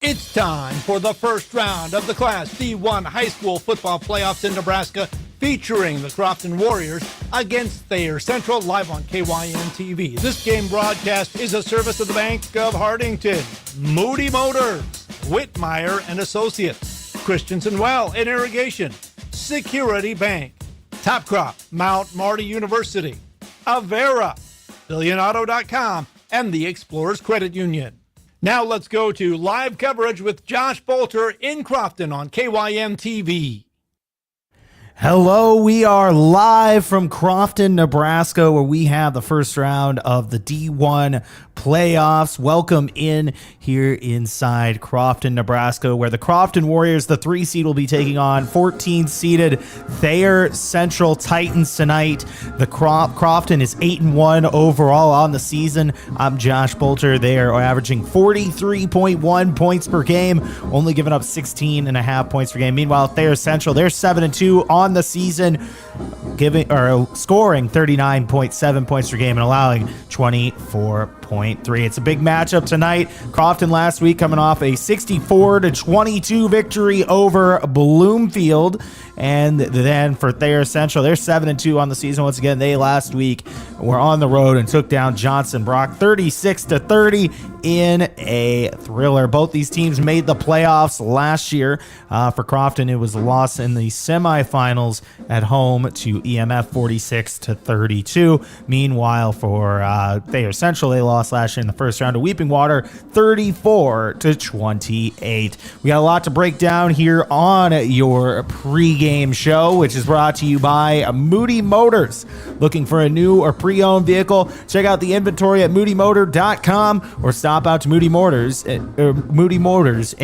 It's time for the first round of the Class D1 high school football playoffs in Nebraska, featuring the Crofton Warriors against Thayer Central, live on KYNTV. This game broadcast is a service of the Bank of Hartington, Moody Motors, Whitmire and Associates, Christensen Well and Irrigation, Security Bank, Top Crop, Mount Marty University, Avera, BillionAuto.com, and the Explorers Credit Union. Now let's go to live coverage with Josh Boelter in Crofton on KYNTV. Hello, we are live from Crofton, Nebraska, where we have the first round of the D1 playoffs. Welcome in here inside Crofton, Nebraska, where the Crofton Warriors, the 3 seed, will be taking on 14-seeded Thayer Central Titans tonight. The Crofton is 8-1 overall on the season. I'm Josh Boelter. They are averaging 43.1 points per game, only giving up 16.5 points per game. Meanwhile, Thayer Central, they're 7-2 on the season, scoring 39.7 points per game and allowing 24.3. It's a big matchup tonight. Crofton last week coming off a 64-22 victory over Bloomfield. And then for Thayer Central, they're 7-2 on the season. Once again, they last week were on the road and took down Johnson Brock 36-30 in a thriller. Both these teams made the playoffs last year. For Crofton, it was a loss in the semifinals at home to EMF 46-32. Meanwhile, for Thayer Central, they lost last year in the first round to Weeping Water 34-28. We got a lot to break down here on your pregame show, which is brought to you by Moody Motors. Looking for a new or pre-owned vehicle? Check out the inventory at moodymotor.com or stop out to Moody Motors in Neobara.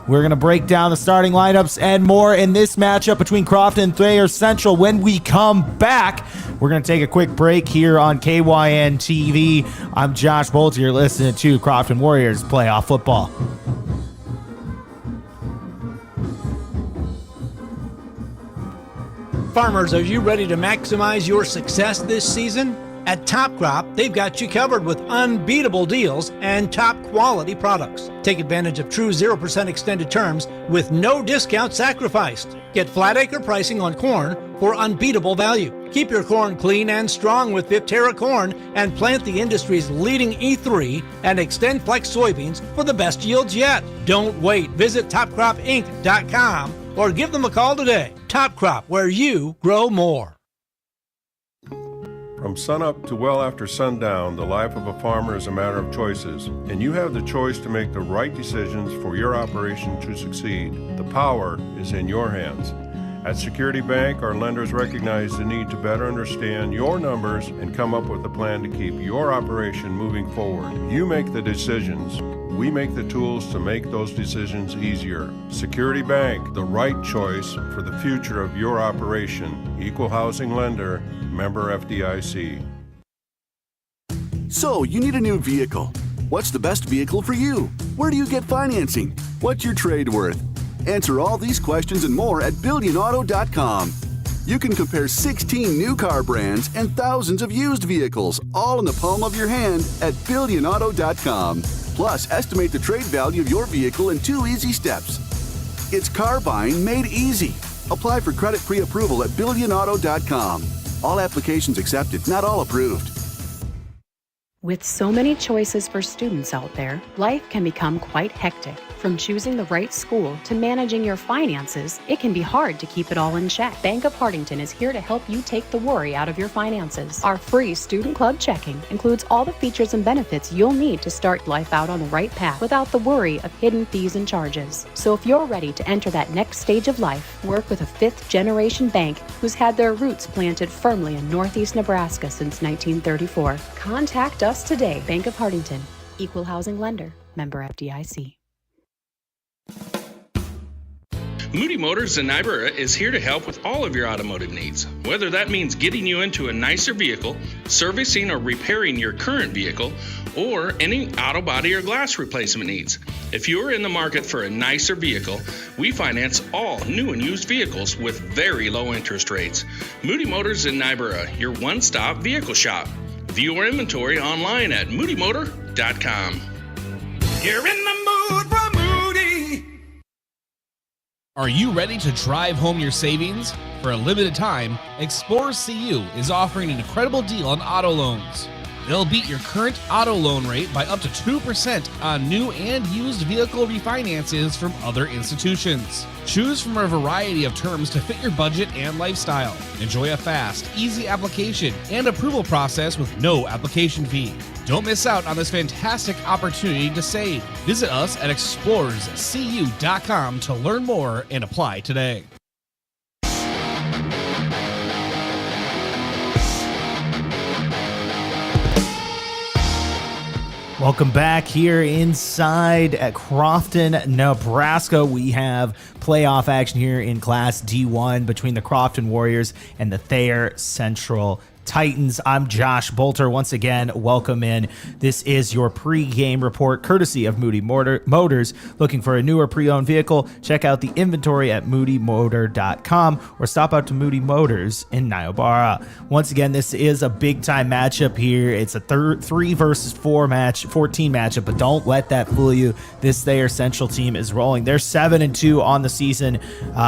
We're going to break down the starting lineups and more in this matchup between Crofton and Thayer Central. When we come back, we're going to take a quick break here on KYN-TV. I'm Josh Boelter. You're listening to Crofton Warriors Playoff Football. Farmers, are you ready to maximize your success this season? At Top Crop, they've got you covered with unbeatable deals and top quality products. Take advantage of true 0% extended terms with no discount sacrificed. Get flat acre pricing on corn for unbeatable value. Keep your corn clean and strong with Viptera corn and plant the industry's leading E3 and Extend Flex soybeans for the best yields yet. Don't wait. Visit topcropinc.com or give them a call today. Top Crop, where you grow more. From sunup to well after sundown, the life of a farmer is a matter of choices, and you have the choice to make the right decisions for your operation to succeed. The power is in your hands. At Security Bank, our lenders recognize the need to better understand your numbers and come up with a plan to keep your operation moving forward. You make the decisions. We make the tools to make those decisions easier. Security Bank, the right choice for the future of your operation. Equal housing lender, member FDIC. So, you need a new vehicle. What's the best vehicle for you? Where do you get financing? What's your trade worth? Answer all these questions and more at BillionAuto.com. You can compare 16 new car brands and thousands of used vehicles, all in the palm of your hand at BillionAuto.com. Plus, estimate the trade value of your vehicle in 2 easy steps. It's car buying made easy. Apply for credit pre-approval at BillionAuto.com. All applications accepted, not all approved. With so many choices for students out there, life can become quite hectic. From choosing the right school to managing your finances, it can be hard to keep it all in check. Bank of Hartington is here to help you take the worry out of your finances. Our free Student Club checking includes all the features and benefits you'll need to start life out on the right path without the worry of hidden fees and charges. So if you're ready to enter that next stage of life, work with a 5th-generation bank who's had their roots planted firmly in Northeast Nebraska since 1934. Contact us today. Bank of Hartington, Equal Housing Lender, member FDIC. Moody Motors in Niobrara is here to help with all of your automotive needs. Whether that means getting you into a nicer vehicle, servicing or repairing your current vehicle, or any auto body or glass replacement needs. If you're in the market for a nicer vehicle, we finance all new and used vehicles with very low interest rates. Moody Motors in Niobrara, your one-stop vehicle shop. View our inventory online at moodymotor.com. You're in the mood for Are you ready to drive home your savings? For a limited time, Explorers CU is offering an incredible deal on auto loans. They'll beat your current auto loan rate by up to 2% on new and used vehicle refinances from other institutions. Choose from a variety of terms to fit your budget and lifestyle. Enjoy a fast, easy application and approval process with no application fee. Don't miss out on this fantastic opportunity to save. Visit us at explorerscu.com to learn more and apply today. Welcome back here inside at Crofton, Nebraska. We have playoff action here in Class D1 between the Crofton Warriors and the Thayer Central Titans. I'm Josh Boelter. Once again, welcome in. This is your pre-game report courtesy of Moody Motors. Looking for a newer pre-owned vehicle? Check out the inventory at moodymotor.com or stop out to Moody Motors in Niobrara. Once again, this is a big-time matchup here. It's a 3 versus 4 match, 14 matchup, but don't let that fool you. This Thayer Central team is rolling. They're 7-2 on the season,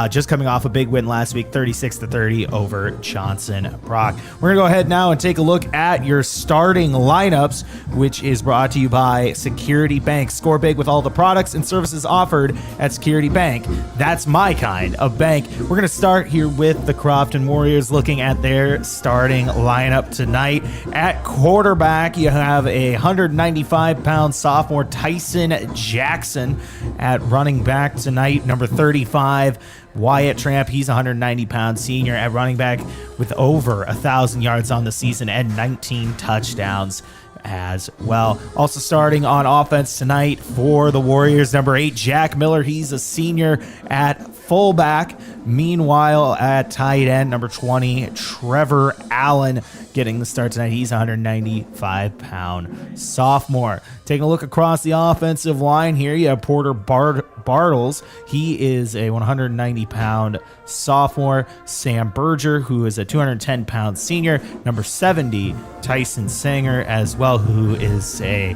just coming off a big win last week, 36-30 over Johnson Brock. We're going to go ahead now and take a look at your starting lineups, which is brought to you by Security Bank. Score big with all the products and services offered at Security Bank. That's my kind of bank. We're going to start here with the Crofton Warriors, looking at their starting lineup tonight. At quarterback, you have a 195-pound sophomore Tyson Jackson. At running back tonight, number 35, Wyatt Tramp. He's a 190-pound senior at running back with over 1,000 yards on the season and 19 touchdowns as well. Also starting on offense tonight for the Warriors, number 8, Jack Miller. He's a senior at fullback. Meanwhile, at tight end, number 20, Trevor Allen getting the start tonight. He's a 195-pound sophomore. Taking a look across the offensive line here, you have Porter Bartles. He is a 190-pound sophomore. Sam Berger, who is a 210-pound senior. Number 70, Tyson Sanger as well, who is a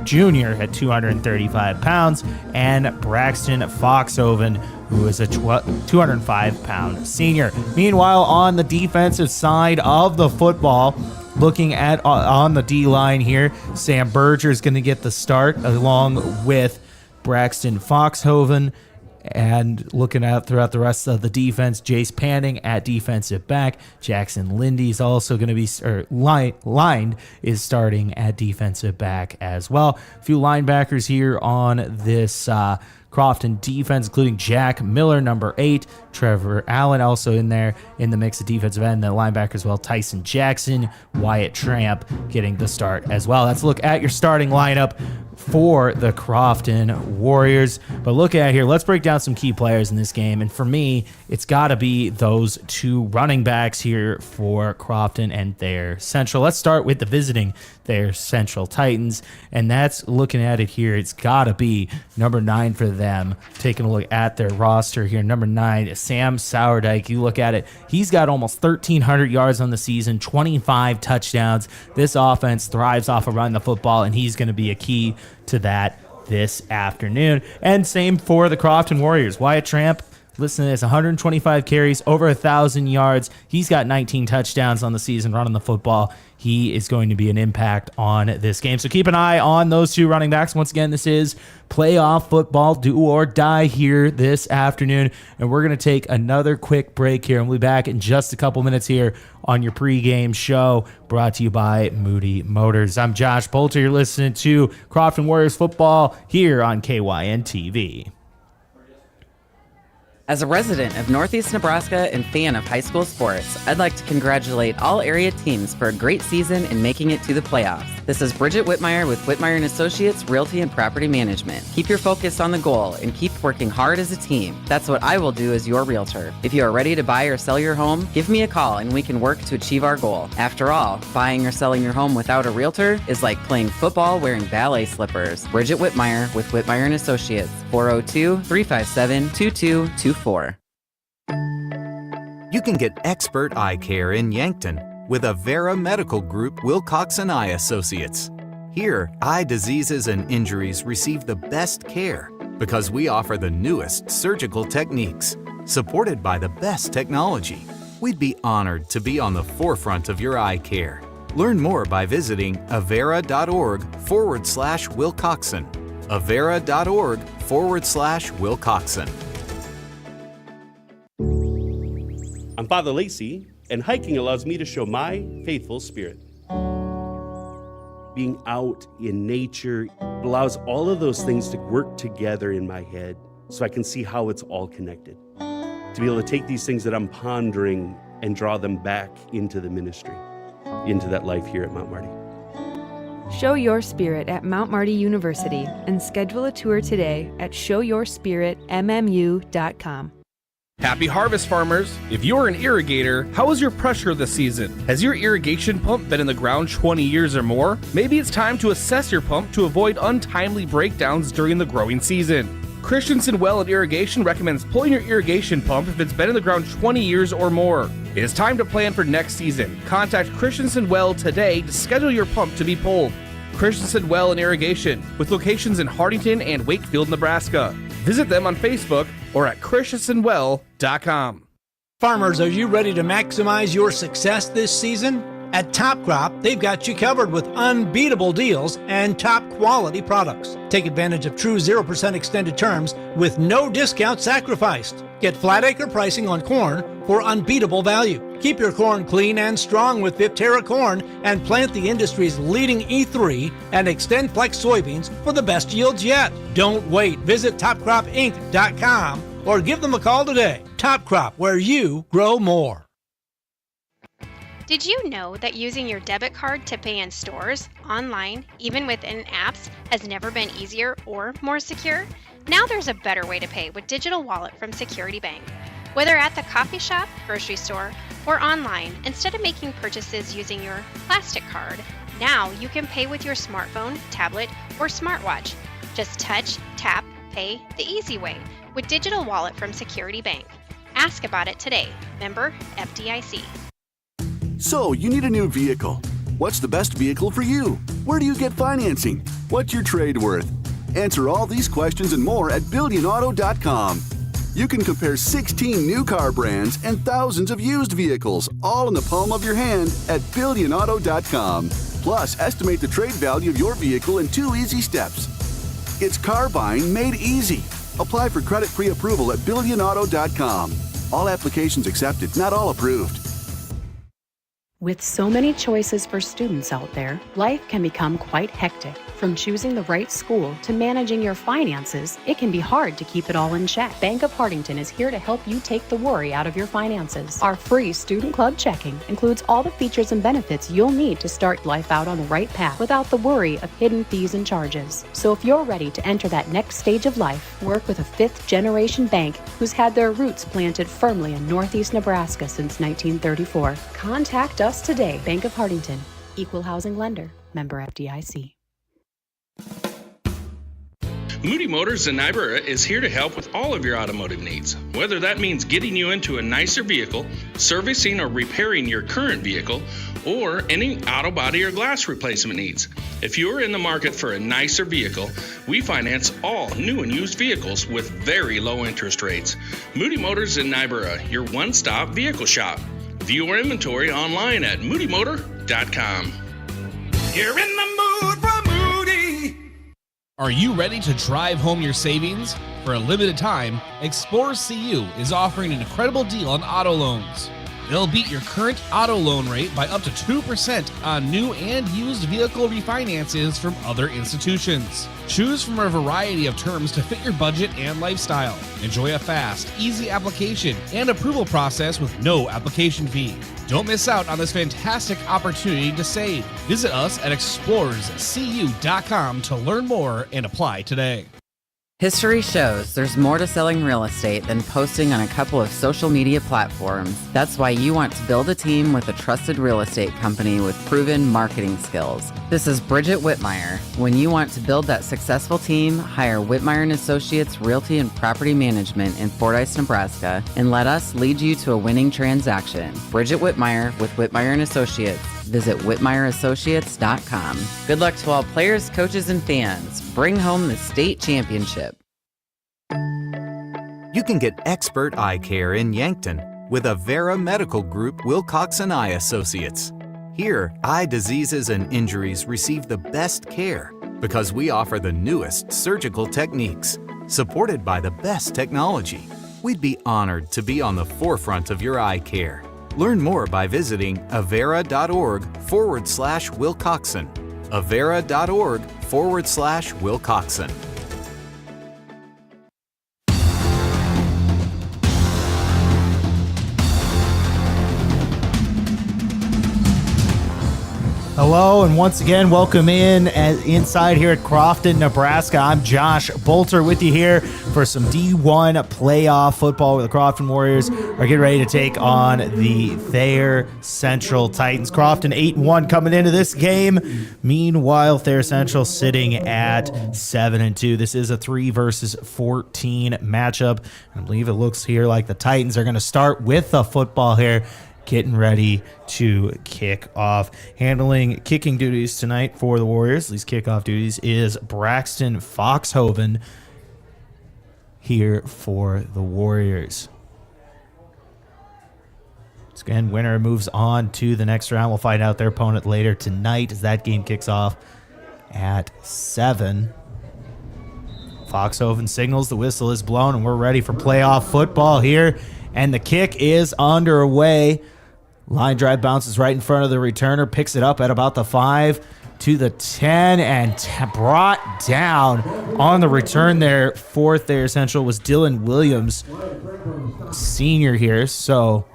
junior at 235 pounds. And Braxton Foxhoven, who is a 205-pound senior. Meanwhile, on the defensive side of the football, looking at on the D-line here, Sam Berger is going to get the start along with Braxton Foxhoven. And looking out throughout the rest of the defense, Jace Panning at defensive back. Jackson Lindy is also going to be lined is starting at defensive back as well. A few linebackers here on this Crofton defense, including Jack Miller, number 8, Trevor Allen also in there in the mix of defensive end. The linebacker as well, Tyson Jackson, Wyatt Tramp getting the start as well. Let's look at your starting lineup for the Crofton Warriors. But look at here, let's break down some key players in this game. And for me, it's got to be those 2 running backs here for Crofton and Thayer Central. Let's start with the visiting Thayer Central Titans. And that's looking at it here. It's got to be number 9 for them. Taking a look at their roster here, number 9, Sam Sourdike. You look at it, he's got almost 1,300 yards on the season, 25 touchdowns. This offense thrives off of running the football, and he's going to be a key to that this afternoon. And same for the Crofton Warriors. Wyatt Tramp, listen to this, 125 carries, over 1,000 yards. He's got 19 touchdowns on the season running the football. He is going to be an impact on this game. So keep an eye on those 2 running backs. Once again, this is playoff football, do or die here this afternoon. And we're going to take another quick break here, and we'll be back in just a couple minutes here on your pregame show brought to you by Moody Motors. I'm Josh Boelter. You're listening to Crofton Warriors football here on KYNTV. As a resident of Northeast Nebraska and fan of high school sports, I'd like to congratulate all area teams for a great season and making it to the playoffs. This is Bridget Whitmire with Whitmire & Associates Realty and Property Management. Keep your focus on the goal and keep working hard as a team. That's what I will do as your realtor. If you are ready to buy or sell your home, give me a call and we can work to achieve our goal. After all, buying or selling your home without a realtor is like playing football wearing ballet slippers. Bridget Whitmire with Whitmire & Associates, 402-357-2224. You can get expert eye care in Yankton with Avera Medical Group Wilcox & Eye Associates. Here, eye diseases and injuries receive the best care, because we offer the newest surgical techniques, supported by the best technology. We'd be honored to be on the forefront of your eye care. Learn more by visiting avera.org/Wilcoxon. avera.org/Wilcoxon. I'm Father Lacey, and hiking allows me to show my faithful spirit. Being out in nature allows all of those things to work together in my head so I can see how it's all connected. To be able to take these things that I'm pondering and draw them back into the ministry, into that life here at Mount Marty. Show your spirit at Mount Marty University and schedule a tour today at showyourspiritmmu.com. Happy harvest, farmers! If you're an irrigator, how is your pressure this season? Has your irrigation pump been in the ground 20 years or more? Maybe it's time to assess your pump to avoid untimely breakdowns during the growing season. Christensen Well and Irrigation recommends pulling your irrigation pump if it's been in the ground 20 years or more. It is time to plan for next season. Contact Christensen Well today to schedule your pump to be pulled. Christensen Well and Irrigation, with locations in Hartington and Wakefield, Nebraska. Visit them on Facebook or at christensenwell.com. Farmers, are you ready to maximize your success this season? At Top Crop, they've got you covered with unbeatable deals and top quality products. Take advantage of true 0% extended terms with no discount sacrificed. Get flat acre pricing on corn for unbeatable value. Keep your corn clean and strong with Viptera corn and plant the industry's leading E3 and Extend Flex soybeans for the best yields yet. Don't wait. Visit topcropinc.com or give them a call today. Top Crop, where you grow more. Did you know that using your debit card to pay in stores, online, even within apps, has never been easier or more secure? Now there's a better way to pay with Digital Wallet from Security Bank. Whether at the coffee shop, grocery store, or online, instead of making purchases using your plastic card, now you can pay with your smartphone, tablet, or smartwatch. Just touch, tap, pay the easy way with Digital Wallet from Security Bank. Ask about it today. Member FDIC. So, you need a new vehicle. What's the best vehicle for you? Where do you get financing? What's your trade worth? Answer all these questions and more at BillionAuto.com. You can compare 16 new car brands and thousands of used vehicles, all in the palm of your hand at BillionAuto.com. Plus, estimate the trade value of your vehicle in 2 easy steps. It's car buying made easy. Apply for credit pre-approval at BillionAuto.com. All applications accepted, not all approved. With so many choices for students out there, life can become quite hectic. From choosing the right school to managing your finances, it can be hard to keep it all in check. Bank of Hartington is here to help you take the worry out of your finances. Our free Student Club checking includes all the features and benefits you'll need to start life out on the right path without the worry of hidden fees and charges. So if you're ready to enter that next stage of life, work with a fifth-generation bank who's had their roots planted firmly in Northeast Nebraska since 1934. Contact us today. Bank of Hartington, Equal Housing Lender, member FDIC. Moody Motors in Niobrara is here to help with all of your automotive needs. Whether that means getting you into a nicer vehicle, servicing or repairing your current vehicle, or any auto body or glass replacement needs. If you're in the market for a nicer vehicle, we finance all new and used vehicles with very low interest rates. Moody Motors in Niobrara, your one-stop vehicle shop. View our inventory online at moodymotor.com. You're in the mood for Moody. Are you ready to drive home your savings? For a limited time, Explore CU is offering an incredible deal on auto loans. They'll beat your current auto loan rate by up to 2% on new and used vehicle refinances from other institutions. Choose from a variety of terms to fit your budget and lifestyle. Enjoy a fast, easy application and approval process with no application fee. Don't miss out on this fantastic opportunity to save. Visit us at explorerscu.com to learn more and apply today. History shows there's more to selling real estate than posting on a couple of social media platforms. That's why you want to build a team with a trusted real estate company with proven marketing skills. This is Bridget Whitmire. When you want to build that successful team, hire Whitmire & Associates Realty and Property Management in Fordyce, Nebraska, and let us lead you to a winning transaction. Bridget Whitmire with Whitmire & Associates. Visit WhitmireAssociates.com. Good luck to all players, coaches, and fans. Bring home the state championship. You can get expert eye care in Yankton with Avera Medical Group Wilcoxon Eye Associates. Here, eye diseases and injuries receive the best care because we offer the newest surgical techniques, supported by the best technology. We'd be honored to be on the forefront of your eye care. Learn more by visiting avera.org/Wilcoxon. avera.org/Wilcoxon. Hello, and once again, welcome inside here at Crofton, Nebraska. I'm Josh Boelter with you here for some D1 playoff football where the Crofton Warriors are getting ready to take on the Thayer Central Titans. Crofton 8-1 coming into this game. Meanwhile, Thayer Central sitting at 7-2. This is a 3 versus 14 matchup. I believe it looks here like the Titans are going to start with the football here, getting ready to kick off. Handling kicking duties tonight for the Warriors, these kickoff duties, is Braxton Foxhoven here for the Warriors. So again, winner moves on to the next round. We'll find out their opponent later tonight as that game kicks off at 7. Foxhoven signals, the whistle is blown, and we're ready for playoff football here. And the kick is underway. Line drive bounces right in front of the returner, picks it up at about the 5 to the 10, and brought down on the return there for Thayer Central was Dylan Williams, senior here. So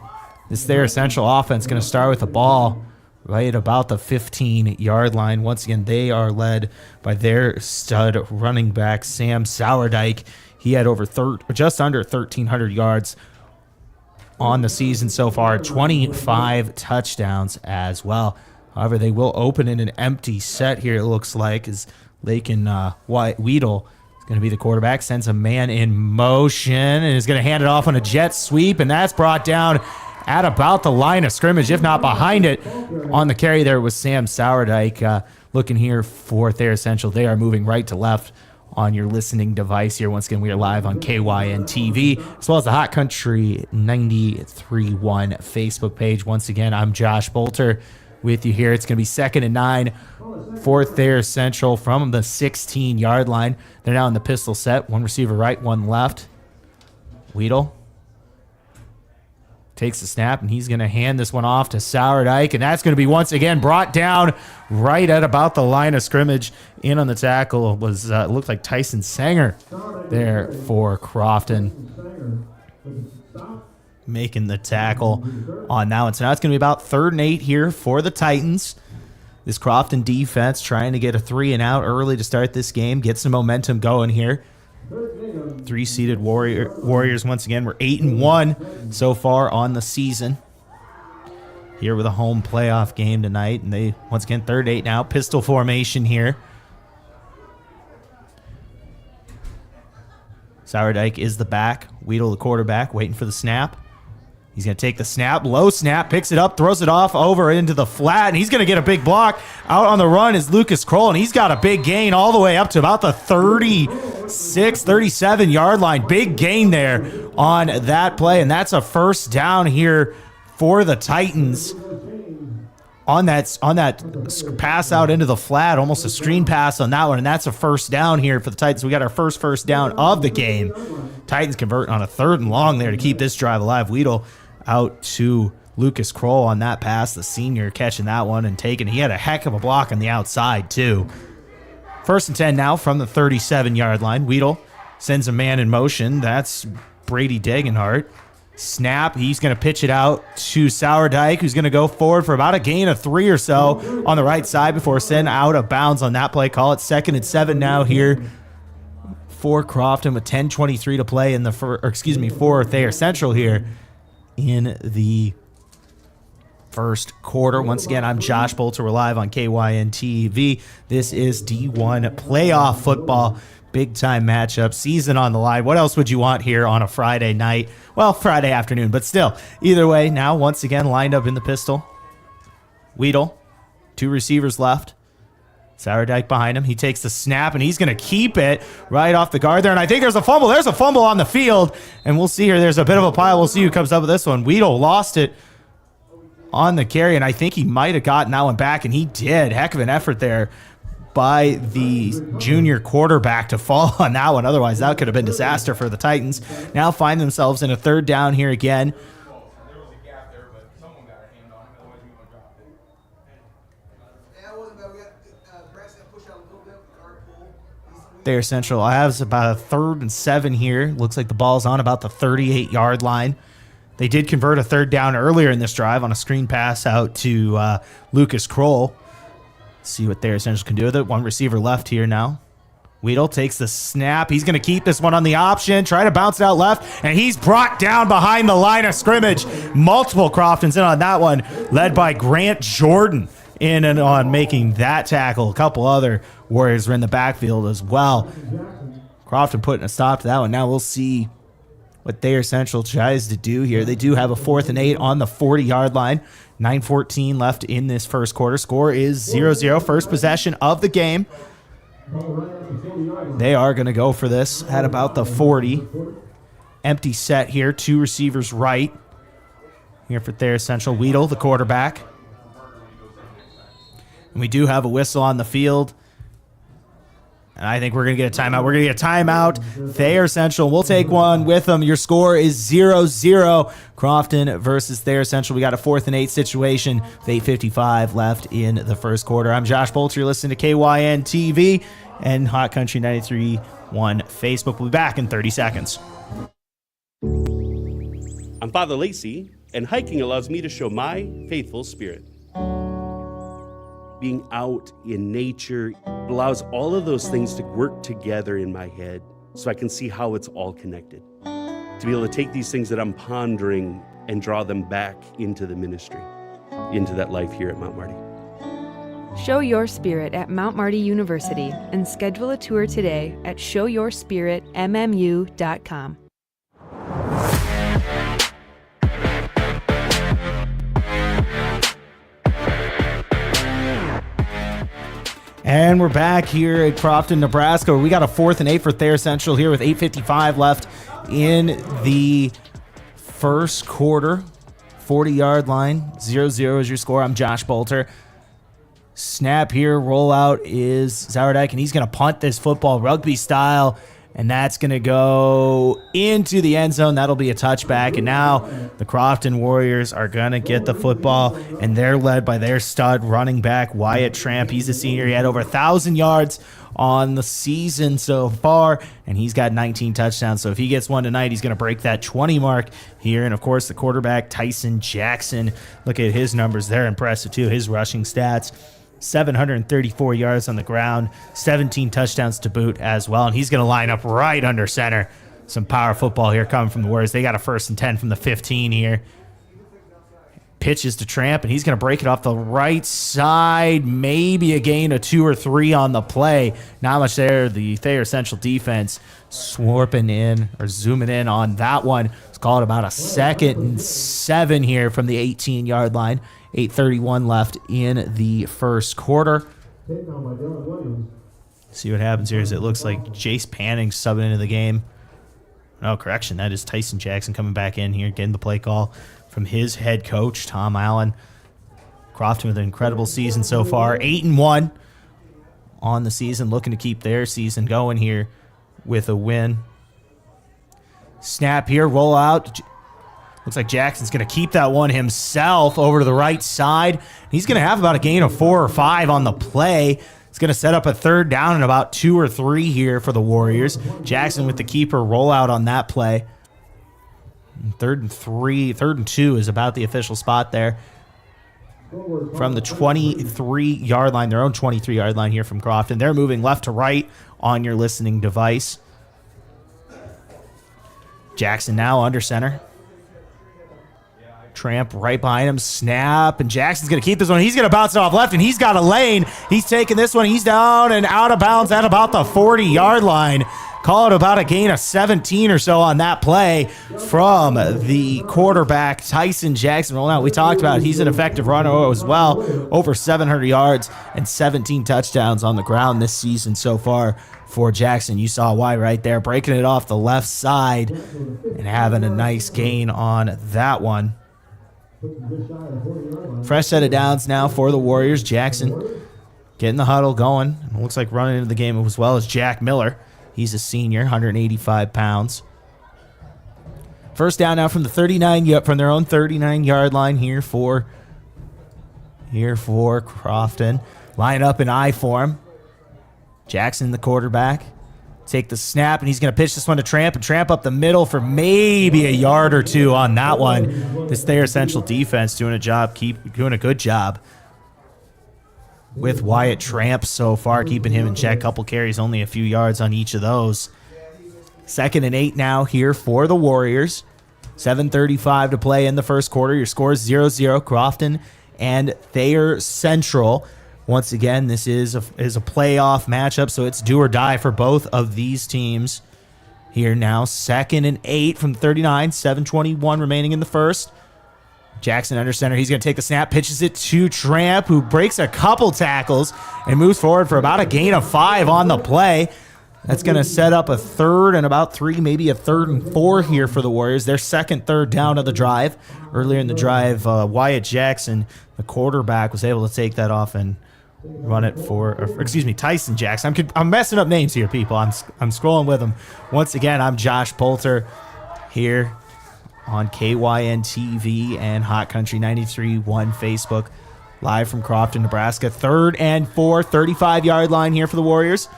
this Thayer Central offense going to start with the ball right about the 15-yard line. Once again, they are led by their stud running back, Sam Sourdike. He had over just under 1,300 yards on the season so far, 25 touchdowns as well. However, they will open in an empty set here, it looks like, as Lakin Weedle is going to be the quarterback, sends a man in motion, and is going to hand it off on a jet sweep, and that's brought down at about the line of scrimmage, if not behind it. On the carry there was Sam Sourdike. Looking here for Thayer Central, they are moving right to left on your listening device here. Once again, we are live on KYNTV, as well as the Hot Country 93.1 Facebook page. Once again, I'm Josh Boelter with you here. It's going to be 2nd and 9 for Thayer Central from the 16-yard line. They're now in the pistol set. One receiver right, one left. Weedle takes the snap, and he's going to hand this one off to Sourdike, and that's going to be once again brought down right at about the line of scrimmage. In on the tackle was looked like Tyson Sanger there for Crofton, making the tackle on that one. So now it's going to be about 3rd and 8 here for the Titans. This Crofton defense trying to get a 3-and-out early to start this game, get some momentum going here. 3-seeded Warriors once again. We're 8-1 so far on the season. Here with a home playoff game tonight, and they once again 3rd and 8 now. Pistol formation here. Sourdike is the back. Weedle the quarterback, waiting for the snap. He's going to take the snap, low snap, picks it up, throws it off over into the flat, and he's going to get a big block. Out on the run is Lucas Kroll, and he's got a big gain all the way up to about the 36, 37-yard line. Big gain there on that play, and that's a first down here for the Titans on that pass out into the flat, almost a screen pass on that one, and that's a first down here for the Titans. We got our first down of the game. Titans convert on a 3rd and long there to keep this drive alive. Weedle out to Lucas Kroll on that pass, the senior catching that one and taking. He had a heck of a block on the outside too. 1st and 10 now from the 37-yard line. Weedle sends a man in motion. That's Brady Degenhart. Snap. He's going to pitch it out to Sourdike, who's going to go forward for about a gain of 3 or so on the right side before sent out of bounds on that play. Call it 2nd and 7 now here for Crofton with 10:23 to play in the for Thayer Central here in the first quarter. Once again, I'm Josh Boelter. We're live on KYNTV. This is D1 playoff football. Big-time matchup, season on the line. What else would you want here on a Friday night? Well, Friday afternoon, but still. Either way, now once again lined up in the pistol. Weedle, 2 receivers left. Sauerdyke behind him. He takes the snap, and he's going to keep it right off the guard there. And I think there's a fumble. There's a fumble on the field. And we'll see here. There's a bit of a pile. We'll see who comes up with this one. Weedle lost it on the carry, and I think he might have gotten that one back, and he did. Heck of an effort there by the junior quarterback to fall on that one. Otherwise, that could have been disaster for the Titans. Now find themselves in a third down here again. Thayer Central has about a 3rd and 7 here. Looks like the ball's on about the 38-yard line. They did convert a 3rd down earlier in this drive on a screen pass out to Lucas Kroll. See what Thayer Central can do with it. One receiver left here now. Weedle takes the snap. He's going to keep this one on the option. Try to bounce it out left, and he's brought down behind the line of scrimmage. Multiple Croftons in on that one, led by Grant Jordan in and on making that tackle. A couple other Warriors were in the backfield as well. Crofton putting a stop to that one. Now we'll see what Thayer Central tries to do here. They do have a 4th and 8 on the 40-yard line. 9:14 left in this first quarter. Score is 0-0. First possession of the game. They are going to go for this at about the 40. Empty set here. 2 receivers right. Here for Thayer Central. Weedle, the quarterback. And we do have a whistle on the field. And I think we're going to get a timeout. We're going to get a timeout. Thayer Central, we'll take one with them. Your score is 0-0. Crofton versus Thayer Central. We got a 4th and 8 situation. 8:55 left in the first quarter. I'm Josh Boelter. You're listening to KYNTV and Hot Country 93.1 Facebook. We'll be back in 30 seconds. I'm Father Lacey, and hiking allows me to show my faithful spirit. Being out in nature allows all of those things to work together in my head so I can see how it's all connected. To be able to take these things that I'm pondering and draw them back into the ministry, into that life here at Mount Marty. Show your spirit at Mount Marty University and schedule a tour today at showyourspiritmmu.com. And we're back here at Crofton, Nebraska. We got a 4th and 8 for Thayer Central here with 8:55 left in the first quarter. 40-yard line, 0-0 is your score. I'm Josh Boelter. Snap here, rollout is Sauerdyke, and he's going to punt this football rugby style, and that's going to go into the end zone. That'll be a touchback, and now the Crofton Warriors are going to get the football, and they're led by their stud running back, Wyatt Tramp. He's a senior. He had over 1,000 yards on the season so far, and he's got 19 touchdowns. So if he gets one tonight, he's going to break that 20 mark here. And, of course, the quarterback, Tyson Jackson, look at his numbers. They're impressive, too. His rushing stats. 734 yards on the ground, 17 touchdowns to boot as well. And he's going to line up right under center. Some power football here coming from the Warriors. They got a 1st and 10 from the 15 here. Pitches to Tramp, and he's going to break it off the right side. Maybe a gain of 2 or 3 on the play. Not much there. The Thayer Central defense zooming in on that one. It's called about a 2nd and 7 here from the 18-yard line. 8:31 left in the first quarter. See what happens here is it looks like Jace Panning subbing into the game. Oh, correction. That is Tyson Jackson coming back in here, getting the play call from his head coach, Tom Allen. Crofton with an incredible season so far. 8-1 on the season, looking to keep their season going here with a win. Snap here, roll out. Looks like Jackson's going to keep that one himself over to the right side. He's going to have about a gain of 4 or 5 on the play. It's going to set up a 3rd down and about 2 or 3 here for the Warriors. Jackson with the keeper rollout on that play. 3rd and 2 is about the official spot there. From the 23-yard line, their own 23-yard line here from Crofton. They're moving left to right on your listening device. Jackson now under center. Tramp right behind him. Snap, and Jackson's going to keep this one. He's going to bounce it off left, and he's got a lane. He's taking this one. He's down and out of bounds at about the 40-yard line. Call it about a gain of 17 or so on that play from the quarterback, Tyson Jackson, rolling out. We talked about it. He's an effective runner as well, over 700 yards and 17 touchdowns on the ground this season so far for Jackson. You saw why right there, breaking it off the left side and having a nice gain on that one. Fresh set of downs now for the Warriors. Jackson getting the huddle going. It looks like running into the game as well as Jack Miller. He's a senior, 185 pounds. First down now from the 39, from their own 39-yard line here for Crofton. Line up in I form. Jackson, the quarterback, take the snap, and he's going to pitch this one to Tramp, and Tramp up the middle for maybe a yard or two on that one. This Thayer Central defense doing a good job with Wyatt Tramp so far, keeping him in check. Couple carries, only a few yards on each of those. 2nd and 8 now here for the Warriors. 7:35 to play in the first quarter. Your score is 0-0, Crofton and Thayer Central. Once again, this is a playoff matchup, so it's do or die for both of these teams. Here now, 2nd and 8 from 39, 7:21 remaining in the first. Jackson under center. He's going to take the snap, pitches it to Tramp, who breaks a couple tackles and moves forward for about a gain of 5 on the play. That's going to set up a 3rd and about 3, maybe a 3rd and 4 here for the Warriors. Their second third down of the drive. Earlier in the drive, Wyatt Jackson, the quarterback, was able to take that off and run it Tyson Jackson. I'm messing up names here, people. I'm scrolling with them. Once again, I'm Josh Boelter here on KYNTV and Hot Country 93.1 Facebook, live from Crofton, Nebraska. 3rd and 4, 35-yard line here for the Warriors.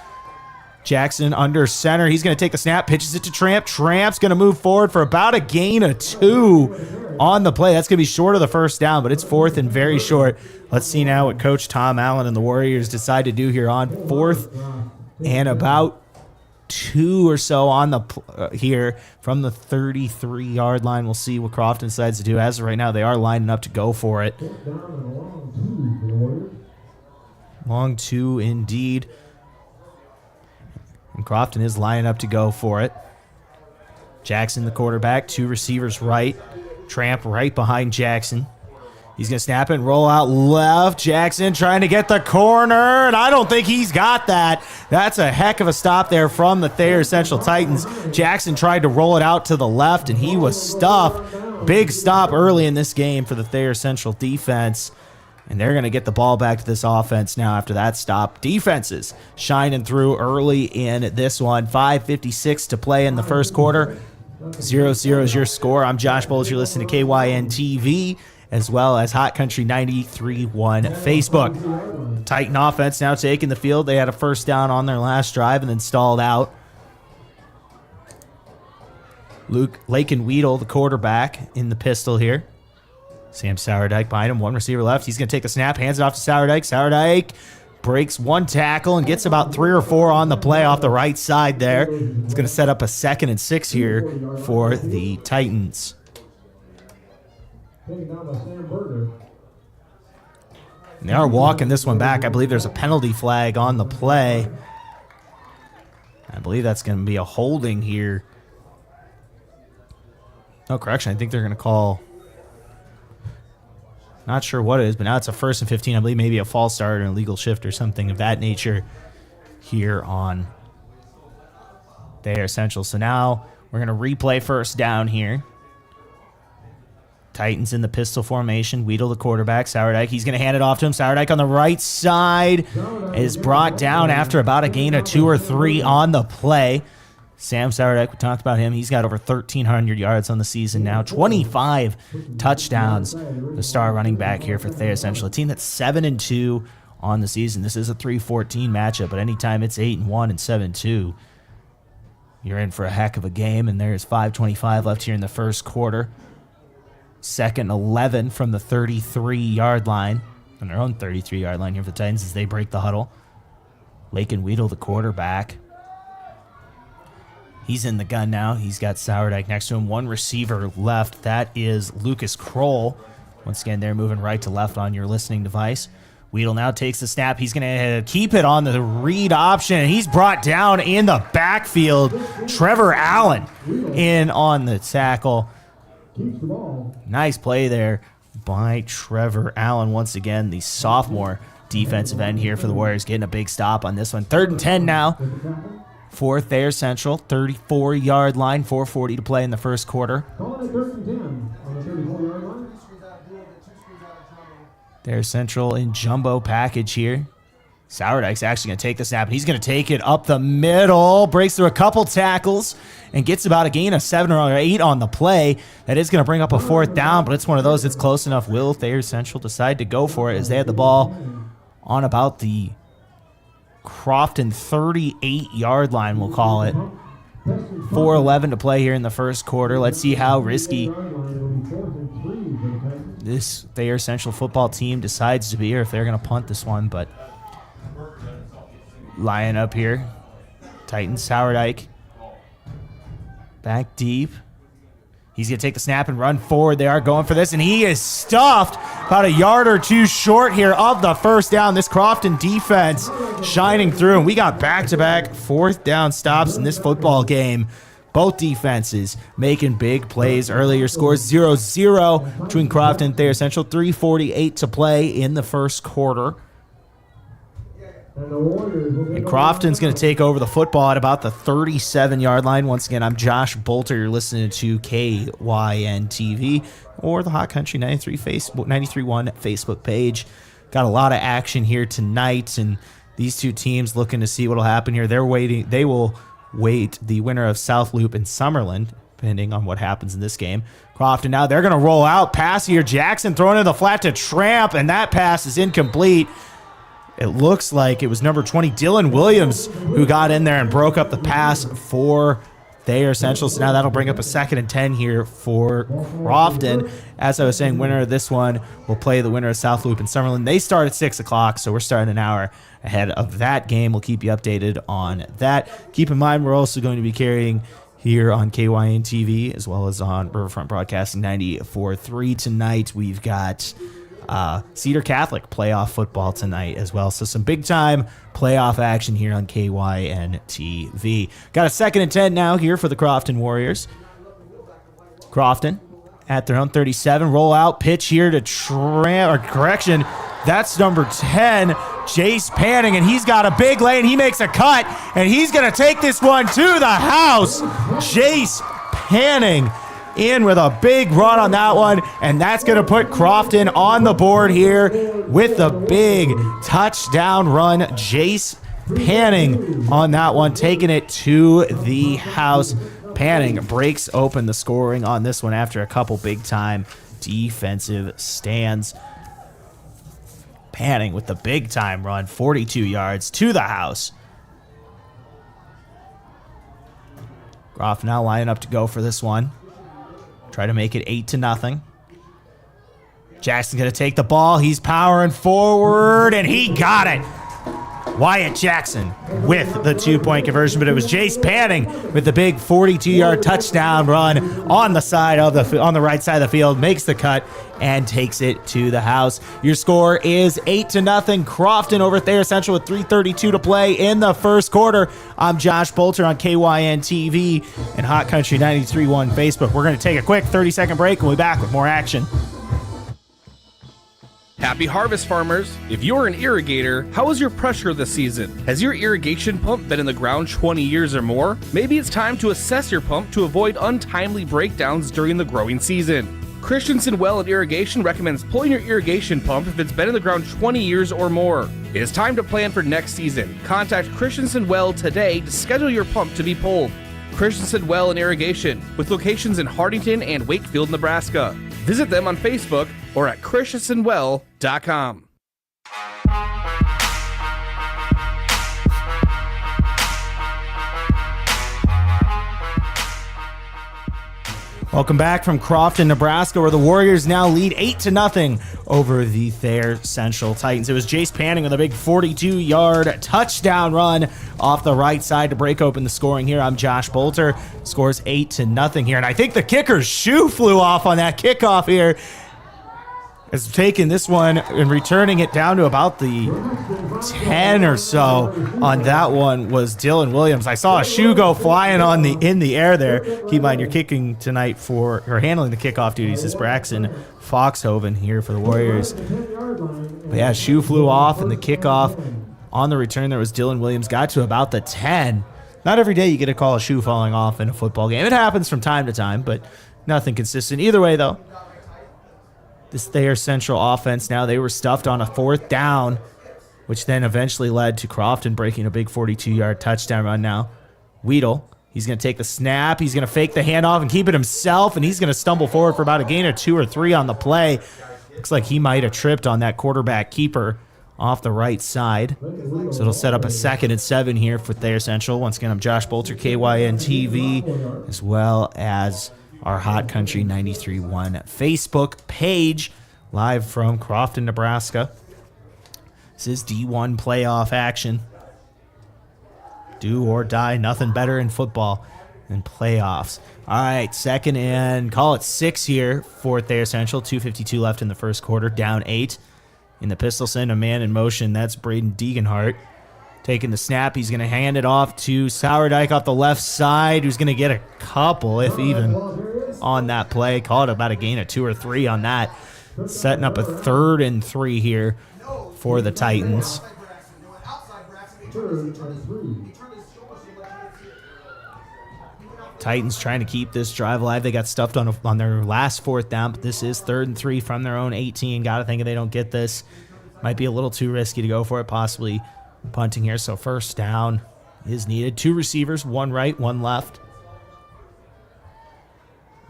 Jackson under center. He's going to take the snap, pitches it to Tramp. Tramp's going to move forward for about a gain of 2 on the play. That's going to be short of the first down, but it's 4th and very short. Let's see now what Coach Tom Allen and the Warriors decide to do here on 4th and about 2 or so on the here from the 33-yard line. We'll see what Crofton decides to do. As of right now, they are lining up to go for it. Long 2 indeed. And Crofton is lining up to go for it. Jackson, the quarterback, 2 receivers right. Tramp right behind Jackson. He's going to snap it and roll out left. Jackson trying to get the corner, and I don't think he's got that. That's a heck of a stop there from the Thayer Central Titans. Jackson tried to roll it out to the left, and he was stuffed. Big stop early in this game for the Thayer Central defense. And they're going to get the ball back to this offense now after that stop. Defenses shining through early in this one. 5:56 to play in the first quarter. 0-0 is your score. I'm Josh Bowles. You're listening to KYNTV as well as Hot Country 93.1 Facebook. Titan offense now taking the field. They had a first down on their last drive and then stalled out. Lakin Weedle, the quarterback, in the pistol here. Sam Sourdike behind him, 1 receiver left. He's going to take the snap, hands it off to Sourdike. Sourdike breaks 1 tackle and gets about 3 or 4 on the play off the right side there. It's going to set up a 2nd and 6 here for the Titans. And they are walking this one back. I believe there's a penalty flag on the play. I believe that's going to be a holding here. No, correction. I think they're going to call... Not sure what it is, but now it's a 1st and 15. I believe maybe a false start or an illegal shift or something of that nature here on Thayer Central. So now we're going to replay first down here. Titans in the pistol formation. Weedle, the quarterback. Sourdike, he's going to hand it off to him. Sourdike on the right side is brought down after about a gain of 2 or 3 on the play. Sam Sourdike, we talked about him. He's got over 1,300 yards on the season now. 25 touchdowns. The star running back here for Thayer Central. A team that's 7-2 on the season. This is a 3-14 matchup, but anytime it's 8-1 and 7-2, you're in for a heck of a game, and there's 5:25 left here in the first quarter. 2nd 11 from the 33-yard line. On their own 33-yard line here for the Titans as they break the huddle. Lakin Weedle, the quarterback. He's in the gun now. He's got Sourdike next to him. 1 receiver left. That is Lucas Kroll. Once again, they're moving right to left on your listening device. Weedle now takes the snap. He's going to keep it on the read option, and he's brought down in the backfield. Trevor Allen in on the tackle. Nice play there by Trevor Allen. Once again, the sophomore defensive end here for the Warriors, getting a big stop on this one. 3rd and 10 now for Thayer Central. 34-yard line, 4:40 to play in the first quarter. Thayer Central in jumbo package here. Sourdyke's actually going to take the snap, and he's going to take it up the middle, breaks through a couple tackles, and gets about a gain of 7 or 8 on the play. That is going to bring up a 4th down, but it's one of those that's close enough. Will Thayer Central decide to go for it as they had the ball on about the Crofton 38-yard line, we'll call it. 4:11 to play here in the first quarter. Let's see how risky this Thayer Central football team decides to be, or if they're going to punt this one. But line up here. Titans, Sourdyke. Back deep. He's going to take the snap and run forward. They are going for this, and he is stuffed about a yard or two short here of the first down. This Crofton defense shining through, and we got back-to-back 4th down stops in this football game. Both defenses making big plays. Earlier scores 0-0 between Crofton and Thayer Central. 3:48 to play in the first quarter. And Crofton's going to take over the football at about the 37-yard line. Once again, I'm Josh Boelter. You're listening to KYNTV or the Hot Country 93.1 Facebook page. Got a lot of action here tonight, and these two teams looking to see what will happen here. They will wait the winner of South Loop and Summerlin, depending on what happens in this game. Crofton now, they're going to roll out. Pass here. Jackson throwing in the flat to Tramp, and that pass is incomplete. It looks like it was number 20, Dylan Williams, who got in there and broke up the pass for Thayer Central. So now that'll bring up a 2nd and 10 here for Crofton. As I was saying, winner of this one will play the winner of South Loop and Summerlin. They start at 6 o'clock, so we're starting an hour ahead of that game. We'll keep you updated on that. Keep in mind, we're also going to be carrying here on KYNTV as well as on Riverfront Broadcasting 94.3 tonight. We've got Cedar Catholic playoff football tonight as well. So some big-time playoff action here on KYNTV. Got a 2nd and 10 now here for the Crofton Warriors. Crofton at their own 37. Roll out, pitch here to correction. That's number 10, Jace Panning, and he's got a big lane. He makes a cut, and he's going to take this one to the house. Jace Panning in with a big run on that one, and that's going to put Crofton on the board here with the big touchdown run. Jace Panning on that one, taking it to the house. Panning breaks open the scoring on this one after a couple big-time defensive stands. Panning with the big-time run, 42 yards to the house. Crofton now lining up to go for this one. Try to make it 8-0. Jackson's going to take the ball. He's powering forward, and he got it. Wyatt Jackson with the 2-point conversion, but it was Jace Panning with the big 42-yard touchdown run on the right side of the field, makes the cut and takes it to the house. Your score is 8-0. Crofton over Thayer Central with 3:32 to play in the first quarter. I'm Josh Boelter on KYNTV and Hot Country 93.1 Facebook. We're going to take a quick 30-second break, and we'll be back with more action. Happy harvest, farmers! If you're an irrigator, how is your pressure this season? Has your irrigation pump been in the ground 20 years or more? Maybe it's time to assess your pump to avoid untimely breakdowns during the growing season. Christensen Well and Irrigation recommends pulling your irrigation pump if it's been in the ground 20 years or more. It is time to plan for next season. Contact Christensen Well today to schedule your pump to be pulled. Christensen Well and Irrigation, with locations in Hardington and Wakefield, Nebraska. Visit them on Facebook or at christensenwell.com. Welcome back from Crofton, Nebraska, where the Warriors now lead 8-0 over the Thayer Central Titans. It was Jace Panning with a big 42-yard touchdown run off the right side to break open the scoring here. I'm Josh Boelter. Scores 8-0 here, and I think the kicker's shoe flew off on that kickoff here. is taking this one and returning it down to about the 10 or so on that one was Dylan Williams. I saw a shoe go flying in the air there. Keep in mind, you're kicking tonight or handling the kickoff duties is Braxton Foxhoven here for the Warriors. But yeah, shoe flew off, and the kickoff on the return there was Dylan Williams. Got to about the 10. Not every day you get to call a shoe falling off in a football game. It happens from time to time, but nothing consistent. Either way, though, this Thayer Central offense, now they were stuffed on a 4th down, which then eventually led to Crofton breaking a big 42-yard touchdown run now. Weedle, he's going to take the snap. He's going to fake the handoff and keep it himself, and he's going to stumble forward for about a gain of 2 or 3 on the play. Looks like he might have tripped on that quarterback keeper off the right side. So it'll set up a 2nd and 7 here for Thayer Central. Once again, I'm Josh Boelter, KYNTV, as well as our Hot Country 93.1 Facebook page, live from Crofton, Nebraska. This is D1 playoff action. Do or die, nothing better in football than playoffs. All right, 2nd and call it 6 here for Thayer Central. 2:52 left in the first quarter, down 8. In the pistol, send a man in motion. That's Braden Deeganhart. Taking the snap, he's going to hand it off to Sourdike off the left side, who's going to get a couple, if even, on that play. Call it about a gain of 2 or 3 on that. Setting up a 3rd and 3 here for the Titans. Titans trying to keep this drive alive. They got stuffed on their last 4th down, but this is 3rd and 3 from their own 18. Got to think if they don't get this, might be a little too risky to go for it, possibly punting here. So 1st down is needed. 2 receivers, 1 right, 1 left.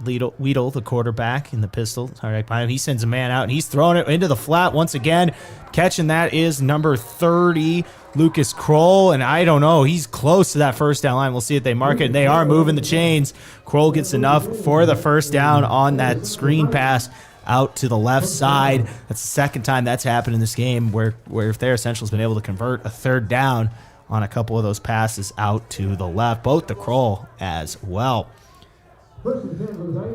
Weedle, the quarterback, in the pistol. All right, he sends a man out, and he's throwing it into the flat once again. Catching that is number 30, Lucas Kroll, and I don't know. He's close to that 1st down line. We'll see if they mark it. They are moving the chains. Kroll gets enough for the 1st down on that screen pass out to the left side. That's the 2nd time that's happened in this game where Thayer Central's been able to convert a 3rd down on a couple of those passes out to the left, both to Kroll as well.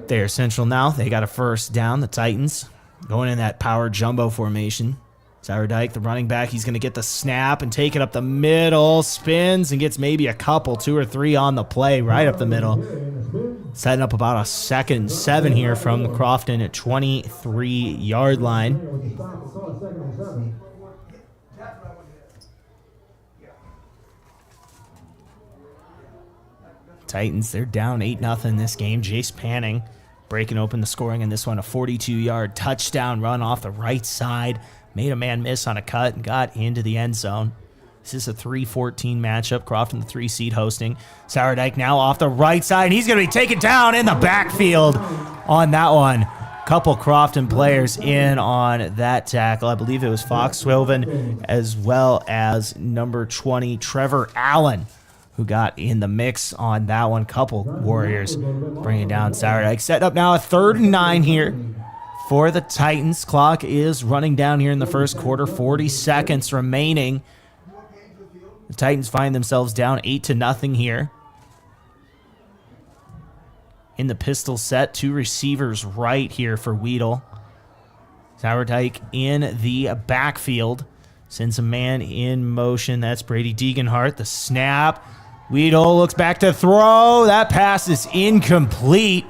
Thayer Central now, they got a 1st down. The Titans going in that power jumbo formation. Sourdike, the running back, he's going to get the snap and take it up the middle, spins and gets maybe a couple, 2 or 3 on the play right up the middle. Setting up about a 2nd and 7 here from the Crofton at 23-yard line. Titans, they're down 8-0 this game. Jace Panning breaking open the scoring in this one. A 42-yard touchdown run off the right side. Made a man miss on a cut and got into the end zone. This is a 3-14 matchup. Crofton, the 3 seed, hosting. Sourdike now off the right side, and he's going to be taken down in the backfield on that one. Couple Crofton players in on that tackle. I believe it was Foxhoven as well as number 20, Trevor Allen, who got in the mix on that one. Couple Warriors bringing down Sourdike. Set up now a 3rd and 9 here for the Titans. Clock is running down here in the first quarter. 40 seconds remaining. The Titans find themselves down 8-0 here. In the pistol set, 2 receivers right here for Weedle. Sourdike in the backfield. Sends a man in motion. That's Brady Deeganhart. The snap. Weedle looks back to throw. That pass is incomplete.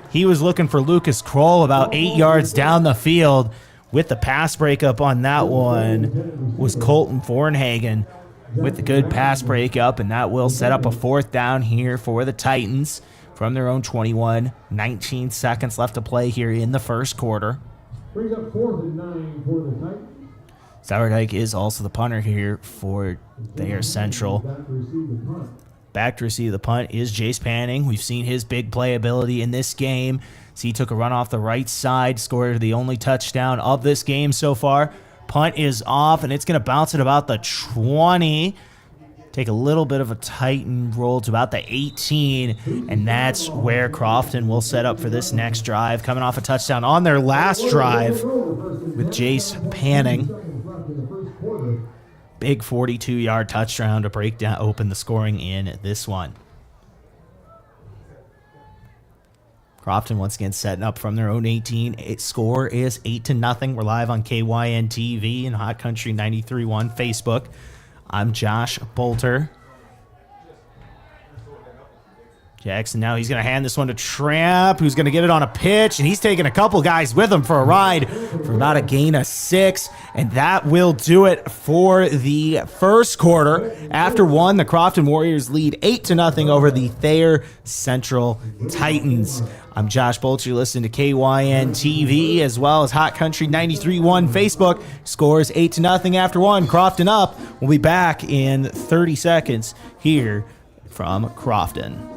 He was looking for Lucas Kroll about 8 yards down the field. With the pass breakup on that one was Colton Fornhagen with the good pass breakup, and that will set up a 4th down here for the Titans from their own 21. 19 seconds left to play here in the first quarter. Brings up 4th and 9 for the Titans. Sourdike is also the punter here for Thayer Central. Back to receive the punt is Jace Panning. We've seen his big playability in this game. So he took a run off the right side, scored the only touchdown of this game so far. Punt is off, and it's going to bounce at about the 20. Take a little bit of a tighten roll to about the 18, and that's where Crofton will set up for this next drive. Coming off a touchdown on their last drive with Jace Panning. Big 42-yard touchdown to break down, open the scoring in this one. Crofton once again setting up from their own 18. Score is 8-0. We're live on KYNTV and Hot Country 93.1 Facebook. I'm Josh Boelter. Jackson now, he's going to hand this one to Tramp, who's going to get it on a pitch, and he's taking a couple guys with him for a ride for about a gain of 6, and that will do it for the first quarter. After one, the Crofton Warriors lead 8-0 over the Thayer Central Titans. I'm Josh Boelter. You're listening to KYN-TV as well as Hot Country 93.1 Facebook. Scores 8-0 after one. Crofton up. We'll be back in 30 seconds here from Crofton.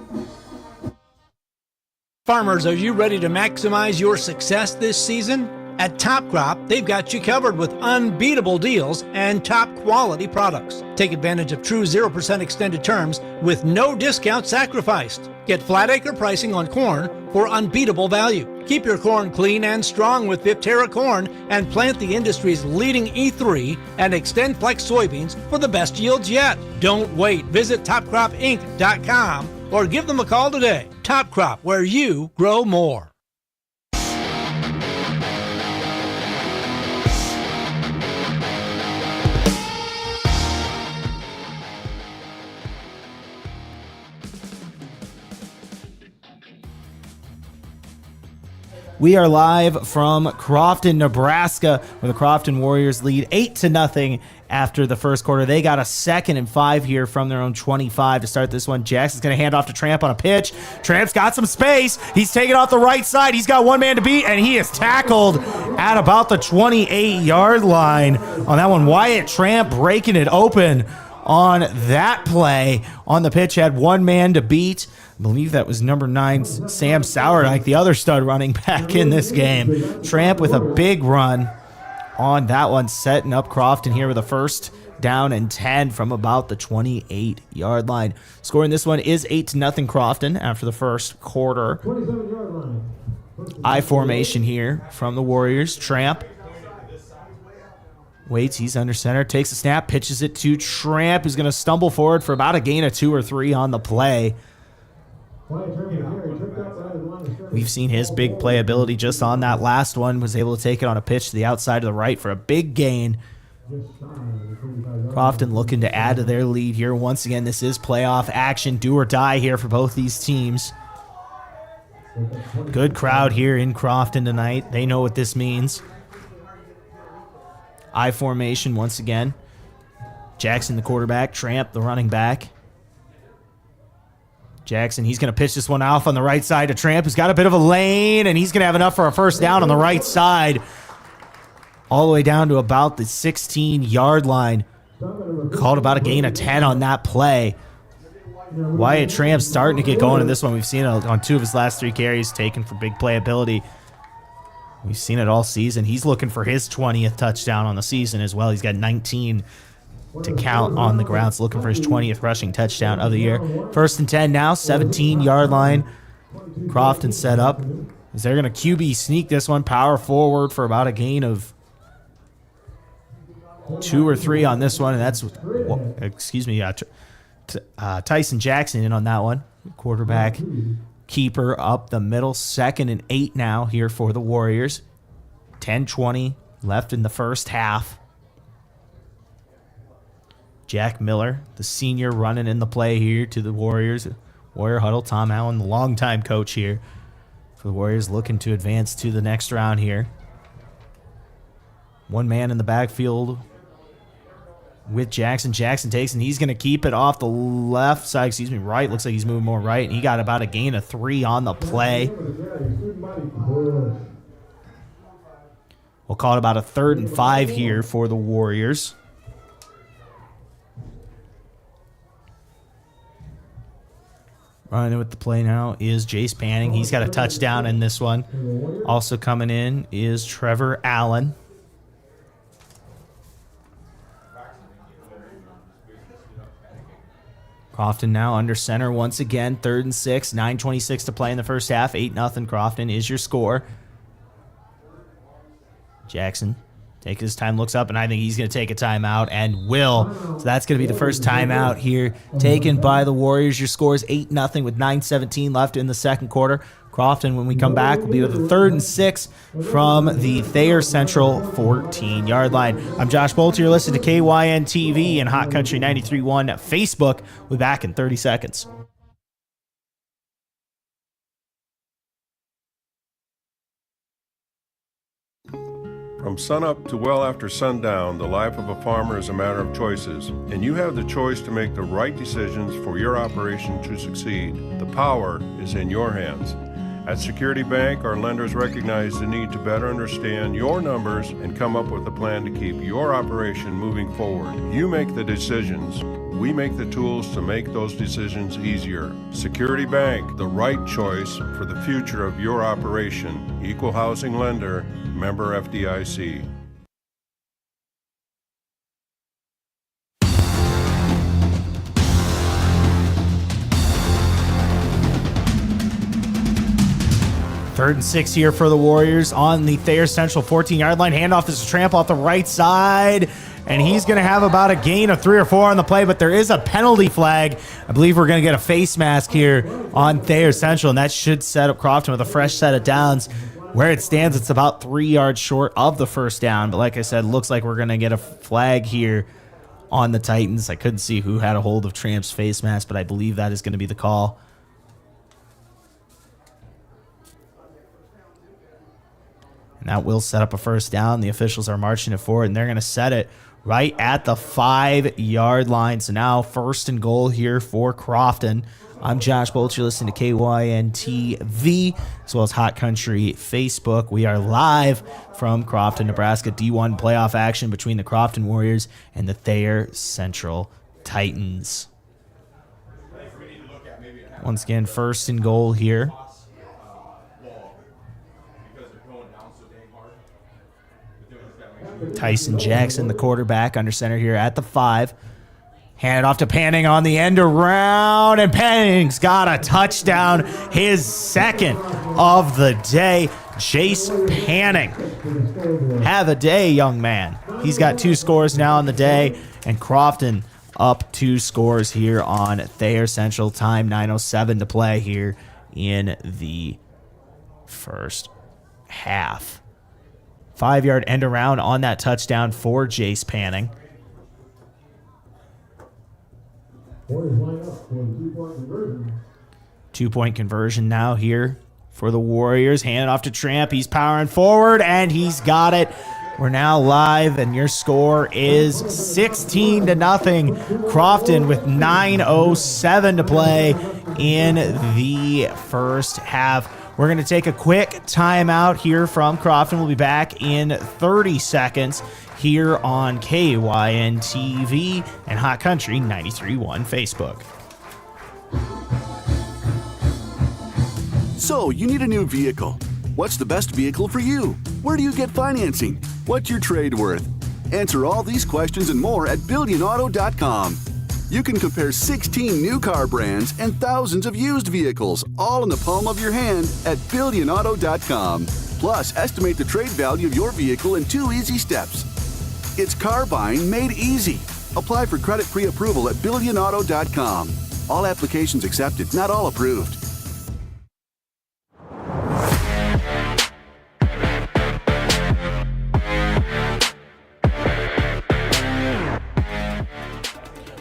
Farmers, are you ready to maximize your success this season? At Top Crop, they've got you covered with unbeatable deals and top quality products. Take advantage of true 0% extended terms with no discount sacrificed. Get flat acre pricing on corn for unbeatable value. Keep your corn clean and strong with Viptera corn and plant the industry's leading E3 and Extend Flex soybeans for the best yields yet. Don't wait. Visit topcropinc.com or give them a call today. Top Crop, where you grow more. We are live from Crofton, Nebraska, where the Crofton Warriors lead 8-0 after the first quarter. They got a 2nd and 5 here from their own 25 to start this one. Jackson's going to hand off to Tramp on a pitch. Tramp's got some space. He's taking off the right side. He's got one man to beat, and he is tackled at about the 28-yard line. On that one, Wyatt Tramp breaking it open on that play. On the pitch, had one man to beat. I believe that was number 9, Sam Sourdike, the other stud running back in this game. Tramp with a big run on that one, setting up Crofton here with a first down and 10 from about the 28-yard line. Scoring this one is 8-0 Crofton after the first quarter. 27-yard line. I formation here from the Warriors. Tramp waits, he's under center, takes a snap, pitches it to Tramp, who's going to stumble forward for about a gain of 2 or 3 on the play. We've seen his big playability just on that last one. Was able to take it on a pitch to the outside of the right for a big gain. Crofton looking to add to their lead here. Once again, this is playoff action. Do or die here for both these teams. Good crowd here in Crofton tonight. They know what this means. I formation once again. Jackson, the quarterback. Tramp, the running back. Jackson, he's going to pitch this one off on the right side to Tramp, who's got a bit of a lane, and he's going to have enough for a first down on the right side. All the way down to about the 16-yard line. Called about a gain of 10 on that play. Wyatt Tramp starting to get going in this one. We've seen it on 2 of his last 3 carries taken for big playability. We've seen it all season. He's looking for his 20th touchdown on the season as well. He's got 19 to count on the ground. So looking for his 20th rushing touchdown of the year. 1st and 10 now, 17-yard line. Crofton set up. Is they're going to QB sneak this one, power forward for about a gain of 2 or 3 on this one, and that's, Tyson Jackson in on that one. Quarterback keeper up the middle. 2nd and 8 now here for the Warriors. 10:20 left in the first half. Jack Miller, the senior, running in the play here to the Warriors. Warrior huddle. Tom Allen, the longtime coach here for the Warriors, looking to advance to the next round here. One man in the backfield with Jackson. Jackson takes, and he's going to keep it off the left side, right. Looks like he's moving more right, and he got about a gain of 3 on the play. We'll call it about a 3rd and 5 here for the Warriors. Running with the play now is Jace Panning. He's got a touchdown in this one. Also coming in is Trevor Allen. Crofton now under center once again. 3rd and 6. 9:26 to play in the first half. 8-0 Crofton is your score. Jackson takes his time, looks up, and I think he's going to take a timeout and will. So that's going to be the first timeout here taken by the Warriors. Your score is 8-0 with 9:17 left in the second quarter. Crofton, when we come back, will be with a 3rd and 6 from the Thayer Central 14-yard line. I'm Josh Boelter. You're listening to KYNTV and Hot Country 93.1 Facebook. We'll be back in 30 seconds. From sunup to well after sundown, the life of a farmer is a matter of choices, and you have the choice to make the right decisions for your operation to succeed. The power is in your hands. At Security Bank, our lenders recognize the need to better understand your numbers and come up with a plan to keep your operation moving forward. You make the decisions. We make the tools to make those decisions easier. Security Bank, the right choice for the future of your operation. Equal housing lender, member FDIC. Third and 6 here for the Warriors on the Thayer Central 14-yard line. Handoff is a tramp off the right side, and he's going to have about a gain of 3 or 4 on the play, but there is a penalty flag. I believe we're going to get a face mask here on Thayer Central, and that should set up Crofton with a fresh set of downs. Where it stands, it's about 3 yards short of the first down, but like I said, looks like we're going to get a flag here on the Titans. I couldn't see who had a hold of Tramp's face mask, but I believe that is going to be the call. And that will set up a first down. The officials are marching it forward, and they're going to set it right at the 5-yard line. So now 1st and goal here for Crofton. I'm Josh Boelter. You're listening to KYNTV, as well as Hot Country Facebook. We are live from Crofton, Nebraska. D1 playoff action between the Crofton Warriors and the Thayer Central Titans. Once again, 1st and goal here. Tyson Jackson, the quarterback, under center here at the 5. Hand it off to Panning on the end around, and Panning's got a touchdown, his 2nd of the day. Jace Panning. Have a day, young man. He's got 2 scores now on the day, and Crofton up 2 scores here on Thayer Central. Time 9:07 to play here in the first half. 5-yard end around on that touchdown for Jace Panning. Two-point conversion now here for the Warriors. Hand it off to Tramp. He's powering forward, and he's got it. We're now live, and your score is 16-0. Crofton with 9:07 to play in the first half. We're going to take a quick timeout here from Crofton. We'll be back in 30 seconds here on KYNTV and Hot Country 93.1 Facebook. So, you need a new vehicle. What's the best vehicle for you? Where do you get financing? What's your trade worth? Answer all these questions and more at BillionAuto.com. You can compare 16 new car brands and thousands of used vehicles, all in the palm of your hand at BillionAuto.com. Plus, estimate the trade value of your vehicle in 2 easy steps. It's car buying made easy. Apply for credit pre-approval at BillionAuto.com. All applications accepted, not all approved.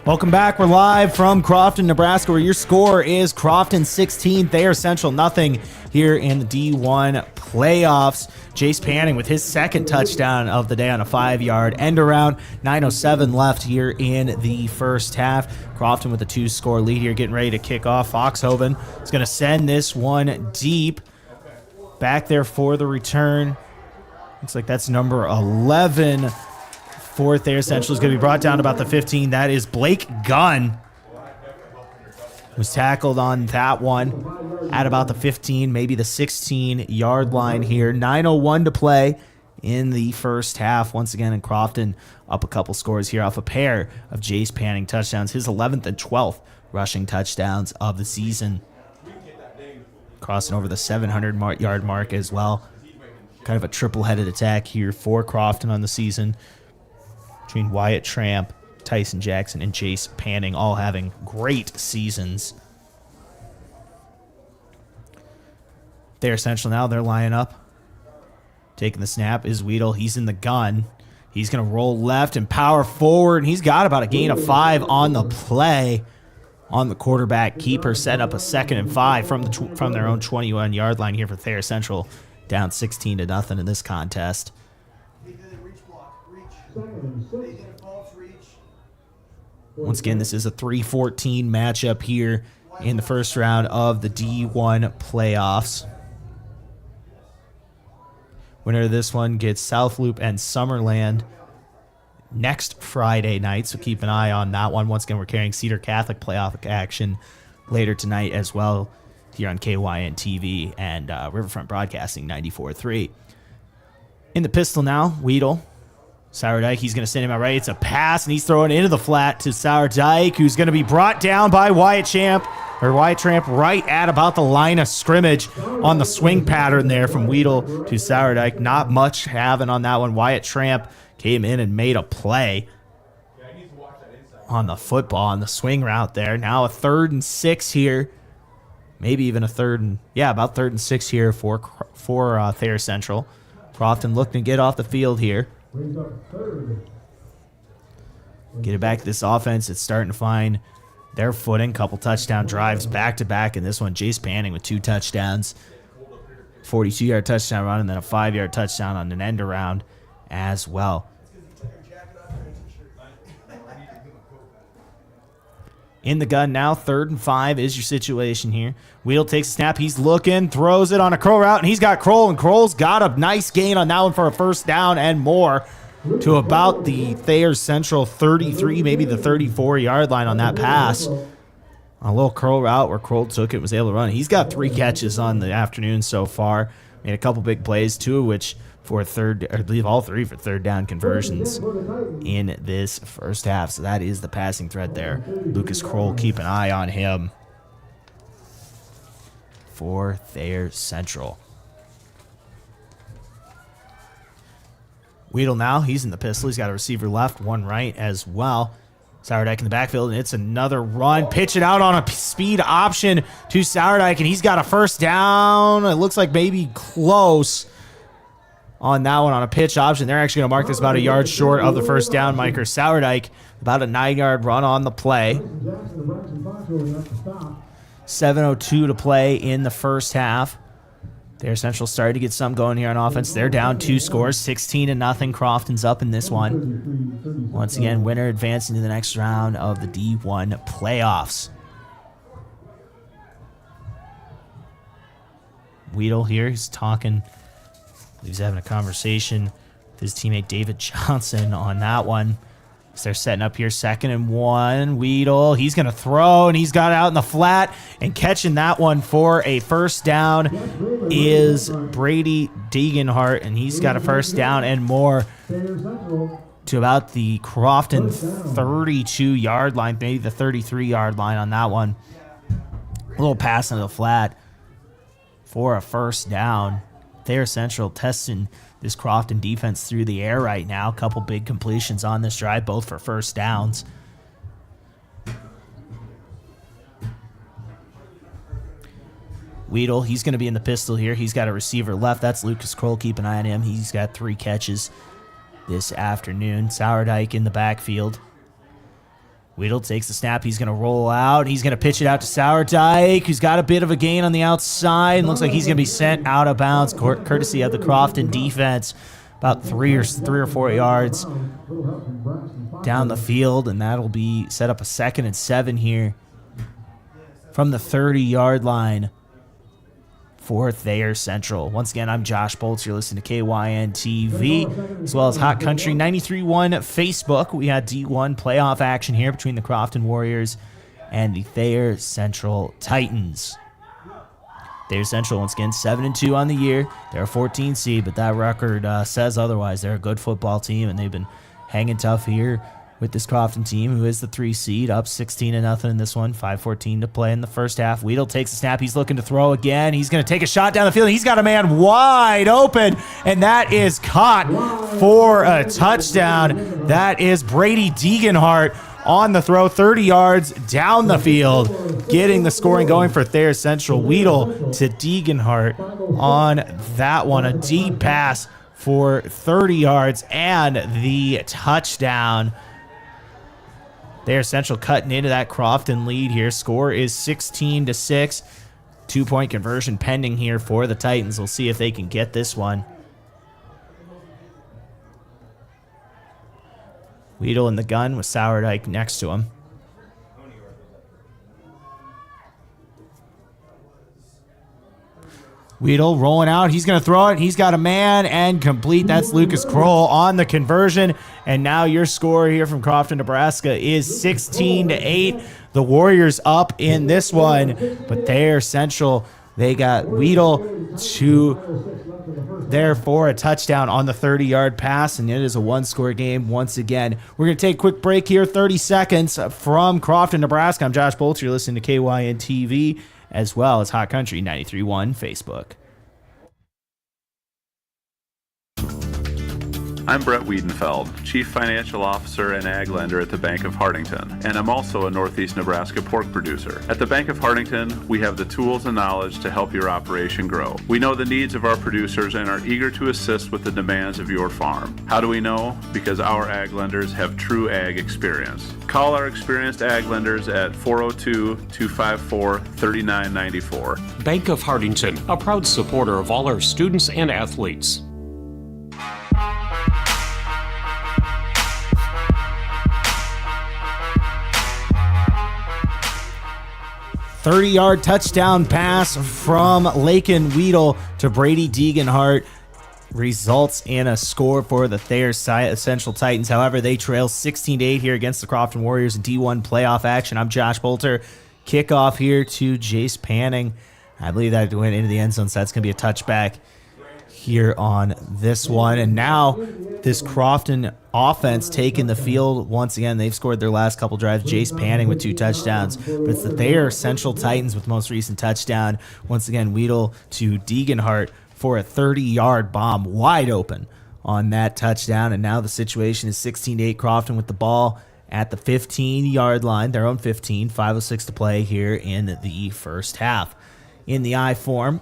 Welcome back. We're live from Crofton, Nebraska, where your score is Crofton 16, Thayer Central nothing here in the D1 playoffs. Jace Panning with his 2nd touchdown of the day on a 5-yard end around. 9:07 left here in the first half. Crofton with a 2-score lead here, getting ready to kick off. Foxhoven is going to send this one deep. Back there for the return. Looks like that's number 11. For Thayer Central is going to be brought down to about the 15. That is Blake Gunn. Was tackled on that one at about the 15, maybe the 16-yard line here. 9:01 to play in the first half. Once again, in Crofton, up a couple scores here off a pair of Jace Panning touchdowns. His 11th and 12th rushing touchdowns of the season. Crossing over the 700-yard mark as well. Kind of a triple-headed attack here for Crofton on the season, between Wyatt Tramp, Tyson Jackson, and Jace Panning, all having great seasons. Thayer Central now, they're lining up. Taking the snap is Weedle. He's in the gun. He's going to roll left and power forward, and he's got about a gain of 5 on the play. On the quarterback keeper, set up a 2nd and 5 from their own 21-yard line here for Thayer Central. Down 16-0 in this contest. Once again, this is a 3-14 matchup here in the first round of the D1 playoffs. Winner of this one gets South Loop and Summerland next Friday night, so keep an eye on that one. Once again, we're carrying Cedar Catholic playoff action later tonight as well here on KYNTV and Riverfront Broadcasting 94.3. In the pistol now, Weedle. Sourdyke, he's going to send him out right. It's a pass, and he's throwing into the flat to Sourdyke, who's going to be brought down by Wyatt Tramp right at about the line of scrimmage on the swing pattern there from Weedle to Sourdyke. Not much having on that one. Wyatt Tramp came in and made a play on the football, on the swing route there. Now a 3rd and 6 here. Maybe even a 3rd and, about 3rd and 6 here for Thayer Central. Crofton looking to get off the field here. Get it back to this offense. It's starting to find their footing. Couple touchdown drives back-to-back. And this one, Jace Panning with 2 touchdowns. 42-yard touchdown run and then a 5-yard touchdown on an end around as well. In the gun now, 3rd and 5 is your situation here. Wheel takes a snap. He's looking, throws it on a Kroll route, and he's got Kroll, and Kroll's got a nice gain on that one for a first down and more to about the Thayer Central 33, maybe the 34-yard line on that pass. A little Kroll route where Kroll took it, was able to run. He's got 3 catches on the afternoon so far. Made a couple big plays, 2 of which for I believe all 3 for 3rd down conversions in this first half. So that is the passing threat there. Lucas Kroll, keep an eye on him for Thayer Central. Weedle now, he's in the pistol. He's got a receiver left, 1 right as well. Sourdyke in the backfield, and it's another run. Pitch it out on a speed option to Sourdyke, and he's got a first down. It looks like maybe close on that one on a pitch option. They're actually going to mark this about a yard short of the first down, Mike, or Sourdyke. About a 9-yard run on the play. 7:02 to play in the first half. Thayer Central started to get some going here on offense. They're down 2 scores, 16-0. Crofton's up in this one. Once again, winner advancing to the next round of the D1 playoffs. Weedle here, he's talking. He's having a conversation with his teammate David Johnson on that one. So they're setting up here 2nd and 1. Weedle, he's going to throw, and he's got it out in the flat, and catching that one for a first down is Brady Degenhart, and he's got a first down and more to about the Crofton 32-yard line, maybe the 33-yard line on that one. A little pass into the flat for a first down. Thayer Central testing this Crofton defense through the air right now. A couple big completions on this drive, both for first downs. Weedle, he's going to be in the pistol here. He's got a receiver left. That's Lucas Kroll. Keep an eye on him. He's got 3 catches this afternoon. Sourdyke in the backfield. Weedle takes the snap. He's going to roll out. He's going to pitch it out to Sourdyke, who's got a bit of a gain on the outside. And looks like he's going to be sent out of bounds, courtesy of the Crofton defense. About 3 or 4 yards down the field, and that'll be set up a 2nd and 7 here from the 30-yard line for Thayer Central. Once again, I'm Josh Boelter. You're listening to KYNTV, as well as Hot Country 93.1 Facebook. We had D1 playoff action here between the Crofton Warriors and the Thayer Central Titans. Thayer Central, once again, 7-2 on the year. They're a 14 seed, but that record says otherwise. They're a good football team, and they've been hanging tough here with this Crofton team, who is the 3 seed, up 16-0 in this one. 5:14 to play in the first half. Weedle takes the snap. He's looking to throw again. He's going to take a shot down the field. He's got a man wide open, and that is caught for a touchdown. That is Brady Degenhart on the throw, 30 yards down the field, getting the scoring going for Thayer Central. Weedle to Deeganhart on that one. A deep pass for 30 yards and the touchdown. Thayer Central cutting into that Crofton lead here. Score is 16-6. 2-point conversion pending here for the Titans. We'll see if they can get this one. Weedle in the gun with Sourdike next to him. Weedle rolling out. He's going to throw it. He's got a man and complete. That's Lucas Kroll on the conversion. And now your score here from Crofton, Nebraska is 16-8. The Warriors up in this one. But Thayer Central, they got Weedle to there for a touchdown on the 30-yard pass. And it is a one-score game once again. We're going to take a quick break here, 30 seconds from Crofton, Nebraska. I'm Josh Boelter. You're listening to KYNTV, as well as Hot Country 93.1 Facebook. I'm Brett Wiedenfeld, Chief Financial Officer and Ag Lender at the Bank of Hartington, and I'm also a Northeast Nebraska pork producer. At the Bank of Hartington, we have the tools and knowledge to help your operation grow. We know the needs of our producers and are eager to assist with the demands of your farm. How do we know? Because our Ag Lenders have true Ag experience. Call our experienced Ag Lenders at 402-254-3994. Bank of Hartington, a proud supporter of all our students and athletes. 30-yard touchdown pass from Lakin Weedle to Brady Deeganhart results in a score for the Thayer Central Titans. However, they trail 16-8 here against the Crofton Warriors in D1 playoff action. I'm Josh Boelter. Kickoff here to Jace Panning. I believe that went into the end zone, so that's going to be a touchback here on this one. And now this Crofton offense taking the field once again. They've scored their last couple drives. Jace Panning with 2 touchdowns, but it's the Thayer Central Titans with most recent touchdown. Once again, Weedle to Deeganhart for a 30-yard bomb wide open on that touchdown. And now the situation is 16-8 Crofton with the ball at the 15-yard line, their own 15, 5:06 to play here in the first half. In the I form,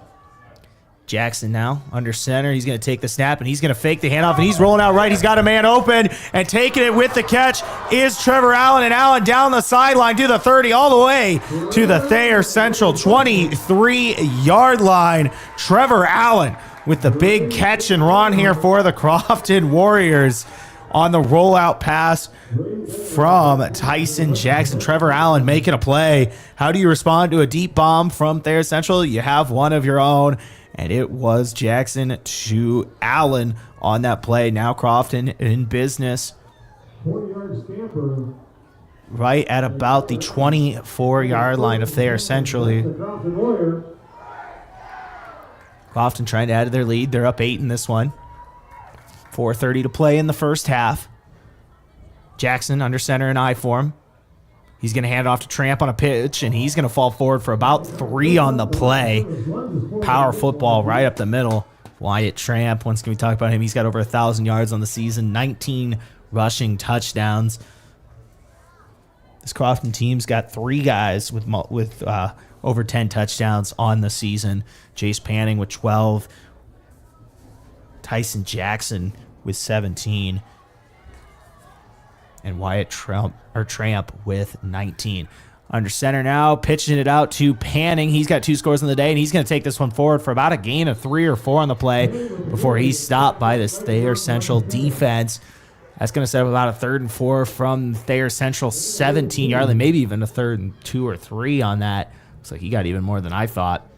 Jackson now under center. He's going to take the snap, and he's going to fake the handoff, and he's rolling out right. He's got a man open, and taking it with the catch is Trevor Allen, and Allen down the sideline to the 30, all the way to the Thayer Central 23-yard line. Trevor Allen with the big catch and run here for the Crofton Warriors on the rollout pass from Tyson Jackson. Trevor Allen making a play. How do you respond to a deep bomb from Thayer Central? You have one of your own, and it was Jackson to Allen on that play. Now Crofton in business right at about the 24-yard line of Thayer Central here. Crofton trying to add to their lead. They're up 8 in this one. 4:30 to play in the first half. Jackson under center and I form. He's going to hand it off to Tramp on a pitch, and he's going to fall forward for about 3 on the play. Power football right up the middle. Wyatt Tramp, once again we talk about him, he's got over 1,000 yards on the season, 19 rushing touchdowns. This Crofton team's got 3 guys with over 10 touchdowns on the season. Jace Panning with 12. Tyson Jackson with 17. And Wyatt Tramp with 19. Under center now, pitching it out to Panning. He's got 2 scores in the day, and he's going to take this one forward for about a gain of 3 or 4 on the play before he's stopped by this Thayer Central defense. That's going to set up about a 3rd and 4 from Thayer Central 17-yard line, maybe even a 3rd and 2 or 3 on that. Looks like he got even more than I thought.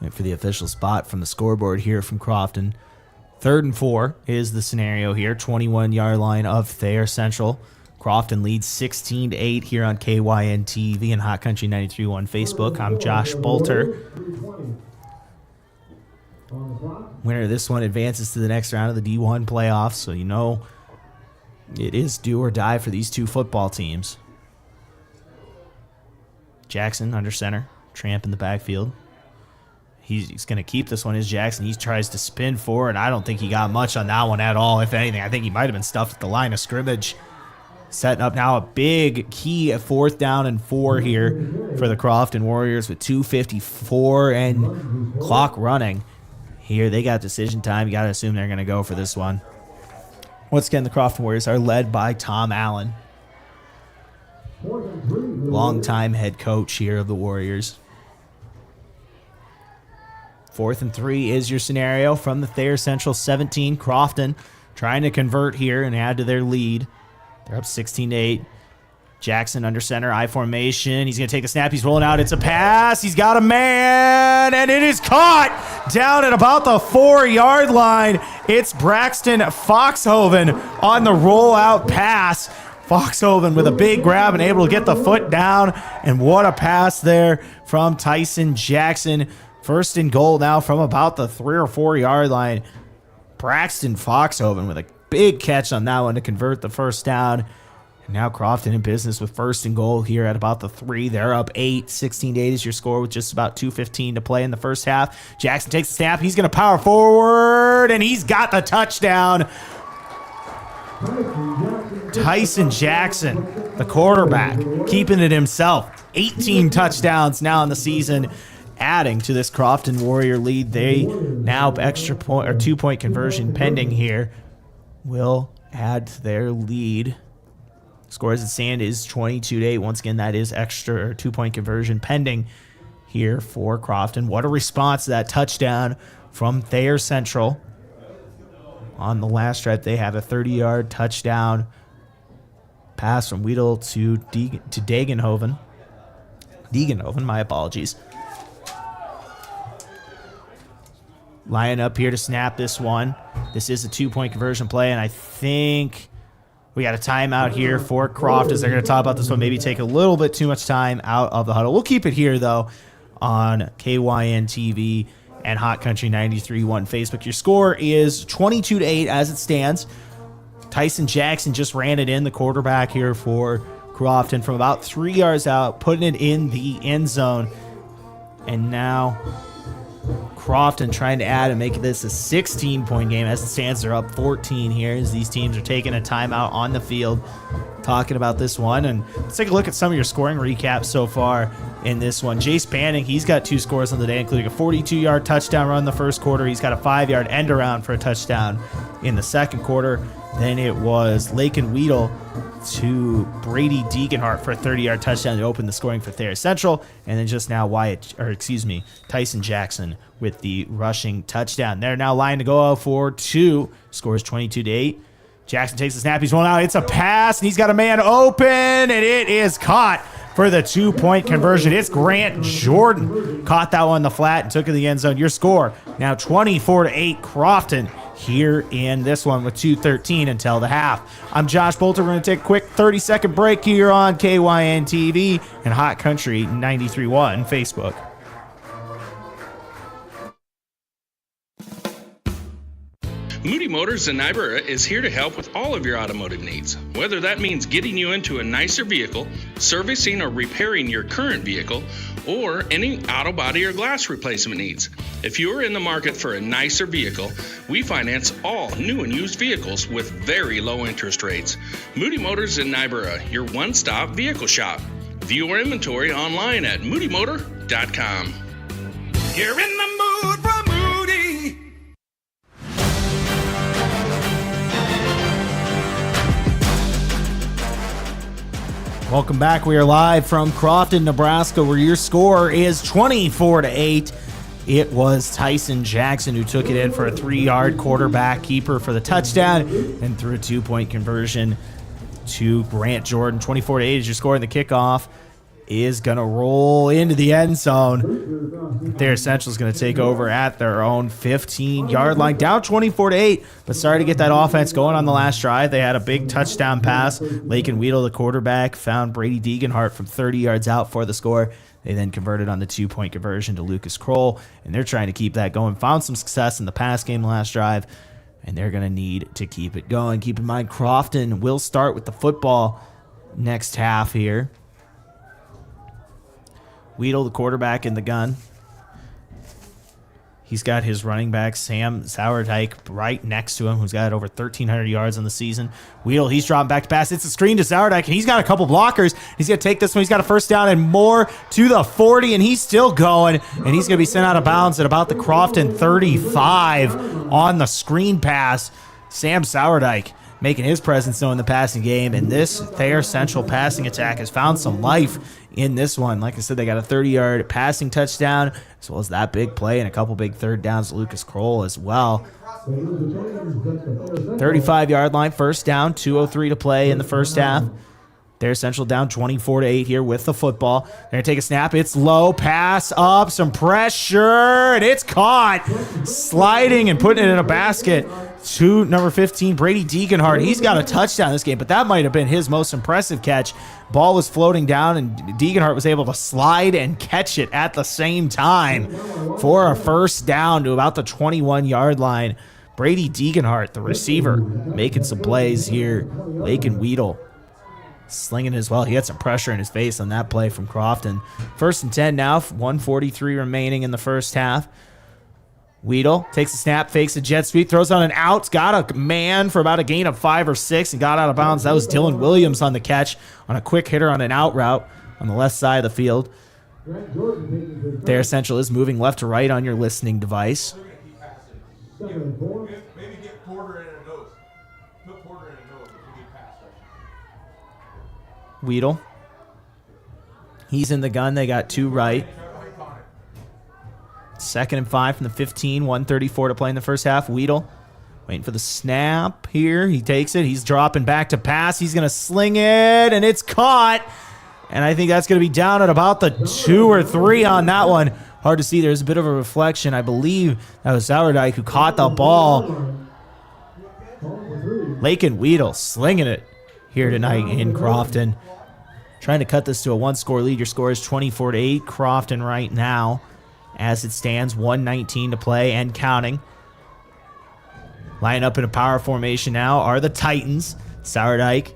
Wait for the official spot from the scoreboard here from Crofton. 3rd and 4 is the scenario here. 21-yard line of Thayer Central. Crofton leads 16-8 here on KYNTV and Hot Country 93.1 Facebook. I'm Josh Boelter. Winner of this one advances to the next round of the D1 playoffs, so you know it is do or die for these 2 football teams. Jackson under center. Tramp in the backfield. He's going to keep this one is Jackson. He tries to spin forward. I don't think he got much on that one at all. If anything, I think he might have been stuffed at the line of scrimmage. Setting up now a big key at 4th down and 4 here for the Crofton Warriors with 2:54 and clock running. Here they got decision time. You got to assume they're going to go for this one. Once again, the Crofton Warriors are led by Tom Allen, longtime head coach here of the Warriors. 4th and 3 is your scenario from the Thayer Central 17. Crofton trying to convert here and add to their lead. They're up 16-8. Jackson under center, I formation. He's going to take a snap. He's rolling out. It's a pass. He's got a man, and it is caught down at about the 4-yard line. It's Braxton Foxhoven on the rollout pass. Foxhoven with a big grab and able to get the foot down. And what a pass there from Tyson Jackson. 1st and goal now from about the 3 or 4 yard line. Braxton Foxhoven with a big catch on that one to convert the 1st down. And now Crofton in business with 1st and goal here at about the 3. They're up 8. 16-8 is your score with just about 2:15 to play in the first half. Jackson takes the snap. He's going to power forward, and he's got the touchdown. Tyson Jackson, the quarterback, keeping it himself. 18 touchdowns now in the season, adding to this Crofton Warrior lead. They now extra point or 2-point conversion pending here will add to their lead. Score as it stands is 22-8. Once again, that is extra or 2-point conversion pending here for Crofton. What a response to that touchdown from Thayer Central. On the last drive, they have a 30-yard touchdown pass from Weedle to Degenhoven. Degenhoven, my apologies. Line up here to snap this one. This is a 2-point conversion play, and I think we got a timeout here for Croft as they're going to talk about this one. Maybe take a little bit too much time out of the huddle. We'll keep it here, though, on KYNTV and Hot Country 93.1 Facebook. Your score is 22-8 as it stands. Tyson Jackson just ran it in, the quarterback here for Crofton, from about 3 yards out, putting it in the end zone. And now Crofton trying to add and make this a 16-point game. As it stands, they're up 14 here as these teams are taking a timeout on the field, talking about this one. And let's take a look at some of your scoring recaps so far in this one. Jace Banning, he's got 2 scores on the day, including a 42-yard touchdown run in the first quarter. He's got a 5-yard end around for a touchdown in the second quarter. Then it was Lakin Weedle to Brady Degenhart for a 30-yard touchdown to open the scoring for Thayer Central. And then just now Tyson Jackson with the rushing touchdown. They're now lined to go for 2. Scores 22-8. Jackson takes the snap. He's rolling out. It's a pass, and he's got a man open, and it is caught for the 2-point conversion. It's Grant Jordan. Caught that one in the flat and took it to the end zone. Your score now 24-8 Crofton here in this one with 2:13 until the half. I'm Josh Boelter. We're going to take a quick 30-second break here on KYNTV and Hot Country 93.1 Facebook. Moody Motors in Niobrara is here to help with all of your automotive needs. Whether that means getting you into a nicer vehicle, servicing or repairing your current vehicle, or any auto body or glass replacement needs. If you are in the market for a nicer vehicle, we finance all new and used vehicles with very low interest rates. Moody Motors in Niobrara, your one-stop vehicle shop. View our inventory online at moodymotor.com. You're in the mood for Moody. Welcome back. We are live from Crofton, Nebraska, where your score is 24-8. It was Tyson Jackson who took it in for a 3-yard quarterback keeper for the touchdown and threw a 2-point conversion to Grant Jordan. 24-8 is your score, and the kickoff is going to roll into the end zone. Thayer Central is going to take over at their own 15-yard line, down 24-8, but started to get that offense going on the last drive. They had a big touchdown pass. Lakin Weedle, the quarterback, found Brady Degenhart from 30 yards out for the score. They then converted on the 2-point conversion to Lucas Kroll, and they're trying to keep that going. Found some success in the pass game last drive, and they're going to need to keep it going. Keep in mind, Crofton will start with the football next half here. Weedle, the quarterback, in the gun. He's got his running back, Sam Sauerteich, right next to him, who's got over 1,300 yards on the season. Wheel, he's dropping back to pass. It's a screen to Sauerteich, and he's got a couple blockers. He's going to take this one. He's got a first down and more to the 40, and he's still going, and he's going to be sent out of bounds at about the Crofton 35 on the screen pass. Sam Sauerteich making his presence known in the passing game, and this Thayer Central passing attack has found some life in this one. Like I said, they got a 30-yard passing touchdown, as well as that big play and a couple big third downs to Lucas Kroll as well. 35-yard line, first down, 2:03 to play in the first half. Thayer Central down 24-8 here with the football. They're going to take a snap. It's low, pass up, some pressure, and it's caught. Sliding and putting it in a basket to number 15, Brady Deeganhart. He's got a touchdown this game, but that might have been his most impressive catch. Ball was floating down, and Deeganhart was able to slide and catch it at the same time for a first down to about the 21-yard line. Brady Deeganhart, the receiver, making some plays here. Lakin Weedle slinging as well. He had some pressure in his face on that play from Crofton. 1st and 10 now, 1:43 remaining in the first half. Weedle takes a snap, fakes a jet sweep, throws on an out, got a man for about a gain of 5 or 6 and got out of bounds. That was Dylan Williams on the catch on a quick hitter on an out route on the left side of the field. Thayer Central is moving left to right on your listening device. Maybe get Porter in a nose. Put Porter in a nose if you get past that. Weedle. He's in the gun. They got 2 right. 2nd and 5 from the 15. 1:34 to play in the first half. Weedle waiting for the snap here. He takes it. He's dropping back to pass. He's going to sling it, and it's caught. And I think that's going to be down at about the 2 or 3 on that one. Hard to see. There's a bit of a reflection. I believe that was Sauerteich who caught the ball. Lakin Weedle slinging it here tonight in Crofton. Trying to cut this to a 1-score lead. Your score is 24-8. Crofton right now. As it stands, 1:19 to play and counting. Line up in a power formation now are the Titans. Sauerteich.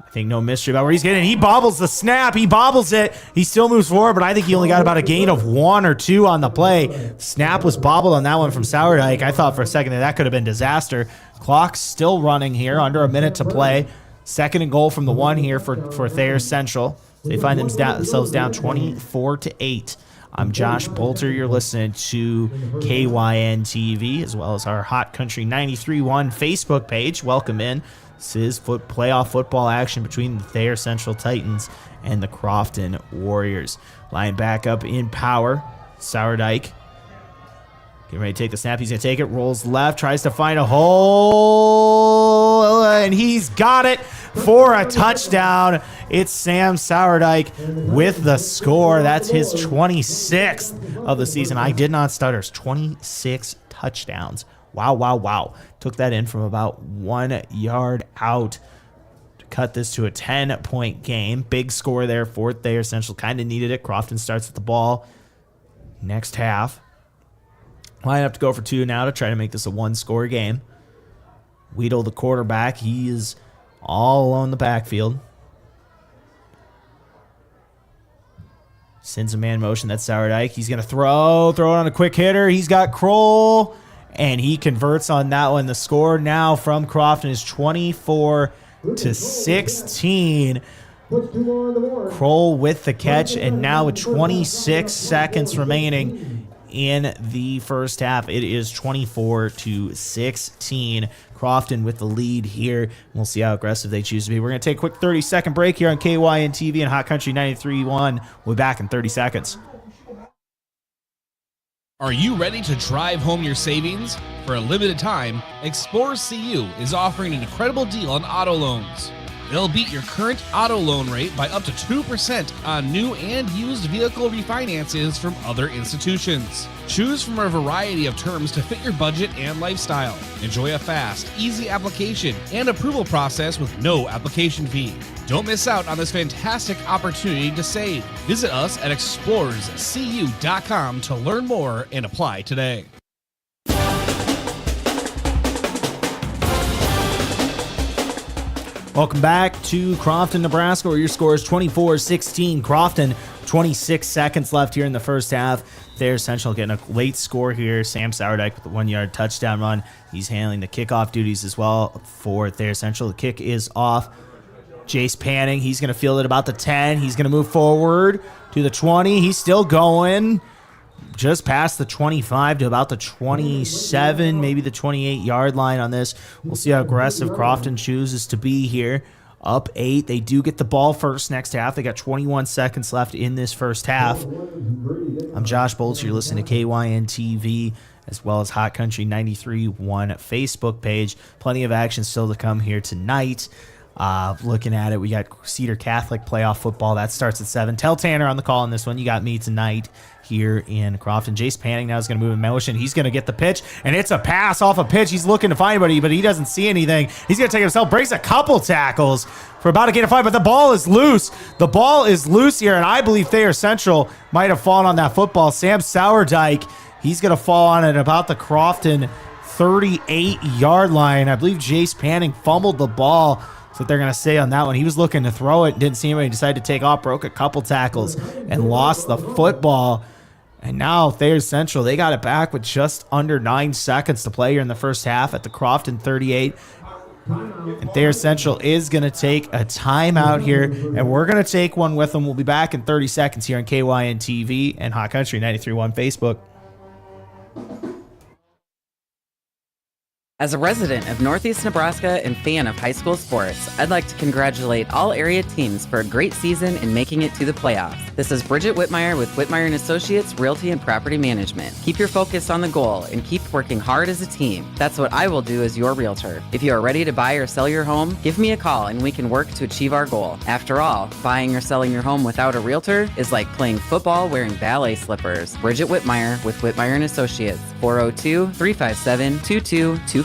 I think no mystery about where he's getting. He bobbles the snap. He bobbles it. He still moves forward, but I think he only got about a gain of 1 or 2 on the play. Snap was bobbled on that one from Sauerteich. I thought for a second that could have been disaster. Clock's still running here. Under a minute to play. 2nd and goal from the 1 here for Thayer Central. They find themselves down 24-8. I'm Josh Boelter. You're listening to KYNTV, as well as our Hot Country 93.1 Facebook page. Welcome in. This is playoff football action between the Thayer Central Titans and the Crofton Warriors. Line back up in power. Sauerteich getting ready to take the snap. He's going to take it. Rolls left. Tries to find a hole. And he's got it for a touchdown. It's Sam Sauerteich with the score. That's his 26th of the season. I did not stutter. 26 touchdowns. Wow, wow, wow. Took that in from about 1 yard out to cut this to a 10-point game. Big score there for Thayer Central. Kind of needed it. Crofton starts with the ball next half. Line up to go for 2 now to try to make this a 1-score game. Weedle, the quarterback, he is all alone in the backfield. Sends a man motion. That's Sauerteich. He's going to throw it on a quick hitter. He's got Kroll, and he converts on that one. The score now from Crofton is 24-16. Kroll with the catch, and now with 26 seconds remaining in the first half, it is 24-16. Crofton with the lead here. We'll see how aggressive they choose to be. We're going to take a quick 30-second break here on KYNTV and Hot Country 93.1. We'll be back in 30 seconds. Are you ready to drive home your savings? For a limited time, Explore CU is offering an incredible deal on auto loans. They'll beat your current auto loan rate by up to 2% on new and used vehicle refinances from other institutions. Choose from a variety of terms to fit your budget and lifestyle. Enjoy a fast, easy application and approval process with no application fee. Don't miss out on this fantastic opportunity to save. Visit us at explorerscu.com to learn more and apply today. Welcome back to Crofton, Nebraska, where your score is 24-16. Crofton 26 seconds left here in the first half. Thayer Central getting a late score here. Sam Sourdike with the 1-yard touchdown run. He's handling the kickoff duties as well for Thayer Central. The kick is off. Jace Panning, he's going to field it about the 10. He's going to move forward to the 20. He's still going just past the 25 to about the 27, maybe the 28-yard line on this. We'll see how aggressive Crofton chooses to be here. Up 8. They do get the ball first next half. They got 21 seconds left in this first half. I'm Josh Boelter. You're listening to KYNTV as well as Hot Country 93.1 Facebook page. Plenty of action still to come here tonight. Looking at it, we got Cedar Catholic playoff football. That starts at 7. Tell Tanner on the call on this one. You got me tonight here in Crofton. Jace Panning now is going to move in motion. He's going to get the pitch, and it's a pass off a pitch. He's looking to find anybody, but he doesn't see anything. He's going to take it himself, breaks a couple tackles for about a gain of 5, but the ball is loose. The ball is loose here, and I believe Thayer Central might have fallen on that football. Sam Sourdike, he's going to fall on it about the Crofton 38-yard line. I believe Jace Panning fumbled the ball. That's what they're going to say on that one. He was looking to throw it, didn't see anybody, decided to take off, broke a couple tackles, and lost the football. And now Thayer Central, they got it back with just under 9 seconds to play here in the first half at the Crofton 38. And Thayer Central is going to take a timeout here, and we're going to take one with them. We'll be back in 30 seconds here on KYNTV and Hot Country 93.1 Facebook. As a resident of Northeast Nebraska and fan of high school sports, I'd like to congratulate all area teams for a great season and making it to the playoffs. This is Bridget Whitmire with Whitmire & Associates Realty and Property Management. Keep your focus on the goal and keep working hard as a team. That's what I will do as your realtor. If you are ready to buy or sell your home, give me a call and we can work to achieve our goal. After all, buying or selling your home without a realtor is like playing football wearing ballet slippers. Bridget Whitmire with Whitmire & Associates, 402-357-2224.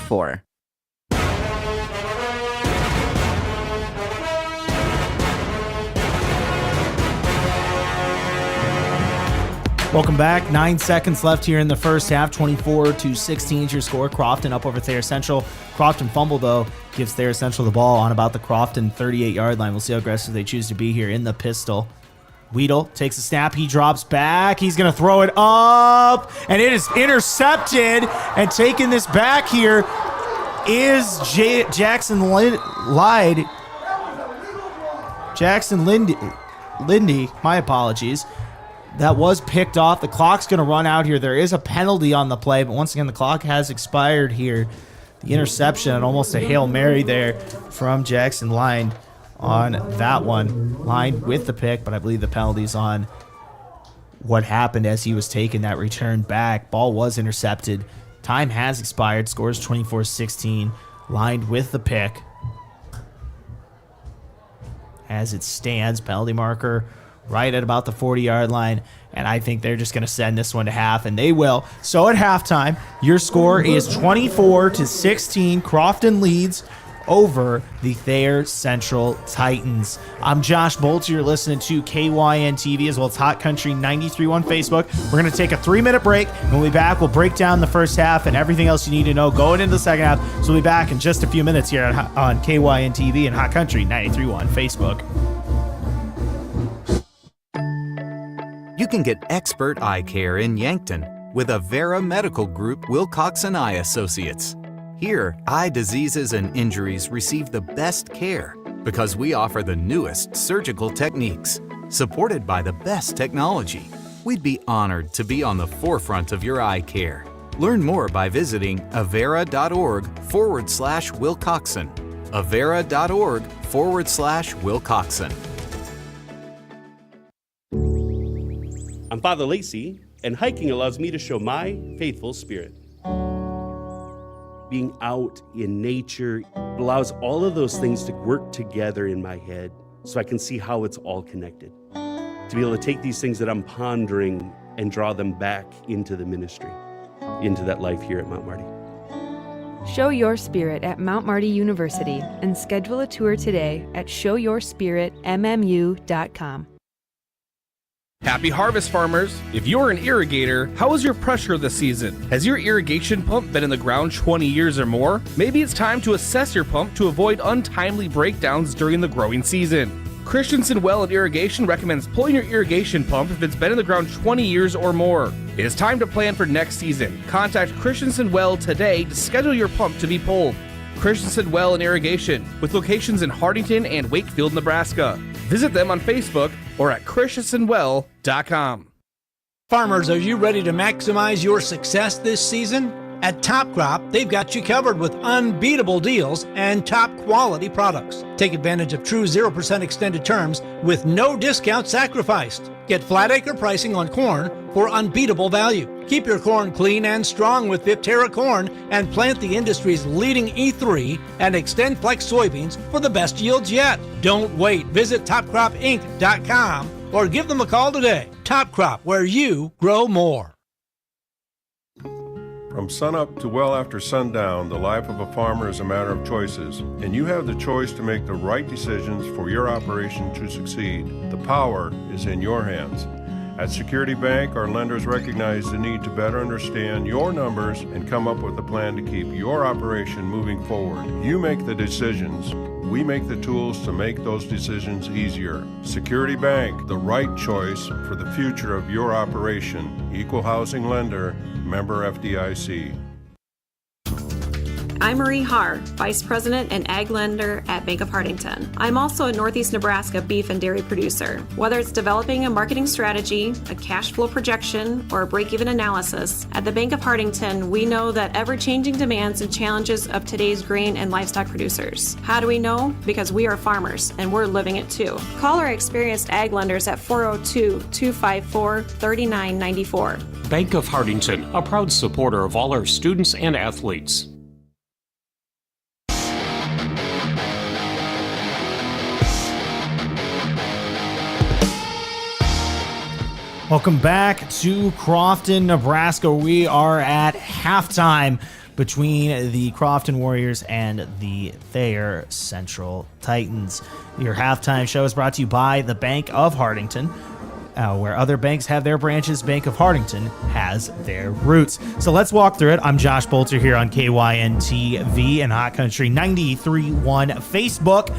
Welcome back. 9 seconds left here in the first half. 24-16 is your score. Crofton up over Thayer Central. Crofton fumble, though, gives Thayer Central the ball on about the Crofton 38-yard line. We'll see how aggressive they choose to be here in the pistol. Weedle takes a snap. He drops back. He's going to throw it up, and it is intercepted. And taking this back here is Jackson Lindy. My apologies. That was picked off. The clock's going to run out here. There is a penalty on the play, but once again, the clock has expired here. The interception and almost a Hail Mary there from Jackson Lined on that one. Lined with the pick, but I believe the penalty's on what happened as he was taking that return back. Ball was intercepted. Time has expired. Scores 24-16. Lined with the pick. As it stands, penalty marker right at about the 40-yard line, and I think they're just going to send this one to half, and they will. So at halftime, your score is 24-16. Crofton leads over the Thayer Central Titans. I'm Josh Boelter. You're listening to KYNTV as well as Hot Country 93.1 Facebook. We're going to take a 3-minute break. When we'll be back, we'll break down the first half and everything else you need to know going into the second half. So we'll be back in just a few minutes here on KYNTV and Hot Country 93.1 Facebook. You can get expert eye care in Yankton with Avera Medical Group Wilcox & Eye Associates. Here, eye diseases and injuries receive the best care because we offer the newest surgical techniques, supported by the best technology. We'd be honored to be on the forefront of your eye care. Learn more by visiting avera.org/Wilcoxon. avera.org/Wilcoxon. I'm Father Lacey, and hiking allows me to show my faithful spirit. Being out in nature allows all of those things to work together in my head so I can see how it's all connected. To be able to take these things that I'm pondering and draw them back into the ministry, into that life here at Mount Marty. Show your spirit at Mount Marty University and schedule a tour today at showyourspiritmmu.com. Happy harvest, farmers! If you're an irrigator, how is your pressure this season? Has your irrigation pump been in the ground 20 years or more? Maybe it's time to assess your pump to avoid untimely breakdowns during the growing season. Christensen Well and Irrigation recommends pulling your irrigation pump if it's been in the ground 20 years or more. It is time to plan for next season. Contact Christensen Well today to schedule your pump to be pulled. Christensen Well and Irrigation, with locations in Hardington and Wakefield, Nebraska. Visit them on Facebook or at christensenwell.com. Farmers, are you ready to maximize your success this season? At Top Crop, they've got you covered with unbeatable deals and top quality products. Take advantage of true 0% extended terms with no discount sacrificed. Get flat acre pricing on corn for unbeatable value. Keep your corn clean and strong with Viptera corn and plant the industry's leading E3 and Extend Flex soybeans for the best yields yet. Don't wait. Visit topcropinc.com or give them a call today. Top Crop, where you grow more. From sunup to well after sundown, the life of a farmer is a matter of choices, and you have the choice to make the right decisions for your operation to succeed. The power is in your hands. At Security Bank, our lenders recognize the need to better understand your numbers and come up with a plan to keep your operation moving forward. You make the decisions. We make the tools to make those decisions easier. Security Bank, the right choice for the future of your operation. Equal housing lender, member FDIC. I'm Marie Haar, Vice President and Ag Lender at Bank of Hardington. I'm also a Northeast Nebraska beef and dairy producer. Whether it's developing a marketing strategy, a cash flow projection, or a break-even analysis, at the Bank of Hardington, we know that ever-changing demands and challenges of today's grain and livestock producers. How do we know? Because we are farmers, and we're living it too. Call our experienced ag lenders at 402-254-3994. Bank of Hardington, a proud supporter of all our students and athletes. Welcome back to Crofton, Nebraska. We are at halftime between the Crofton Warriors and the Thayer Central Titans. Your halftime show is brought to you by the Bank of Hardington. Where other banks have their branches, Bank of Hardington has their roots. So let's walk through it. I'm Josh Boelter here on KYNTV and Hot Country 93.1 Facebook.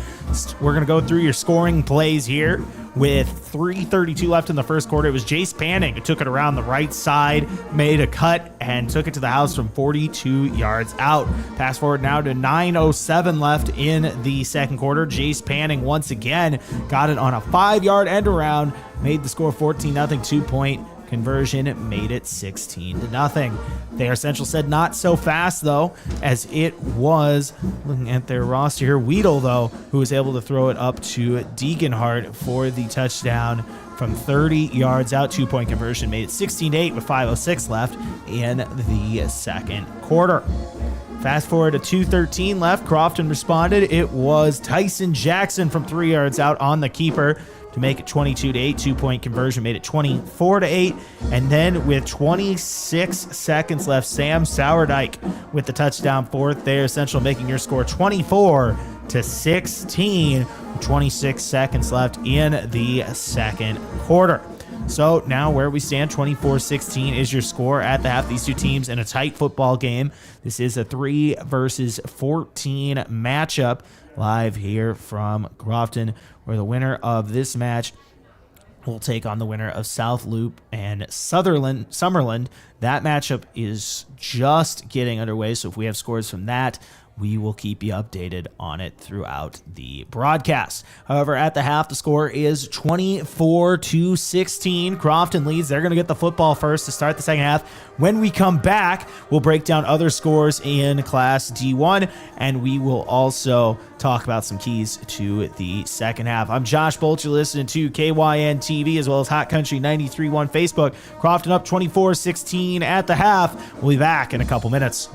We're going to go through your scoring plays here. With 3:32 left in the first quarter, it was Jace Panning who took it around the right side, made a cut, and took it to the house from 42 yards out. Fast forward now to 9:07 left in the second quarter. Jace Panning once again got it on a 5-yard end around, made the score 14-0, 2-point conversion, made it 16-0. Thayer Central said not so fast, though, as it was, looking at their roster here, Weedle, though, who was able to throw it up to Deaconhart for the touchdown from 30 yards out. 2-point conversion, made it 16-8 with 5:06 left in the second quarter. Fast forward to 2:13 left. Crofton responded. It was Tyson Jackson from 3 yards out on the keeper to make it 22-8. 2-point conversion made it 24-8. And then with 26 seconds left, Sam Sourdike with the touchdown for Thayer Central, making your score 24-16. 26 seconds left in the second quarter. So now where we stand, 24-16 is your score at the half. These two teams in a tight football game. This is a 3 versus 14 matchup live here from Crofton, where the winner of this match will take on the winner of South Loop and Summerland. That matchup is just getting underway, so if we have scores from that, we will keep you updated on it throughout the broadcast. However, at the half, the score is 24-16. Crofton leads. They're going to get the football first to start the second half. When we come back, we'll break down other scores in Class D1, and we will also talk about some keys to the second half. I'm Josh Boelter, listening to KYN-TV as well as Hot Country 93.1 Facebook. Crofton up 24-16 at the half. We'll be back in a couple minutes.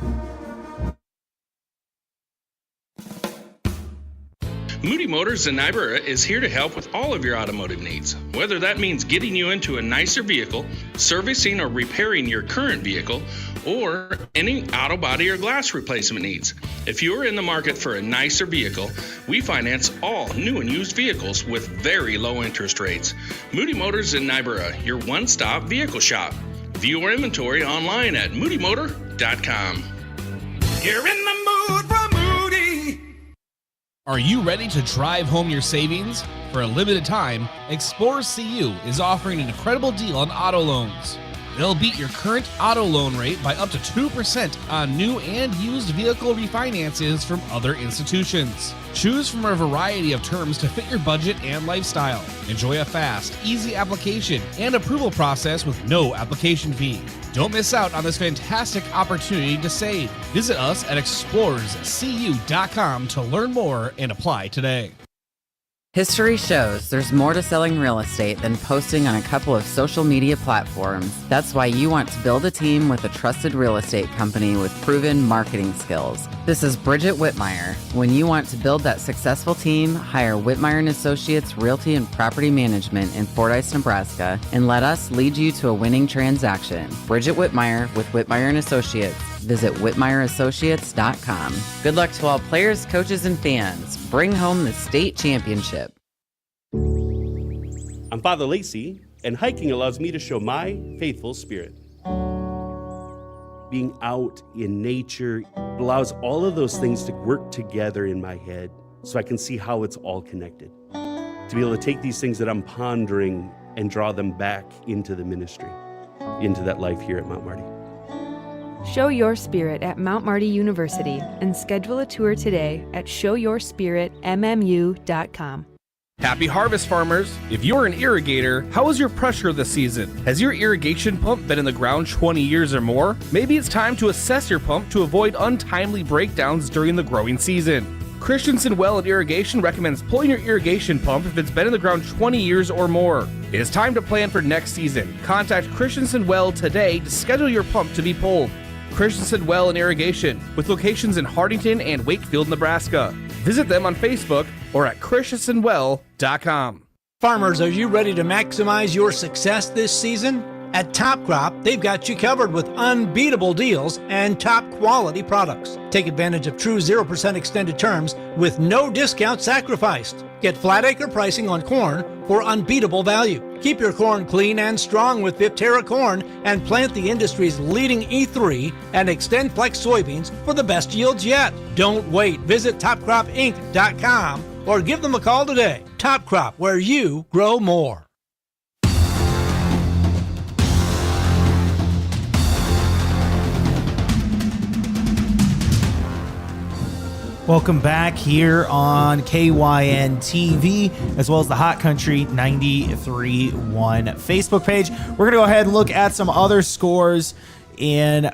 Moody Motors in Niobrara is here to help with all of your automotive needs, whether that means getting you into a nicer vehicle, servicing or repairing your current vehicle, or any auto body or glass replacement needs. If you're in the market for a nicer vehicle, we finance all new and used vehicles with very low interest rates. Moody Motors in Niobrara, your one-stop vehicle shop. View our inventory online at moodymotor.com. You're in the mood for Moody. Are you ready to drive home your savings? For a limited time, Explore CU is offering an incredible deal on auto loans. They'll beat your current auto loan rate by up to 2% on new and used vehicle refinances from other institutions. Choose from a variety of terms to fit your budget and lifestyle. Enjoy a fast, easy application and approval process with no application fee. Don't miss out on this fantastic opportunity to save. Visit us at explorerscu.com to learn more and apply today. History shows there's more to selling real estate than posting on a couple of social media platforms. That's why you want to build a team with a trusted real estate company with proven marketing skills. This is Bridget Whitmire. When you want to build that successful team, hire Whitmire & Associates Realty and Property Management in Fordyce, Nebraska, and let us lead you to a winning transaction. Bridget Whitmire with Whitmire & Associates. Visit WhitmireAssociates.com. Good luck to all players, coaches, and fans. Bring home the state championship. I'm Father Lacey, and hiking allows me to show my faithful spirit. Being out in nature allows all of those things to work together in my head so I can see how it's all connected. To be able to take these things that I'm pondering and draw them back into the ministry, into that life here at Mount Marty. Show your spirit at Mount Marty University and schedule a tour today at showyourspiritmmu.com. Happy harvest, farmers! If you're an irrigator, how is your pressure this season? Has your irrigation pump been in the ground 20 years or more? Maybe it's time to assess your pump to avoid untimely breakdowns during the growing season. Christensen Well and Irrigation recommends pulling your irrigation pump if it's been in the ground 20 years or more. It is time to plan for next season. Contact Christensen Well today to schedule your pump to be pulled. Christensen Well and Irrigation, with locations in Hardington and Wakefield, Nebraska. Visit them on Facebook or at christensenwell.com. Farmers, are you ready to maximize your success this season? At Top Crop, they've got you covered with unbeatable deals and top quality products. Take advantage of true 0% extended terms with no discount sacrificed. Get flat acre pricing on corn for unbeatable value. Keep your corn clean and strong with Viptera corn and plant the industry's leading E3 and Extend Flex soybeans for the best yields yet. Don't wait. Visit topcropinc.com or give them a call today. Top Crop, where you grow more. Welcome back here on KYNTV, as well as the Hot Country 93.1 Facebook page. We're going to go ahead and look at some other scores in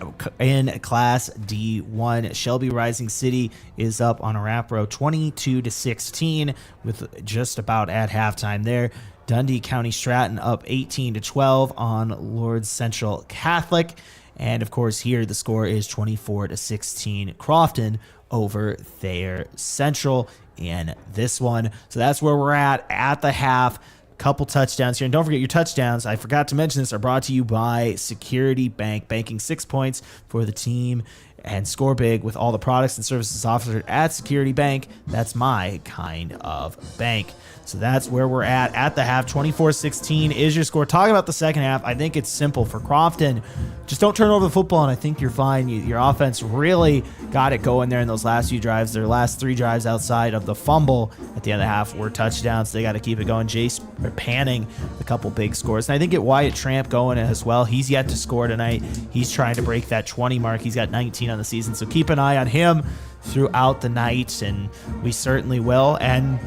Class D1. Shelby Rising City is up on Arapahoe 22-16 with just about at halftime there. Dundee County Stratton up 18-12 on Lord's Central Catholic. And, of course, here the score is 24-16. Crofton over Thayer Central in this one. So that's where we're at the half. Couple touchdowns here. And don't forget, your touchdowns, I forgot to mention this, are brought to you by Security Bank, banking 6 points for the team. And score big with all the products and services offered at Security Bank. That's my kind of bank. So that's where we're at the half. 24-16 is your score. Talking about the second half, I think it's simple for Crofton. Just don't turn over the football, and I think you're fine. Your offense really got it going there in those last few drives. Their last 3 drives outside of the fumble at the end of the half were touchdowns. They got to keep it going. Jace Panning, a couple big scores. And I think get Wyatt Tramp going as well. He's yet to score tonight. He's trying to break that 20 mark. He's got 19 on the season, so keep an eye on him throughout the night, and we certainly will. And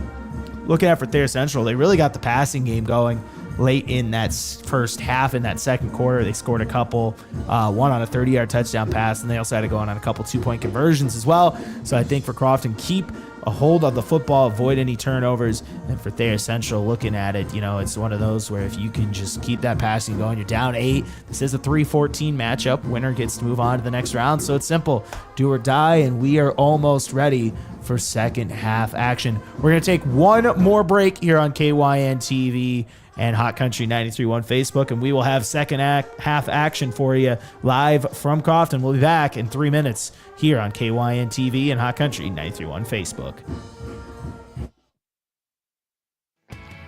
looking at for Thayer Central, they really got the passing game going late in that first half. In that second quarter, they scored a couple, one on a 30-yard touchdown pass, and they also had to go on a couple 2-point conversions as well. So I think for Crofton, keep a hold of the football, avoid any turnovers. And for Thayer Central, looking at it, it's one of those where if you can just keep that passing going, you're down 8. This is a 3-14 matchup. Winner gets to move on to the next round. So it's simple. Do or die, and we are almost ready for second half action. We're going to take one more break here on KYNTV and Hot Country 93.1 Facebook, and we will have second half action for you live from Crofton. We'll be back in 3 minutes here on KYNTV and Hot Country 93.1 Facebook.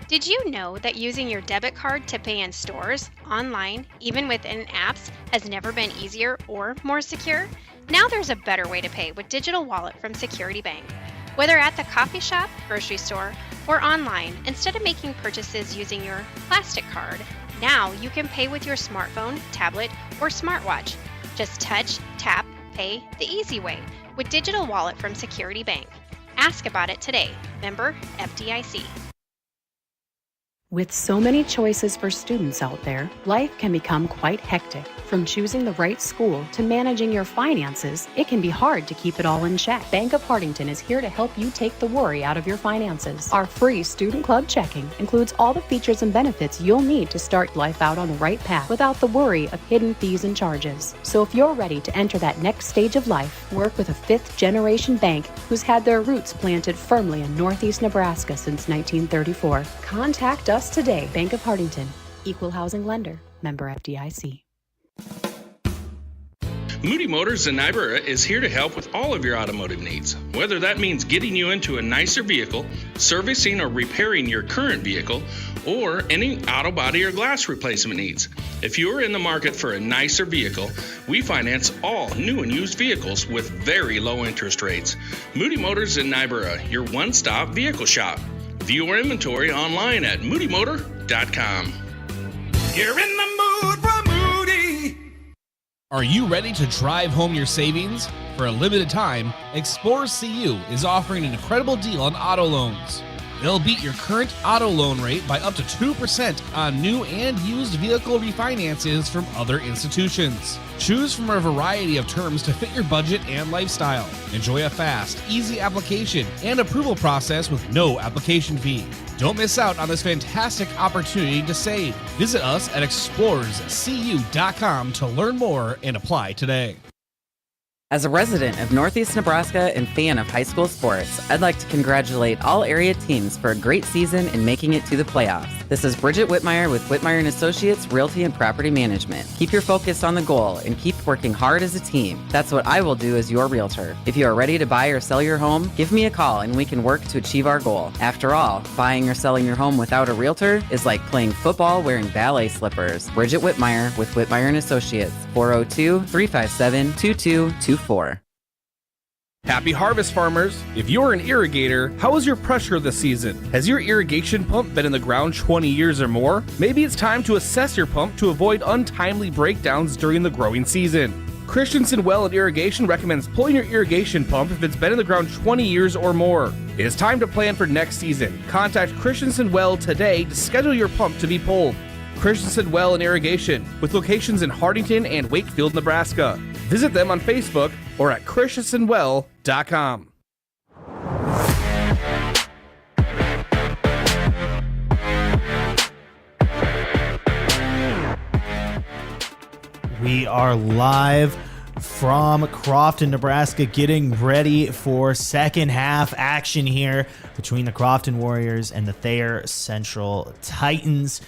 Did you know that using your debit card to pay in stores, online, even within apps, has never been easier or more secure? Now there's a better way to pay with Digital Wallet from Security Bank. Whether at the coffee shop, grocery store, or online, instead of making purchases using your plastic card, now you can pay with your smartphone, tablet, or smartwatch. Just touch, tap, pay the easy way with Digital Wallet from Security Bank. Ask about it today. Member FDIC. With so many choices for students out there, life can become quite hectic. From choosing the right school to managing your finances, it can be hard to keep it all in check. Bank of Hartington is here to help you take the worry out of your finances. Our free Student Club checking includes all the features and benefits you'll need to start life out on the right path without the worry of hidden fees and charges. So if you're ready to enter that next stage of life, work with a fifth-generation bank who's had their roots planted firmly in Northeast Nebraska since 1934. Contact us today. Bank of Hartington, Equal Housing Lender, member FDIC. Moody Motors in Niobrara is here to help with all of your automotive needs, whether that means getting you into a nicer vehicle, servicing or repairing your current vehicle, or any auto body or glass replacement needs. If you are in the market for a nicer vehicle, we finance all new and used vehicles with very low interest rates. Moody Motors in Niobrara, your one-stop vehicle shop. View our inventory online at moodymotor.com. You're in the mood for Moody. Are you ready to drive home your savings? For a limited time, Explore CU is offering an incredible deal on auto loans. They'll beat your current auto loan rate by up to 2% on new and used vehicle refinances from other institutions. Choose from a variety of terms to fit your budget and lifestyle. Enjoy a fast, easy application and approval process with no application fee. Don't miss out on this fantastic opportunity to save. Visit us at explorerscu.com to learn more and apply today. As a resident of Northeast Nebraska and fan of high school sports, I'd like to congratulate all area teams for a great season and making it to the playoffs. This is Bridget Whitmire with Whitmire & Associates Realty and Property Management. Keep your focus on the goal and keep working hard as a team. That's what I will do as your realtor. If you are ready to buy or sell your home, give me a call and we can work to achieve our goal. After all, buying or selling your home without a realtor is like playing football wearing ballet slippers. Bridget Whitmire with Whitmire & Associates, 402-357-2224. Happy harvest, farmers! If you're an irrigator, how is your pressure this season? Has your irrigation pump been in the ground 20 years or more? Maybe it's time to assess your pump to avoid untimely breakdowns during the growing season. Christensen Well and Irrigation recommends pulling your irrigation pump if it's been in the ground 20 years or more. It is time to plan for next season. Contact Christensen Well today to schedule your pump to be pulled. Christensen Well and Irrigation, with locations in Hartington and Wakefield, Nebraska. Visit them on Facebook or at christensenwell.com. We are live from Crofton, Nebraska, getting ready for second half action here between the Crofton Warriors and the Thayer Central Titans.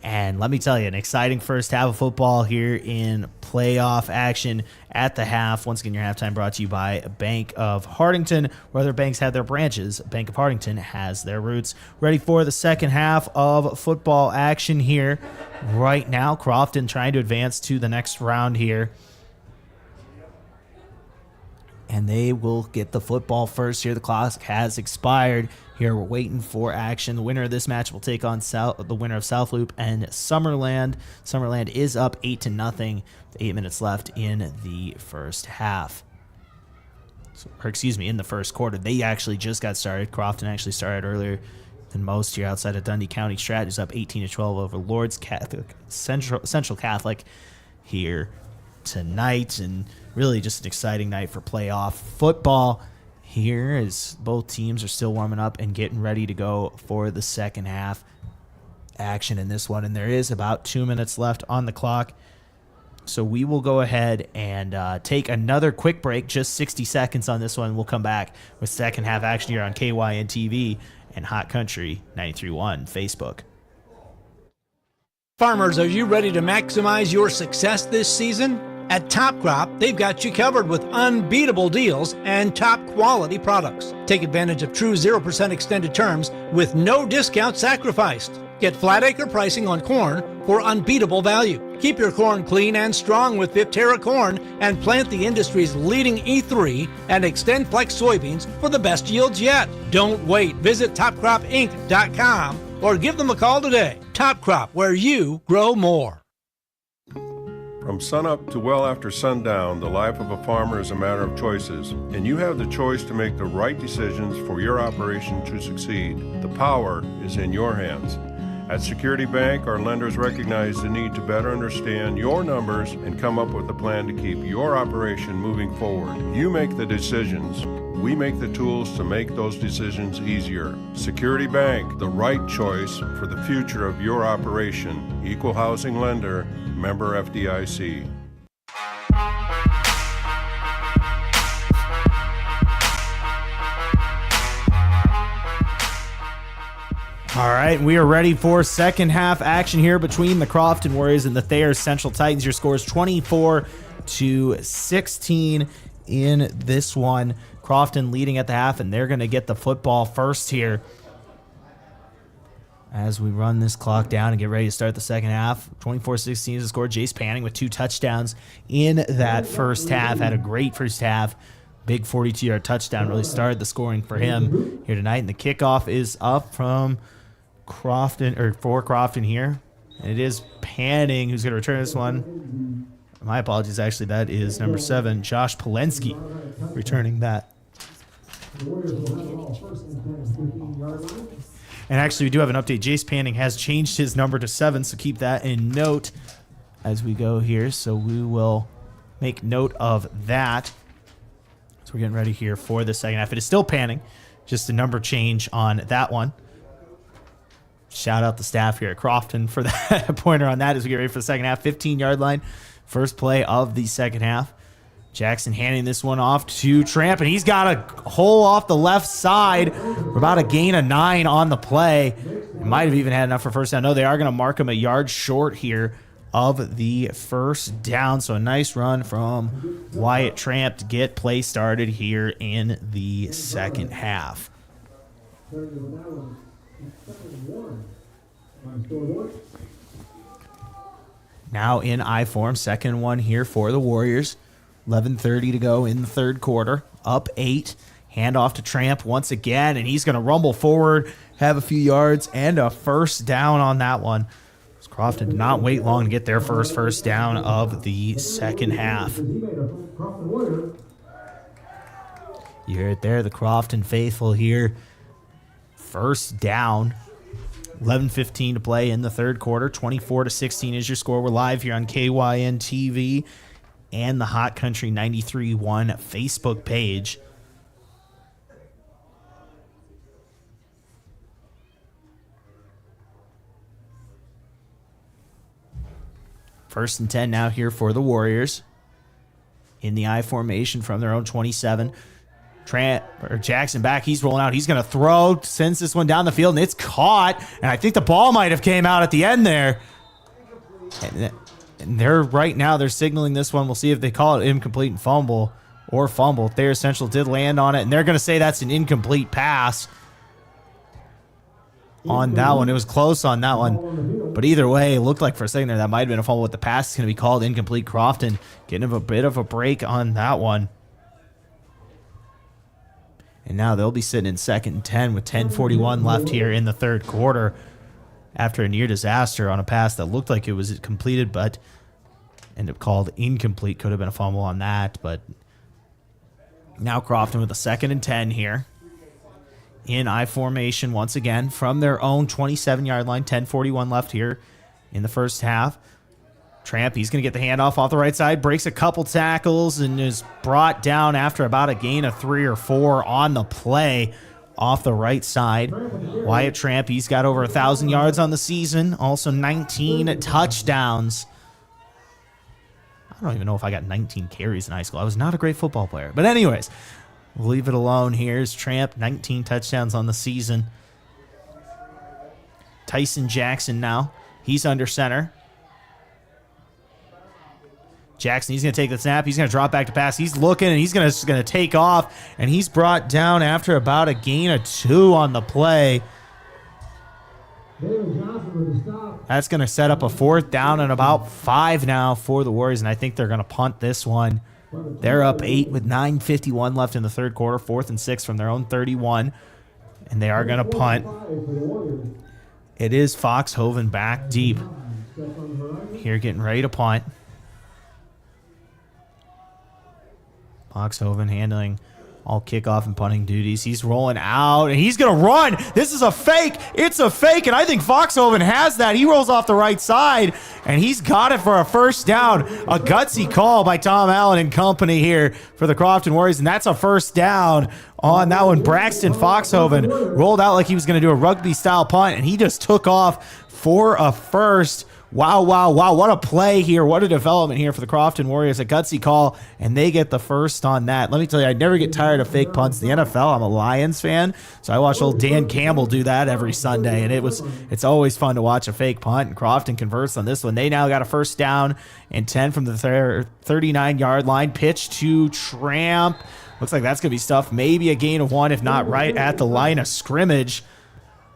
And let me tell you, an exciting first half of football here in playoff action at the half. Once again, your halftime brought to you by Bank of Hartington. Where other banks have their branches, Bank of Hartington has their roots. Ready for the second half of football action here right now. Crofton trying to advance to the next round here. And they will get the football first here. The clock has expired. Here we're waiting for action. The winner of this match will take on the winner of South Loop and Summerland. Summerland is up 8-0 with 8 minutes left in the first half. In the first quarter. They actually just got started. Crofton actually started earlier than most here outside of Dundee County. Strat is up 18-12 over Lord's Catholic Central Catholic here tonight, and really just an exciting night for playoff football here as both teams are still warming up and getting ready to go for the second half action in this one. And there is about 2 minutes left on the clock, so we will go ahead and take another quick break, just 60 seconds on this one. We'll come back with second half action here on KYNTV and Hot Country 93.1 Facebook. Farmers, are you ready to maximize your success this season? At Top Crop, they've got you covered with unbeatable deals and top quality products. Take advantage of true 0% extended terms with no discount sacrificed. Get flat acre pricing on corn for unbeatable value. Keep your corn clean and strong with Viptera corn and plant the industry's leading E3 and XtendFlex soybeans for the best yields yet. Don't wait. Visit topcropinc.com or give them a call today. Top Crop, where you grow more. From sunup to well after sundown, the life of a farmer is a matter of choices, and you have the choice to make the right decisions for your operation to succeed. The power is in your hands. At Security Bank, our lenders recognize the need to better understand your numbers and come up with a plan to keep your operation moving forward. You make the decisions. We make the tools to make those decisions easier. Security Bank, the right choice for the future of your operation. Equal housing lender, member FDIC. All right, we are ready for second half action here between the Crofton Warriors and the Thayer Central Titans. Your score is 24-16 in this one. Crofton leading at the half, and they're going to get the football first here as we run this clock down and get ready to start the second half. 24-16 is the score. Jace Panning with 2 touchdowns in that first half. Had a great first half. Big 42-yard touchdown really started the scoring for him here tonight. And the kickoff is up from Crofton, or for Crofton here. And it is Panning who's going to return this one. My apologies, actually, that is number 7, Josh Polensky, returning that. And actually, we do have an update. Jace Panning has changed his number to 7, so keep that in note as we go here. So we will make note of that. So we're getting ready here for the second half. It is still Panning, just a number change on that one. Shout out the staff here at Crofton for that pointer on that as we get ready for the second half. 15-yard line, first play of the second half. Jackson handing this one off to Tramp, and he's got a hole off the left side for about a gain of 9 on the play. It might have even had enough for first down. No, they are going to mark him a yard short here of the first down. So a nice run from Wyatt Tramp to get play started here in the second half. Now in I form, second one here for the Warriors. 11:30 to go in the third quarter. Up 8. Handoff to Tramp once again, and he's going to rumble forward, have a few yards, and a first down on that one. Crofton did not wait long to get their first down of the second half. You hear it there, the Crofton faithful here. First down. 11:15 to play in the third quarter. 24-16 is your score. We're live here on KYNTV and the Hot Country 93.1 Facebook page. First and 10 now here for the Warriors. In the I formation from their own 27. Jackson back. He's rolling out. He's going to throw. Sends this one down the field, and it's caught. And I think the ball might have came out at the end there. And they're right now, they're signaling this one. We'll see if they call it incomplete and fumble or fumble. Thayer Central did land on it, and they're going to say that's an incomplete pass on that one. It was close on that one. But either way, it looked like for a second there that might have been a fumble, but the pass is going to be called incomplete. Crofton getting a bit of a break on that one. And now they'll be sitting in second and 10 with 10:41 left here in the third quarter after a near disaster on a pass that looked like it was completed, but ended up called incomplete. Could have been a fumble on that, but now Crofton with a second and 10 here in I formation once again from their own 27-yard line. 10:41 left here in the first half. Tramp, he's going to get the handoff off the right side, breaks a couple tackles, and is brought down after about a gain of 3 or 4 on the play off the right side. Wyatt Tramp, he's got over 1,000 yards on the season, also 19 touchdowns. I don't even know if I got 19 carries in high school. I was not a great football player. But anyways, we'll leave it alone. Here's Tramp, 19 touchdowns on the season. Tyson Jackson now, he's under center. Jackson, he's going to take the snap. He's going to drop back to pass. He's looking, and he's going to take off, and he's brought down after about a gain of 2 on the play. That's going to set up a 4th down and about 5 now for the Warriors, and I think they're going to punt this one. They're up 8 with 9:51 left in the third quarter, 4th and 6 from their own 31, and they are going to punt. It is Foxhoven back deep here, getting ready to punt. Foxhoven handling all kickoff and punting duties. He's rolling out, and he's going to run. This is a fake. It's a fake, and I think Foxhoven has that. He rolls off the right side, and he's got it for a first down. A gutsy call by Tom Allen and company here for the Crofton Warriors, and that's a first down on that one. Braxton Foxhoven rolled out like he was going to do a rugby-style punt, and he just took off for a first. Wow, wow, wow. What a play here. What a development here for the Crofton Warriors. A gutsy call, and they get the first on that. Let me tell you, I never get tired of fake punts. The NFL, I'm a Lions fan, so I watch old Dan Campbell do that every Sunday, and it's always fun to watch a fake punt, and Crofton converts on this one. They now got a first down and 10 from the 39-yard line. Pitch to Tramp. Looks like that's going to be stuff. Maybe a gain of 1, if not right at the line of scrimmage.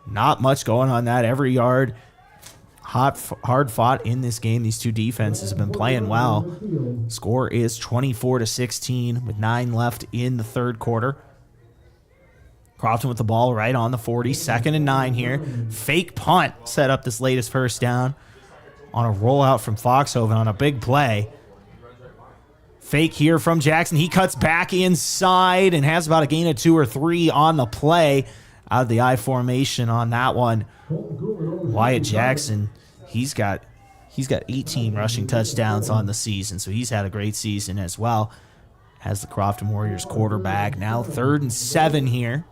Not much going on that. Every yard hard fought in this game. These two defenses have been playing well. Score is 24-16 with 9 left in the third quarter. Crofton with the ball right on the 40. 2nd and 9 here. Fake punt set up this latest first down on a rollout from Foxhoven on a big play. Fake here from Jackson. He cuts back inside and has about a gain of 2 or 3 on the play out of the I formation on that one. Wyatt Jackson, he's got 18 rushing touchdowns on the season, so he's had a great season as well as the Crofton Warriors quarterback. Now 3rd and 7 here.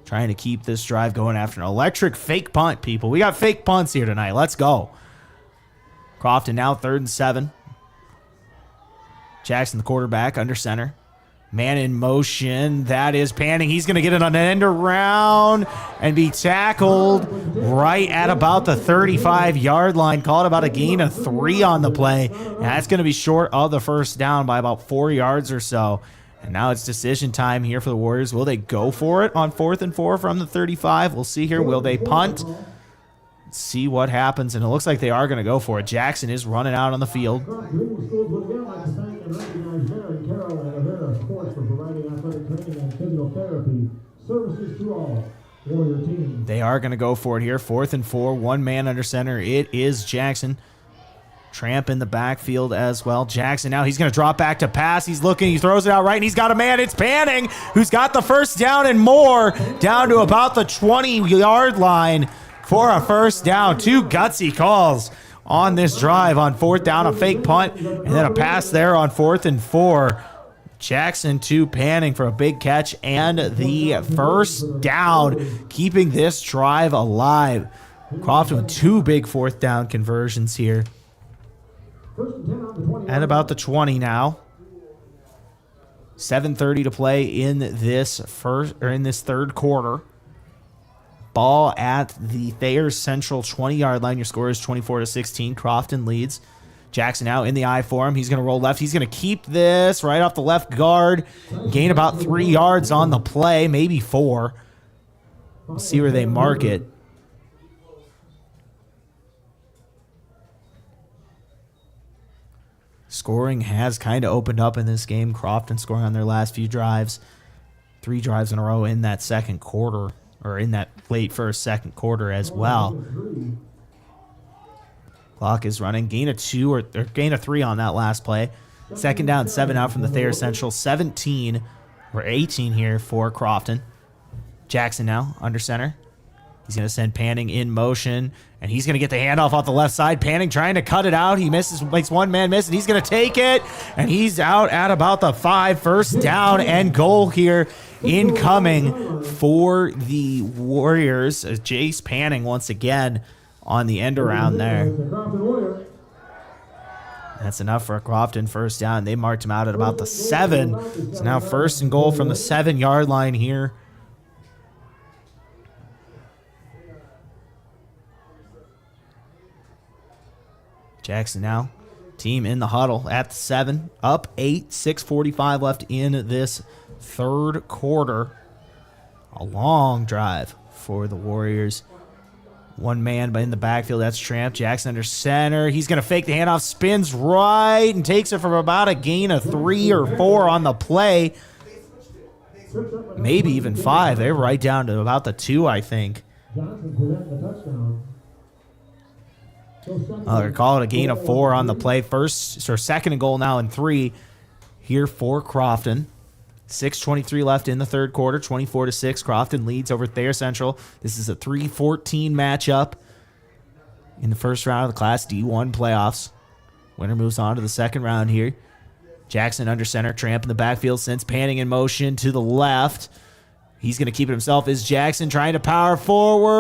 Trying to keep this drive going after an electric fake punt, people. We got fake punts here tonight. Let's go. Crofton now 3rd and 7. Jackson, the quarterback, under center. Man in motion. That is Panning. He's going to get it on an end around and be tackled right at about the 35-yard line. Called about a gain of 3 on the play. And that's going to be short of the first down by about 4 yards or so. And now it's decision time here for the Warriors. Will they go for it on 4th and 4 from the 35? We'll see here. Will they punt? Let's see what happens. And it looks like they are going to go for it. Jackson is running out on the field. They are going to go for it here. 4th and 4, 1 man under center. It is Jackson. Tramp in the backfield as well. Jackson now, he's going to drop back to pass. He's looking, he throws it out right, and he's got a man. It's Panning, who's got the first down and more, down to about the 20-yard line for a first down. 2 gutsy calls on this drive on 4th down, a fake punt, and then a pass there on 4th and 4. Jackson to Panning for a big catch and the first down, keeping this drive alive. Crofton with 2 big 4th down conversions here. At about the 20 now. 7:30 to play in this third quarter. Ball at the Thayer Central 20-yard line. Your score is 24-16. Crofton leads. Jackson now in the I for him. He's going to roll left. He's going to keep this right off the left guard. Gain about 3 yards on the play, maybe 4. We'll see where they mark it. Scoring has kind of opened up in this game. Crofton scoring on their last few drives. 3 drives in a row in that second quarter, or in that late first, second quarter as well. Clock is running. Gain of 2 or gain of 3 on that last play. 2nd down, 7 out from the Thayer Central. 17 or 18 here for Crofton. Jackson now under center. He's going to send Panning in motion, and he's going to get the handoff off the left side. Panning trying to cut it out. He misses, makes 1 man miss, and he's going to take it, and he's out at about the 5. First down and goal here incoming for the Warriors. Jace Panning once again on the end around there. That's enough for a Crofton first down. They marked him out at about the 7. So now 1st and goal from the 7-yard line here. Jackson now, team in the huddle at the 7, up 8, 6:45 left in this third quarter. A long drive for the Warriors. One man in the backfield, that's Tramp. Jackson under center. He's going to fake the handoff, spins right, and takes it from about a gain of 3 or 4 on the play. Maybe even 5. They're right down to about the 2, I think. They're calling it a gain of 4 on the play. Second and goal now and 3 here for Crofton. 6:23 left in the third quarter, 24-6. Crofton leads over Thayer Central. This is a 3-14 matchup in the first round of the Class D1 playoffs. Winner moves on to the second round here. Jackson under center, Tramp in the backfield, since panning in motion to the left. He's going to keep it himself. Is Jackson trying to power forward?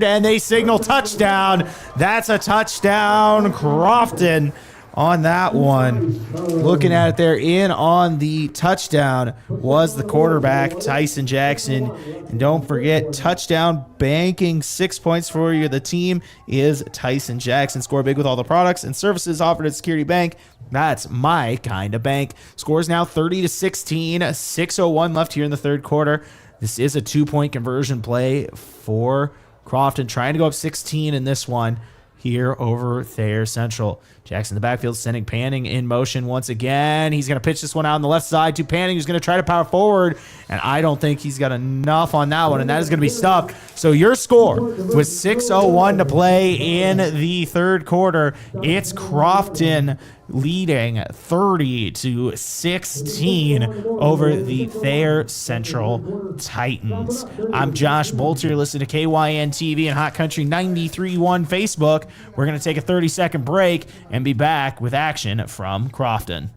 And they signal touchdown. That's a touchdown, Crofton. On that one, looking at it there, in on the touchdown was the quarterback, Tyson Jackson. And don't forget, touchdown banking, 6 points for you. The team is Tyson Jackson. Score big with all the products and services offered at Security Bank. That's my kind of bank. Scores now 30-16, 6:01 left here in the third quarter. This is a 2-point conversion play for Crofton, trying to go up 16 in this one here over Thayer Central. Jackson in the backfield, sending Panning in motion once again. He's going to pitch this one out on the left side to Panning, who's going to try to power forward, and I don't think he's got enough on that one, and that is going to be stuffed. So your score with 6:01 to play in the third quarter, it's Crofton leading 30-16 over the Thayer Central Titans. I'm Josh Boelter. Listen to KYNTV and Hot Country 93.1 Facebook. We're going to take a 30-second break and be back with action from Crofton.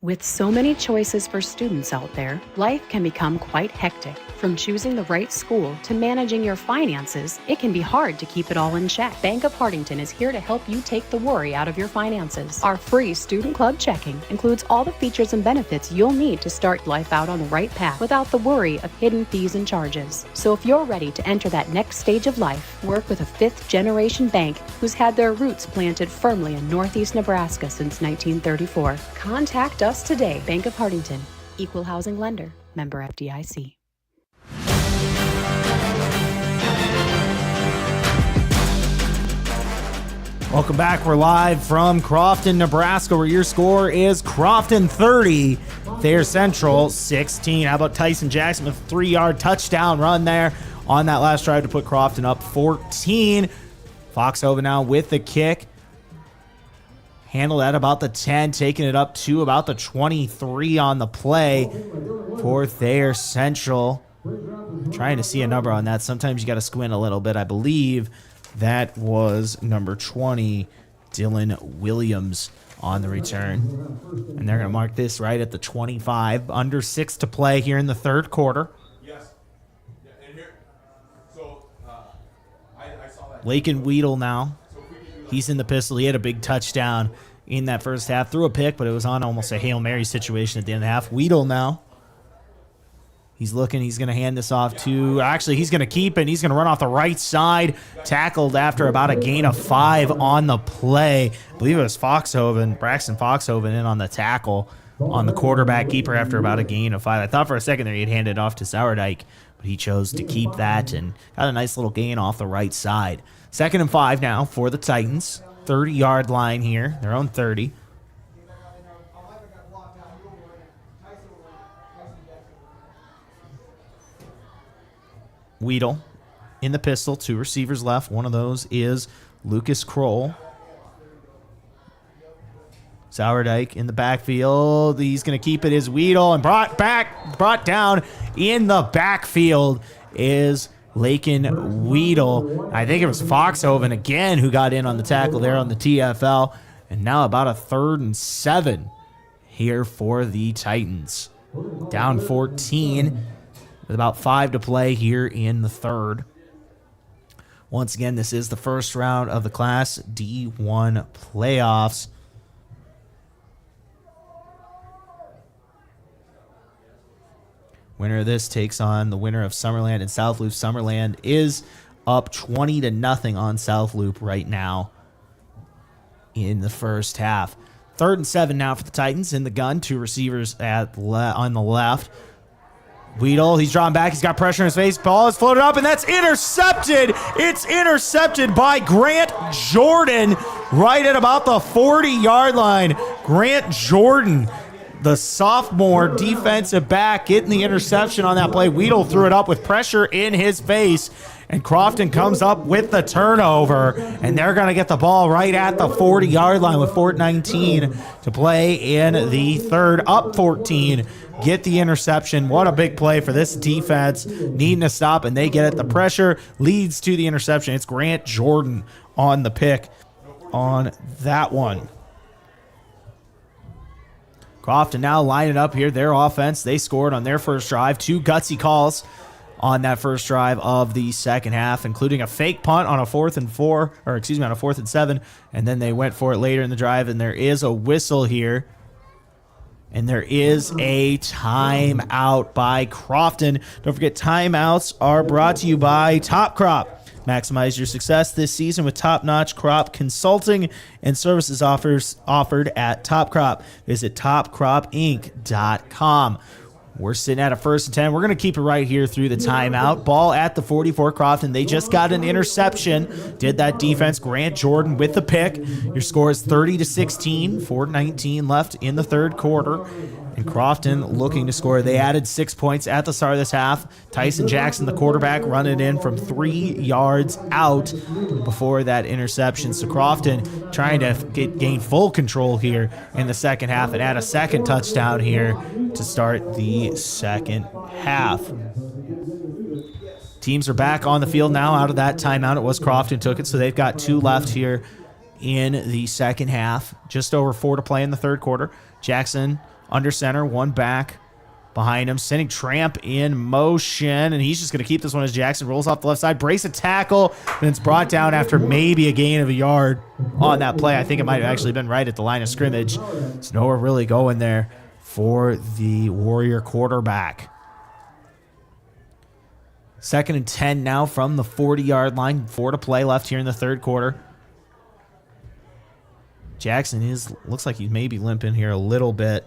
With so many choices for students out there, life can become quite hectic. From choosing the right school to managing your finances, it can be hard to keep it all in check. Bank of Hartington is here to help you take the worry out of your finances. Our free Student Club checking includes all the features and benefits you'll need to start life out on the right path without the worry of hidden fees and charges. So if you're ready to enter that next stage of life, work with a fifth-generation bank who's had their roots planted firmly in Northeast Nebraska since 1934. Contact us today. Bank of Hartington, Equal Housing Lender, member FDIC. Welcome back. We're live from Crofton, Nebraska, where your score is Crofton 30, Thayer Central 16. How about Tyson Jackson with a 3-yard touchdown run there on that last drive to put Crofton up 14. Foxhoven now with the kick. Handled at about the 10, taking it up to about the 23 on the play for Thayer Central. Trying to see a number on that. Sometimes you got to squint a little bit. I believe that was number 20, Dylan Williams, on the return. And they're going to mark this right at the 25. Under 6 to play here in the third quarter. Yes. And here, so I saw that. Lakin Weedle now. He's in the pistol. He had a big touchdown in that first half. Threw a pick, but it was on almost a Hail Mary situation at the end of the half. Weedle now. He's looking. He's going to hand this off to... Actually, he's going to keep it. And he's going to run off the right side. Tackled after about a gain of 5 on the play. I believe it was Foxhoven, Braxton Foxhoven, in on the tackle on the quarterback keeper after about a gain of 5. I thought for a second there he'd hand it off to Sourdike, but he chose to keep that and got a nice little gain off the right side. 2nd and 5 now for the Titans. 30-yard line here. Their own 30. Weedle in the pistol. 2 receivers left. One of those is Lucas Kroll. Sourdike in the backfield. He's going to keep it as Weedle, and brought down in the backfield is Lakin Weedle. I think it was Foxhoven again who got in on the tackle there on the TFL. And now about a 3rd and 7 here for the Titans. Down 14 with about 5 to play here in the third. Once again, this is the first round of the Class D1 playoffs. Winner of this takes on the winner of Summerland and South Loop. Summerland is up 20-0 on South Loop right now in the first half. 3rd and 7 now for the Titans in the gun. 2 receivers on the left. Weedle, he's drawn back. He's got pressure in his face. Ball is floated up, and that's intercepted. It's intercepted by Grant Jordan right at about the 40-yard line. Grant Jordan, the sophomore defensive back, getting the interception on that play. Weedle threw it up with pressure in his face, and Crofton comes up with the turnover, and they're going to get the ball right at the 40-yard line with 4:19 to play in the third. Up 14. Get the interception. What a big play for this defense. Needing to stop, and they get it. The pressure leads to the interception. It's Grant Jordan on the pick on that one. Crofton now lining up here. Their offense, they scored on their first drive. 2 gutsy calls on that first drive of the second half, including a fake punt on a 4th and 7. And then they went for it later in the drive, and there is a whistle here. And there is a timeout by Crofton. Don't forget, timeouts are brought to you by Top Crop. Maximize your success this season with top-notch crop consulting and services offered at Top Crop. Visit topcropinc.com. We're sitting at a 1st and 10. We're going to keep it right here through the timeout. Ball at the 44, Crofton. They just got an interception. Did that defense. Grant Jordan with the pick. Your score is 30-16. 4:19 left in the third quarter. And Crofton looking to score. They added 6 points at the start of this half. Tyson Jackson, the quarterback, running in from 3 yards out before that interception. So Crofton trying to gain full control here in the second half and add a second touchdown here to start the second half. Teams are back on the field now out of that timeout. It was Crofton took it, so they've got 2 left here in the second half. Just over 4 to play in the third quarter. Jackson under center, 1 back behind him, sending Tramp in motion, and he's just going to keep this one as Jackson rolls off the left side, brace a tackle, and it's brought down after maybe a gain of a yard on that play. I think it might have actually been right at the line of scrimmage. So nowhere really going there for the Warrior quarterback. 2nd and 10 now from the 40-yard line, 4 to play left here in the third quarter. Jackson looks like he's maybe limping here a little bit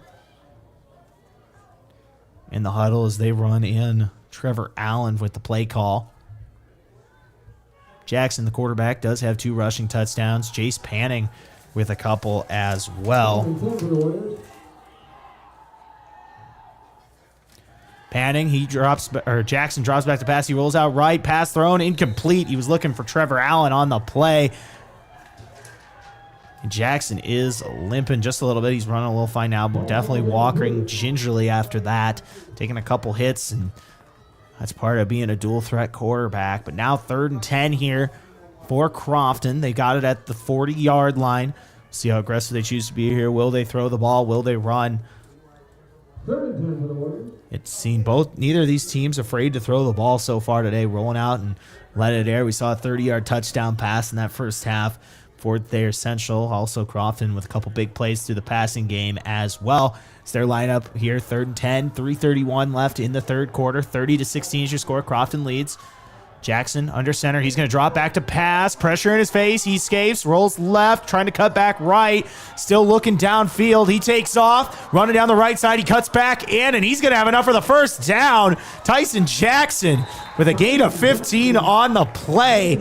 in the huddle as they run in Trevor Allen with the play call. Jackson, the quarterback, does have 2 rushing touchdowns. Jace Panning with a couple as well. Panning, Jackson drops back to pass. He rolls out right, pass thrown, incomplete. He was looking for Trevor Allen on the play. Jackson is limping just a little bit. He's running a little fine now, but definitely walking gingerly after that, taking a couple hits, and that's part of being a dual threat quarterback. But now 3rd and 10 here for Crofton. They got it at the 40-yard line. See how aggressive they choose to be here. Will they throw the ball? Will they run? It's seen neither of these teams afraid to throw the ball so far today, rolling out and let it air. We saw a 30-yard touchdown pass in that first half for Thayer Central. Also Crofton with a couple big plays through the passing game as well. It's their lineup here, 3rd and 10, 3:31 left in the third quarter. 30-16 is your score. Crofton leads. Jackson under center. He's going to drop back to pass. Pressure in his face. He escapes. Rolls left. Trying to cut back right. Still looking downfield. He takes off. Running down the right side. He cuts back in, and he's going to have enough for the first down. Tyson Jackson with a gain of 15 on the play.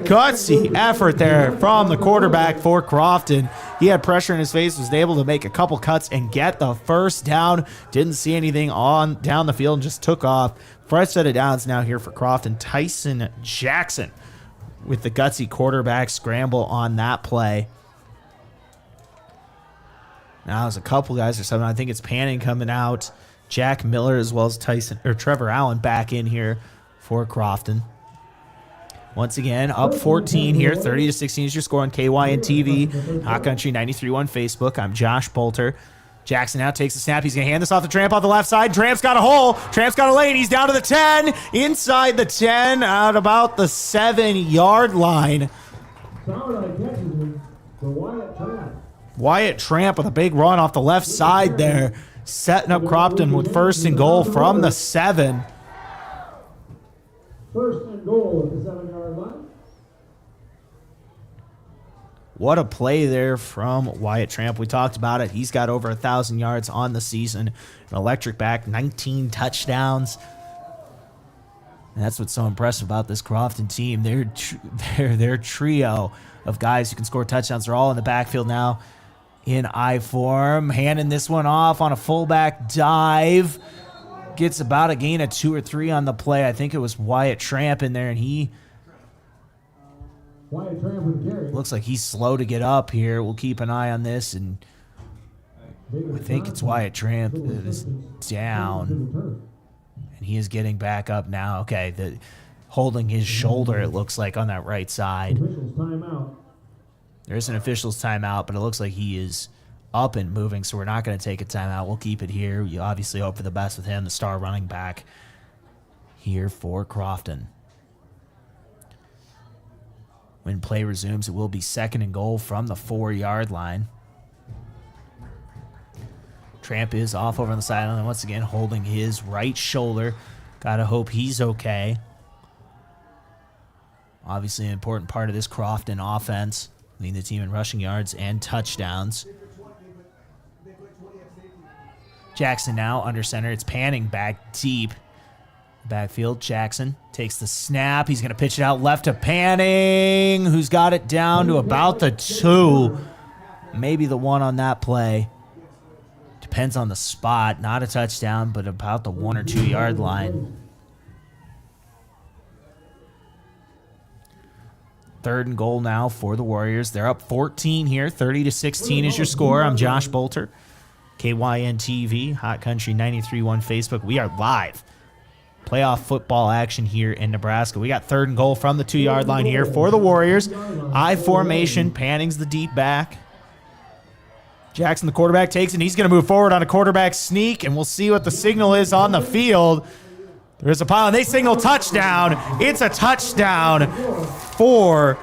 Gutsy effort there from the quarterback for Crofton. He had pressure in his face. Was able to make a couple cuts and get the first down. Didn't see anything on down the field and just took off. Fresh set of downs now here for Crofton. Tyson Jackson with the gutsy quarterback scramble on that play. Now there's a couple guys or something. I think it's Panning coming out. Jack Miller as well as Trevor Allen back in here for Crofton. Once again, up 14 here. 30-16 is your score on KYNTV. Hot Country 93.1 Facebook. I'm Josh Boelter. Jackson now takes the snap. He's going to hand this off to Tramp on the left side. Tramp's got a hole. Tramp's got a lane. He's down to the 10. Inside the 10, out about the 7-yard line. Wyatt Tramp with a big run off the left side there. Setting up Crofton with 1st and goal from the 7. 1st and goal at the 7-yard line. What a play there from Wyatt Tramp. We talked about it. He's got over 1,000 yards on the season. An electric back, 19 touchdowns. And that's what's so impressive about this Crofton team. Their trio of guys who can score touchdowns are all in the backfield now in I form. Handing this one off on a fullback dive. Gets about a gain of 2 or 3 on the play. I think it was Wyatt Tramp in there, and he looks like he's slow to get up here. We'll keep an eye on this, and I think it's Wyatt Tramp that is down, and he is getting back up now. Okay, holding his shoulder, it looks like, on that right side. There is an official's timeout, but it looks like he is up and moving, so we're not going to take a timeout. We'll keep it here. You obviously hope for the best with him, the star running back here for Crofton. When play resumes, it will be 2nd and goal from the 4-yard line. Tramp is off over on the sideline, and once again holding his right shoulder. Gotta hope he's okay. Obviously an important part of this Crofton offense, leading the team in rushing yards and touchdowns. Jackson now under center. It's Panning back deep. Backfield, Jackson takes the snap. He's going to pitch it out left to Panning, who's got it down to about the 2. Maybe the 1 on that play. Depends on the spot. Not a touchdown, but about the 1 or 2 yard line. 3rd and goal now for the Warriors. They're up 14 here. 30-16 is your score. I'm Josh Boelter. KYNTV, Hot Country 93.1 Facebook. We are live. Playoff football action here in Nebraska. We got 3rd and goal from the 2-yard line here for the Warriors. I formation. Panning's the deep back. Jackson, the quarterback, takes it, and he's going to move forward on a quarterback sneak, and we'll see what the signal is on the field. There's a pile, and they signal touchdown. It's a touchdown for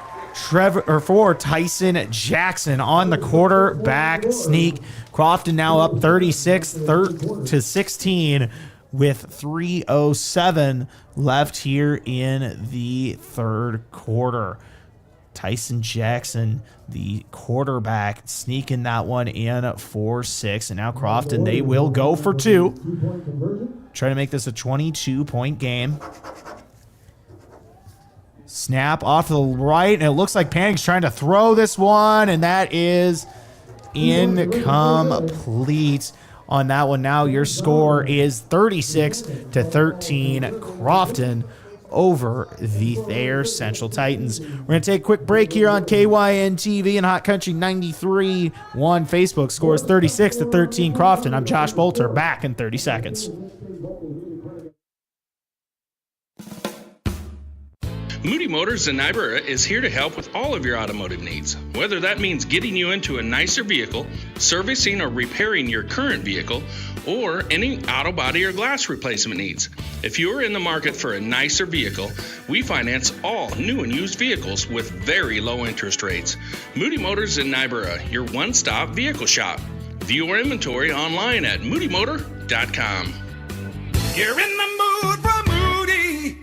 Tyson Jackson on the quarterback sneak. Crofton now up 36-16 with 3:07 left here in the 3rd quarter. Tyson Jackson, the quarterback, sneaking that one in for 6. And now Crofton, they will go for 2. Try to make this a 22-point game. Snap off to the right, and it looks like Panning's trying to throw this one, and that is incomplete on that one. Now your score is 36-13, Crofton over the Thayer Central Titans. We're going to take a quick break here on KYNTV and Hot Country 93.1 Facebook. Scores 36-13 Crofton. I'm Josh Boelter, back in 30 seconds. Moody Motors in Niobrara is here to help with all of your automotive needs. Whether that means getting you into a nicer vehicle, servicing or repairing your current vehicle, or any auto body or glass replacement needs. If you're in the market for a nicer vehicle, we finance all new and used vehicles with very low interest rates. Moody Motors in Niobrara, your one-stop vehicle shop. View our inventory online at moodymotor.com. You're in the mood for Moody.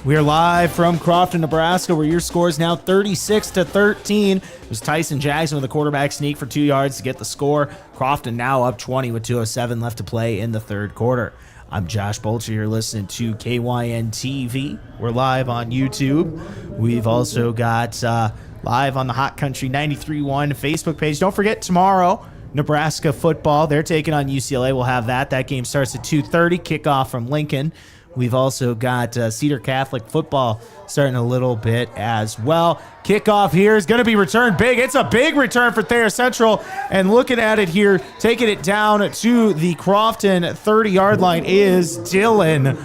We are live from Crofton, Nebraska, where your score is now 36-13. It was Tyson Jackson with a quarterback sneak for 2 yards to get the score. Crofton now up 20 with 2:07 left to play in the 3rd quarter. I'm Josh Boelter. You're listening to KYNTV. We're live on YouTube. We've also got live on the Hot Country 93.1 Facebook page. Don't forget, tomorrow, Nebraska football. They're taking on UCLA. We'll have that. That game starts at 2:30. Kickoff from Lincoln. We've also got Cedar Catholic football starting a little bit as well. Kickoff here is going to be returned big. It's a big return for Thayer Central. And looking at it here, taking it down to the Crofton 30-yard line is Dylan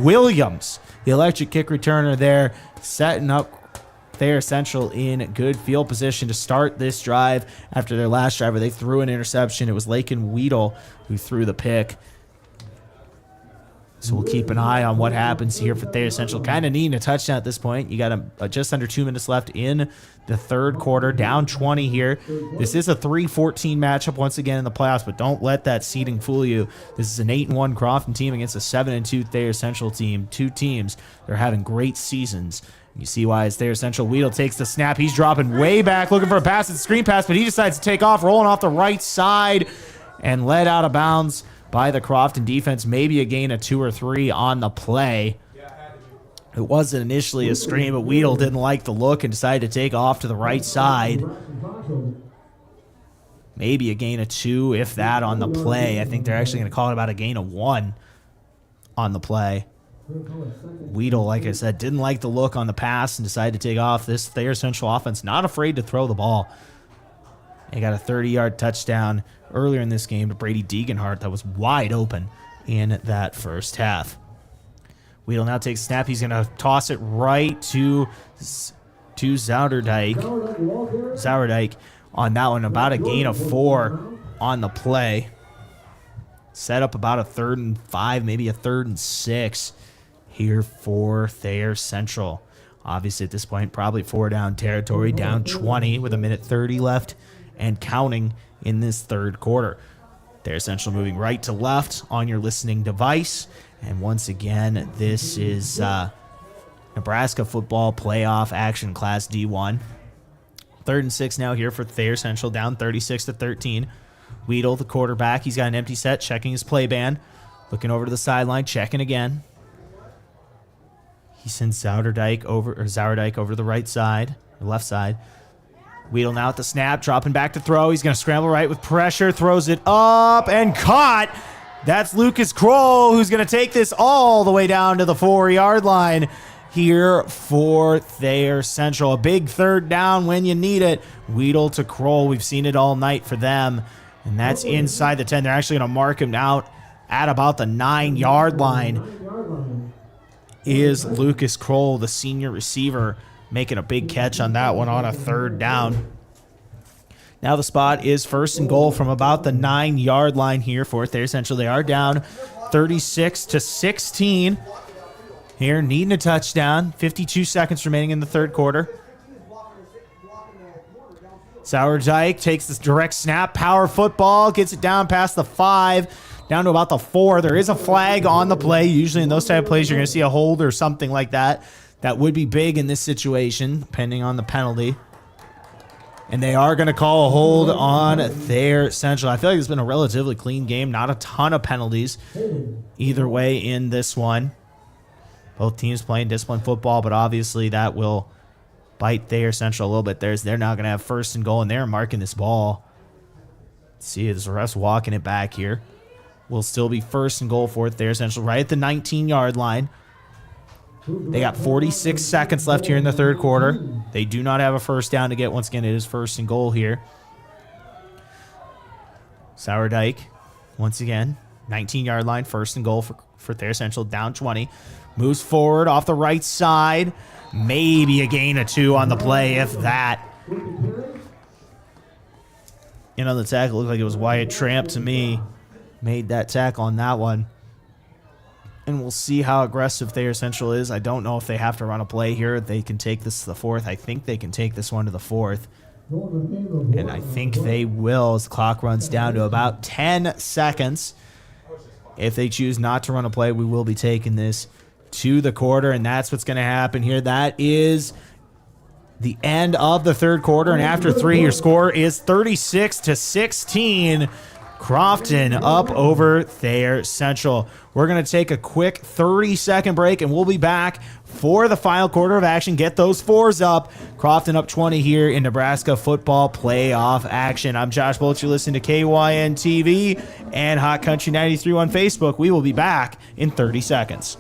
Williams. The electric kick returner there, setting up Thayer Central in good field position to start this drive. After their last drive where they threw an interception, it was Lakin Weedle who threw the pick. So we'll keep an eye on what happens here for Thayer Central. Kind of needing a touchdown at this point. You got just under 2 minutes left in the third quarter, down 20 here. This is a 3-14 matchup once again in the playoffs, but don't let that seeding fool you. This is an 8-1 Crofton team against a 7-2 Thayer Central team. Two teams that are having great seasons. You see why as Thayer Central. Weedle takes the snap. He's dropping way back, looking for a pass. It's a screen pass, but he decides to take off, rolling off the right side and led out of bounds by the Crofton defense. Maybe a gain of 2 or 3 on the play. It wasn't initially a screen, but Weedle didn't like the look and decided to take off to the right side. Maybe a gain of 2, if that, on the play. I think they're actually going to call it about a gain of 1 on the play. Weedle, like I said, didn't like the look on the pass and decided to take off. This Thayer Central offense not afraid to throw the ball. They got a 30-yard touchdown earlier in this game to Brady Deeganhart that was wide open in that first half. Weedle now takes a snap. He's going to toss it right to Zouderdijk. Zouderdijk on that one, about a gain of 4 on the play. Set up about a 3rd and 5, maybe a 3rd and 6 here for Thayer Central. Obviously at this point, probably 4 down territory, down 20 with 1:30 left and counting in this third quarter. Thayer Central moving right to left on your listening device. And once again, this is Nebraska football playoff action, Class D1. 3rd and 6 now here for Thayer Central, down 36-13. Weedle, the quarterback, he's got an empty set, checking his play band. Looking over to the sideline, checking again. He sends Zouderdijk over to the right side, the left side. Weedle now at the snap, dropping back to throw. He's going to scramble right with pressure, throws it up and caught. That's Lucas Kroll, who's going to take this all the way down to the 4-yard line here for Thayer Central. A big 3rd down when you need it. Weedle to Kroll. We've seen it all night for them. And that's inside the 10. They're actually going to mark him out at about the 9-yard line. Is Lucas Kroll, the senior receiver, making a big catch on that one on a 3rd down. Now the spot is 1st and goal from about the 9-yard line here for Thayer Central. They are down 36-16 here, needing a touchdown. 52 seconds remaining in the third quarter. Zouderdijk takes this direct snap, power football, gets it down past the 5, down to about the 4. There is a flag on the play. Usually in those type of plays, you're going to see a hold or something like that. That would be big in this situation, depending on the penalty. And they are going to call a hold on Thayer Central. I feel like it's been a relatively clean game. Not a ton of penalties either way in this one. Both teams playing disciplined football, but obviously that will bite Thayer Central a little bit. They're now going to have 1st and goal, and they're marking this ball. Let's see, there's the refs walking it back here. Will still be 1st and goal for Thayer Central right at the 19-yard line. They got 46 seconds left here in the third quarter. They do not have a 1st down to get. Once again, it is 1st and goal here. Zouderdijk, once again, 19-yard line, 1st and goal for Thayer Central, down 20. Moves forward off the right side. Maybe a gain of 2 on the play, if that. In on the tackle, looked like it was Wyatt Tramp to me. Made that tackle on that one. And we'll see how aggressive Thayer Central is. I don't know if they have to run a play here. They can take this to the 4th. I think they can take this one to the 4th. And I think they will as the clock runs down to about 10 seconds. If they choose not to run a play, we will be taking this to the quarter, and that's what's going to happen here. That is the end of the third quarter, and after 3, your score is 36-16. Crofton up over Thayer Central. We're going to take a quick 30-second break, and we'll be back for the final quarter of action. Get those 4s up. Crofton up 20 here in Nebraska football playoff action. I'm Josh Boelter. You're listening to KYNTV and Hot Country 93 on Facebook. We will be back in 30 seconds.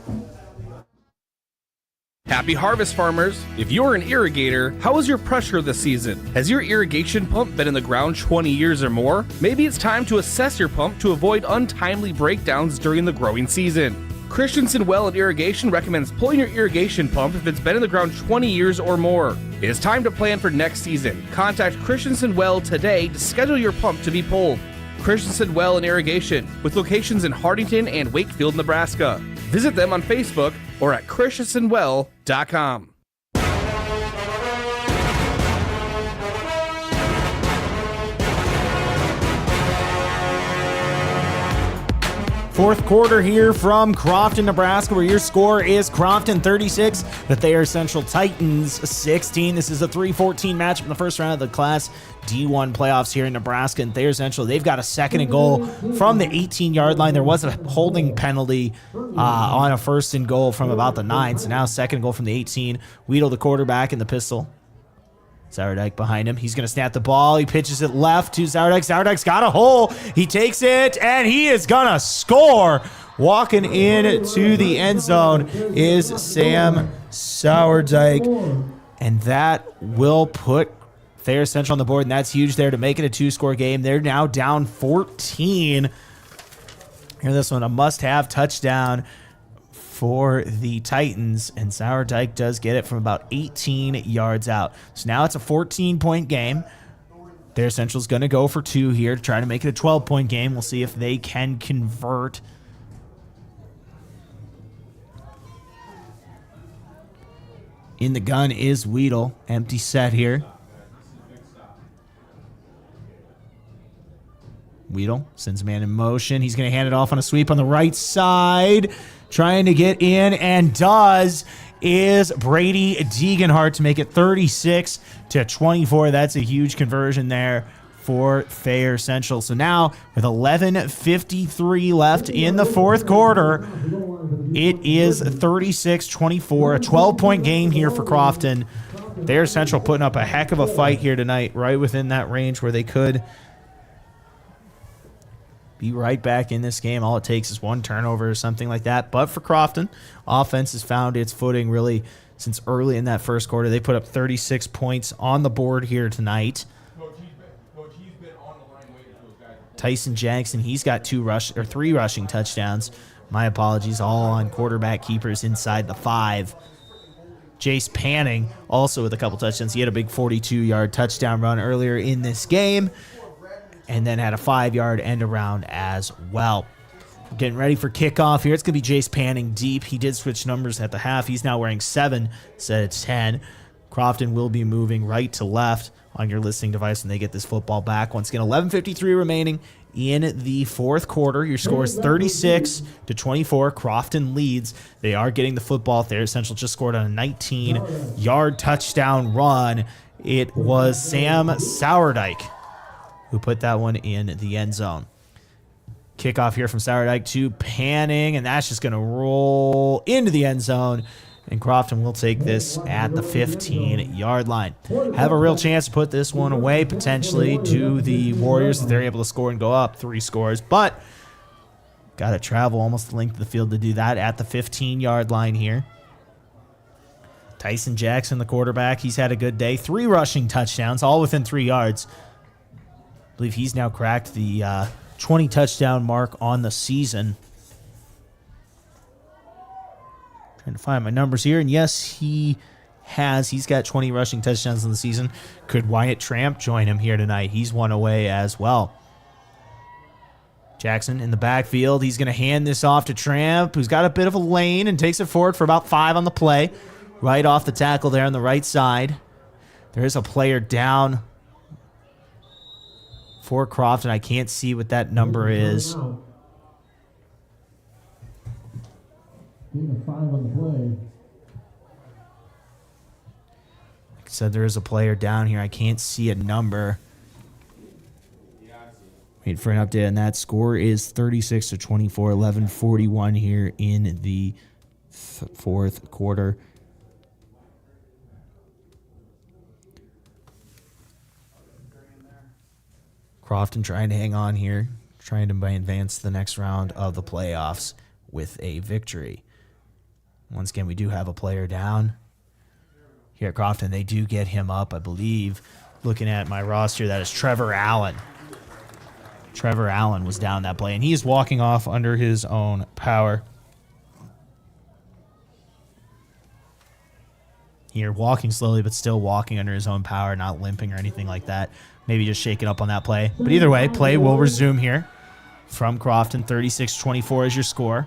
Happy harvest, farmers! If you're an irrigator, how is your pressure this season? Has your irrigation pump been in the ground 20 years or more? Maybe it's time to assess your pump to avoid untimely breakdowns during the growing season. Christensen Well and Irrigation recommends pulling your irrigation pump if it's been in the ground 20 years or more. It is time to plan for next season. Contact Christensen Well today to schedule your pump to be pulled. Christensen Well and Irrigation, with locations in Hartington and Wakefield, Nebraska. Visit them on Facebook or at christensenwell.com. Fourth quarter here from Crofton, Nebraska, where your score is Crofton 36, the Thayer Central Titans 16. This is a 3-14 matchup in the first round of the Class D1 playoffs here in Nebraska. And Thayer Central, they've got a second and goal from the 18-yard line. There was a holding penalty on a first and goal from about the 9, so now second and goal from the 18. Weedle, the quarterback, in the pistol. Sauerdyke behind him. He's going to snap the ball. He pitches it left to Sauerdyke. Sauerdyke's got a hole. He takes it, and he is going to score. Walking in to the end zone is Sam Sauerdyke, and that will put Thayer Central on the board, and that's huge there to make it a 2-score game. They're now down 14. Here, this one, a must-have touchdown for the Titans, and Sauerdyke does get it from about 18 yards out. So now it's a 14-point game. Thayer Central's going to go for 2 here to try to make it a 12-point game. We'll see if they can convert. In the gun is Weedle. Empty set here. Weedle sends a man in motion. He's going to hand it off on a sweep on the right side. Trying to get in, and does, is Brady Deeganhart to make it 36-24. That's a huge conversion there for Thayer Central. So now, with 11:53 left in the fourth quarter, it is 36-24, a 12-point game here for Crofton. Thayer Central putting up a heck of a fight here tonight, right within that range where they could be right back in this game. All it takes is one turnover or something like that. But for Crofton, offense has found its footing really since early in that first quarter. They put up 36 points on the board here tonight. Tyson Jackson, he's got 3 rushing touchdowns. My apologies, all on quarterback keepers inside the 5. Jace Panning also with a couple touchdowns. He had a big 42-yard touchdown run earlier in this game, and then had a 5-yard end around as well. Getting ready for kickoff here. It's going to be Jace Panning deep. He did switch numbers at the half. He's now wearing 7 instead of 10. Crofton will be moving right to left on your listening device when they get this football back. Once again, 11:53 remaining in the fourth quarter. Your score is 36-24. Crofton leads. They are getting the football. Thayer Central just scored on a 19-yard touchdown run. It was Sam Sauerdyke who put that one in the end zone. Kickoff here from Sauerdyke to Panning, and that's just going to roll into the end zone, and Crofton will take this at the 15-yard line. Have a real chance to put this one away, potentially, to the Warriors if they're able to score and go up 3 scores, but got to travel almost the length of the field to do that at the 15-yard line here. Tyson Jackson, the quarterback, he's had a good day. 3 rushing touchdowns, all within 3 yards. I believe he's now cracked the 20 touchdown mark on the season. Trying to find my numbers here, and yes, he has. He's got 20 rushing touchdowns in the season. Could Wyatt Tramp join him here tonight? He's one away as well. Jackson in the backfield. He's going to hand this off to Tramp, who's got a bit of a lane and takes it forward for about 5 on the play. Right off the tackle there on the right side. There is a player down for Crofton. I can't see what that number is. Like I said, there is a player down here. I can't see a number. Wait for an update on that. Score is 36-24, 11:41 here in the fourth quarter. Crofton trying to hang on here, trying to advance to the next round of the playoffs with a victory. Once again, we do have a player down here at Crofton. They do get him up, I believe. Looking at my roster, that is Trevor Allen. Trevor Allen was down that play, and he is walking off under his own power. Here, walking slowly, but still walking under his own power, not limping or anything like that. Maybe just shaking up on that play. But either way, play will resume here from Crofton. 36-24 is your score.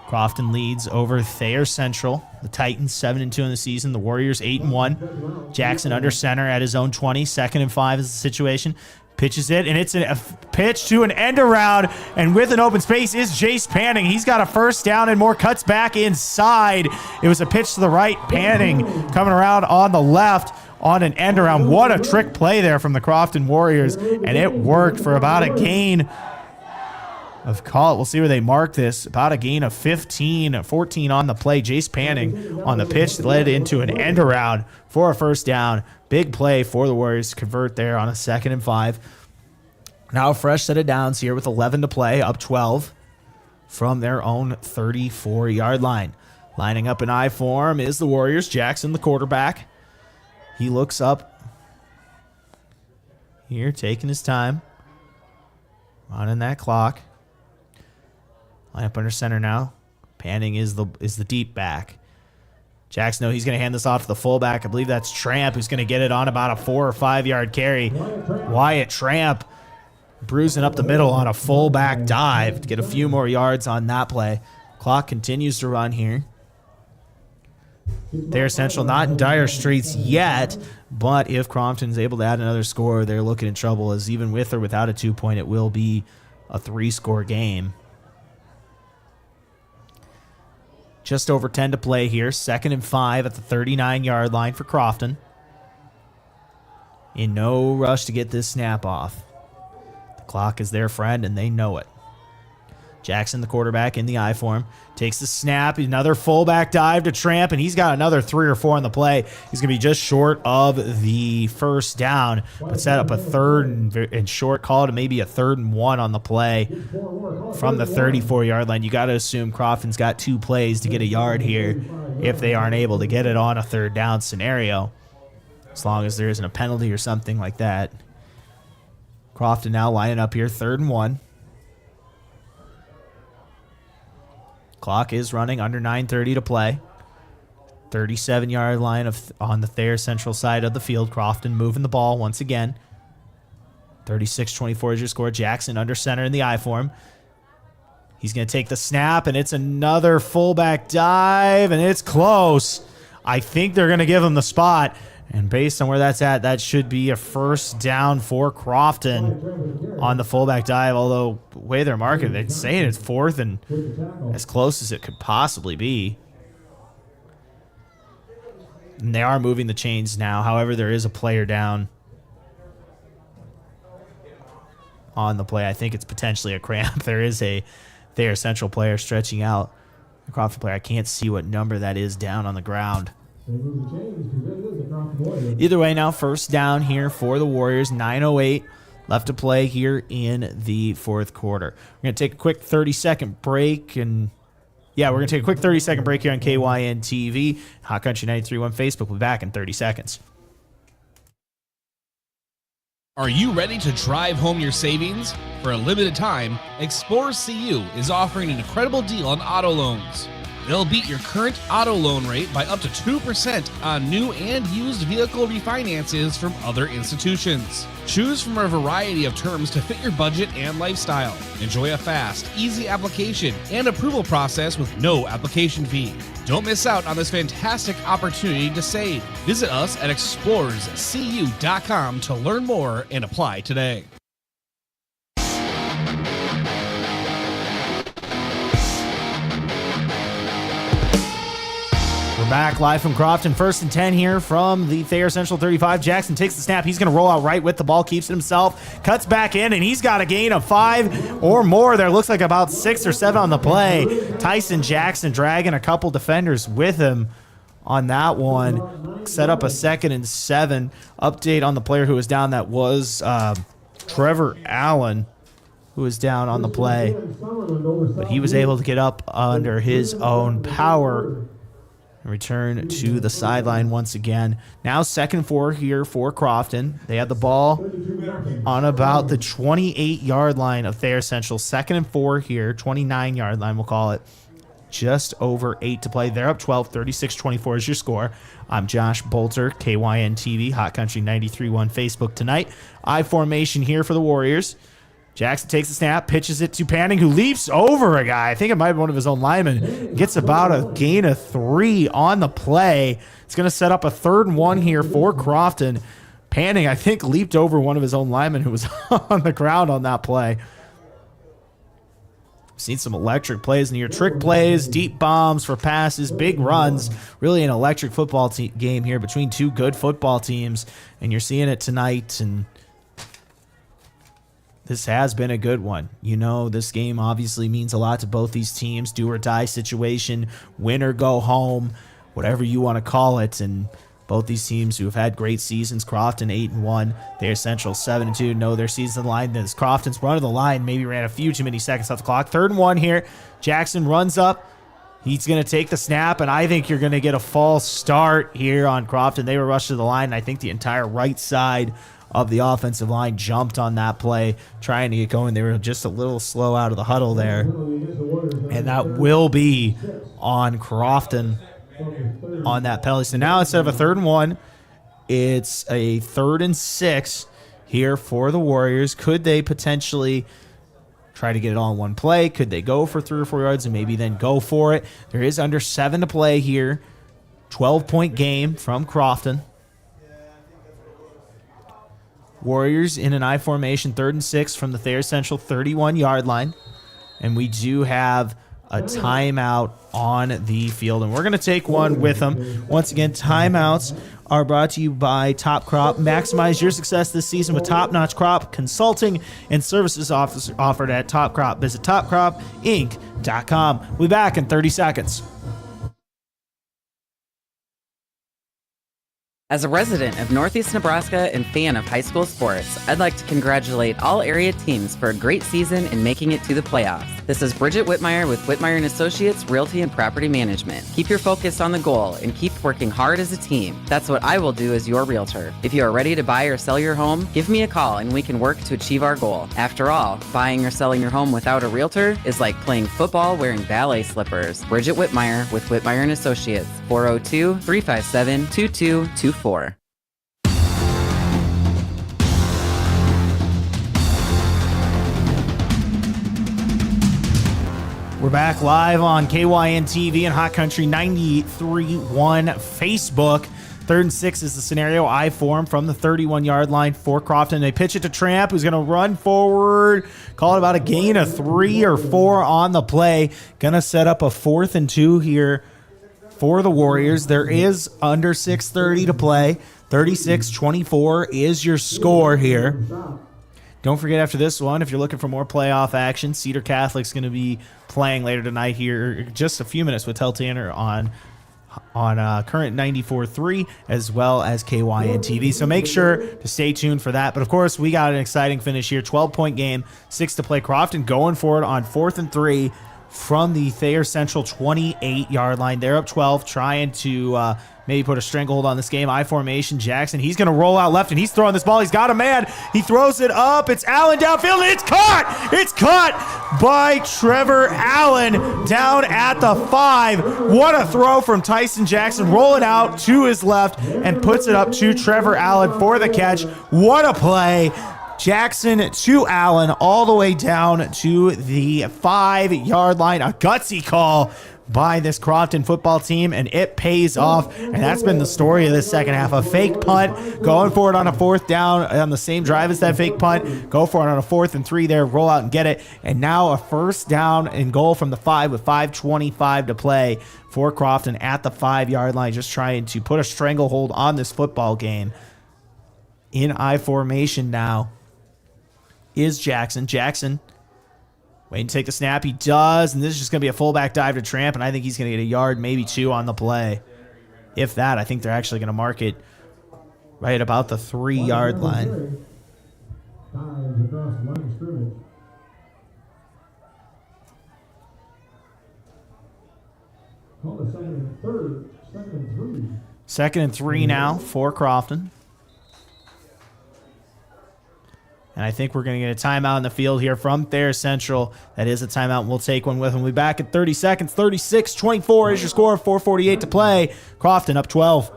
Crofton leads over Thayer Central. The Titans 7-2 in the season. The Warriors 8-1. Jackson under center at his own 20. 2nd and 5 is the situation. Pitches it, and it's a pitch to an end around, and with an open space is Jace Panning. He's got a first down and more, cuts back inside. It was a pitch to the right. Panning coming around on the left on an end around. What a trick play there from the Crofton Warriors, and it worked for about a gain of we'll see where they mark this. About a gain of 14 on the play. Jace Panning on the pitch led into an end around for a first down. Big play for the Warriors to convert there on a 2nd and 5. Now a fresh set of downs here with 11 to play, up 12 from their own 34-yard line. Lining up in I form is the Warriors. Jackson, the quarterback. He looks up here, taking his time. Running that clock. Line up under center now. Panning is the deep back. Jackson, he's going to hand this off to the fullback. I believe that's Tramp, who's going to get it on about a 4 or 5 yard carry. Wyatt Tramp bruising up the middle on a fullback dive to get a few more yards on that play. Clock continues to run here. Thayer Central not in dire straits yet, but if Crofton's able to add another score, they're looking in trouble, as even with or without a 2-point, it will be a 3-score game. Just over 10 to play here. 2nd and 5 at the 39-yard line for Crofton. In no rush to get this snap off. The clock is their friend, and they know it. Jackson, the quarterback, in the I form, takes the snap. Another fullback dive to Tramp, and he's got another 3 or 4 on the play. He's going to be just short of the first down, but set up a 3rd and short, call it maybe a 3rd and 1 on the play from the 34-yard line. You got to assume Crofton's got 2 plays to get a yard here if they aren't able to get it on a 3rd down scenario, as long as there isn't a penalty or something like that. Crofton now lining up here, 3rd and 1. Clock is running, under 9:30 to play. 37-yard line on the Thayer Central side of the field. Crofton moving the ball once again. 36-24 is your score. Jackson under center in the I form. He's going to take the snap, and it's another fullback dive, and it's close. I think they're going to give him the spot. And based on where that's at, that should be a first down for Crofton on the fullback dive. Although, the way they're marking it, they're saying it's 4th and as close as it could possibly be. And they are moving the chains now. However, there is a player down on the play. I think it's potentially a cramp. There is a Thayer Central player stretching out. The Crofton player, I can't see what number that is down on the ground. Either way, now first down here for the Warriors. 9:08 left to play here in the 4th quarter. We're going to take a quick 30-second break. We're going to take a quick 30-second break here on KYNTV. Hot Country 93.1 Facebook. We'll be back in 30 seconds. Are you ready to drive home your savings? For a limited time, Explore CU is offering an incredible deal on auto loans. They'll beat your current auto loan rate by up to 2% on new and used vehicle refinances from other institutions. Choose from a variety of terms to fit your budget and lifestyle. Enjoy a fast, easy application and approval process with no application fee. Don't miss out on this fantastic opportunity to save. Visit us at explorerscu.com to learn more and apply today. We're back live from Crofton. 1st and 10 here from the Thayer Central 35. Jackson takes the snap. He's going to roll out right with the ball, keeps it himself, cuts back in, and he's got a gain of 5 or more. There looks like about 6 or 7 on the play. Tyson Jackson dragging a couple defenders with him on that one. Set up a 2nd and 7. Update on the player who was down. That was Trevor Allen, who was down on the play. But he was able to get up under his own power and return to the sideline once again. Now 2nd and 4 here for Crofton. They had the ball on about the 28-yard line of Thayer Central. 2nd and 4 here, 29-yard line we'll call it. Just over 8 to play. They're up 12, 36-24 is your score. I'm Josh Boelter, KYNTV, Hot Country 93.1 Facebook tonight. I formation here for the Warriors. Jackson takes the snap, pitches it to Panning, who leaps over a guy. I think it might be one of his own linemen. Gets about a gain of 3 on the play. It's going to set up a 3rd and 1 here for Crofton. Panning, I think, leaped over one of his own linemen who was on the ground on that play. Seen some electric plays in here. Trick plays, deep bombs for passes, big runs. Really an electric football game here between two good football teams. And you're seeing it tonight, and this has been a good one. You know, this game obviously means a lot to both these teams. Do or die situation, win or go home, whatever you want to call it. And both these teams who have had great seasons, Crofton 8-1, Thayer Central 7-2, know their season line. This Crofton's run of the line maybe ran a few too many seconds off the clock. 3rd and 1 here. Jackson runs up. He's going to take the snap, and I think you're going to get a false start here on Crofton. They were rushed to the line, and I think the entire right side of the offensive line jumped on that play, trying to get going. They were just a little slow out of the huddle there, and that will be on Crofton on that penalty. So now instead of a 3rd and 1, it's a 3rd and 6 here for the Warriors. Could they potentially try to get it all in one play? Could they go for 3 or 4 yards and maybe then go for it? There is under 7 to play here. 12-point game from Crofton. Warriors in an I formation, 3rd and 6 from the Thayer Central 31-yard line. And we do have a timeout on the field, and we're going to take one with them. Once again, timeouts are brought to you by Top Crop. Maximize your success this season with top-notch crop consulting and services offered at Top Crop. Visit topcropinc.com. We'll be back in 30 seconds. As a resident of Northeast Nebraska and fan of high school sports, I'd like to congratulate all area teams for a great season and making it to the playoffs. This is Bridget Whitmire with Whitmire & Associates Realty and Property Management. Keep your focus on the goal and keep working hard as a team. That's what I will do as your realtor. If you are ready to buy or sell your home, give me a call and we can work to achieve our goal. After all, buying or selling your home without a realtor is like playing football wearing ballet slippers. Bridget Whitmire with Whitmire & Associates, 402-357-2224. We're back live on KYNTV and Hot Country 93.1 Facebook. 3rd and 6 is the scenario. I form from the 31-yard line for Crofton. They pitch it to Tramp, who's going to run forward. Call it about a gain of 3 or 4 on the play. Going to set up a 4th and 2 here for the Warriors. There is under 6:30 to play. 36-24 is your score here. Don't forget, after this one, if you're looking for more playoff action, Cedar Catholic's going to be playing later tonight here, just a few minutes with Tel Tanner on current 94.3 as well as KYNTV. So make sure to stay tuned for that. But of course, we got an exciting finish here. 12-point game, 6 to play. Crofton going for it on 4th and 3 from the Thayer Central 28-yard line. They're up 12, trying to maybe put a stranglehold on this game. I formation, Jackson. He's going to roll out left, and he's throwing this ball. He's got a man. He throws it up. It's Allen downfield, and it's caught. It's caught by Trevor Allen down at the 5. What a throw from Tyson Jackson. Rolling out to his left and puts it up to Trevor Allen for the catch. What a play. Jackson to Allen all the way down to the 5-yard line. A gutsy call by this Crofton football team, and it pays off. And that's been the story of this second half. A fake punt, going for it on a 4th down on the same drive as that fake punt. Go for it on a 4th and 3 there, roll out and get it. And now a 1st down and goal from the 5 with 5:25 to play for Crofton at the 5-yard line, just trying to put a stranglehold on this football game. In I formation now is Jackson. Jackson waiting to take the snap. He does, and this is just going to be a fullback dive to Tramp, and I think he's going to get a yard, maybe 2 on the play. If that, I think they're actually going to mark it right about the 3-yard line. Second and 3 now for Crofton. And I think we're going to get a timeout in the field here from Thayer Central. That is a timeout, and we'll take one with them. We'll be back in 30 seconds. 36-24 is your score. 4:48 to play. Crofton up 12.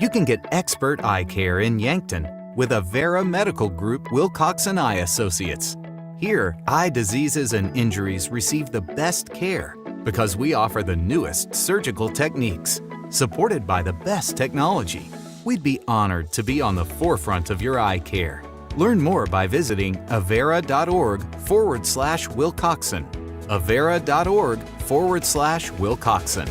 You You can get expert eye care in Yankton with Avera Medical Group Wilcox and Eye Associates. Here, eye diseases and injuries receive the best care because we offer the newest surgical techniques, supported by the best technology. We'd be honored to be on the forefront of your eye care. Learn more by visiting avera.org/Wilcoxon. avera.org/Wilcoxon.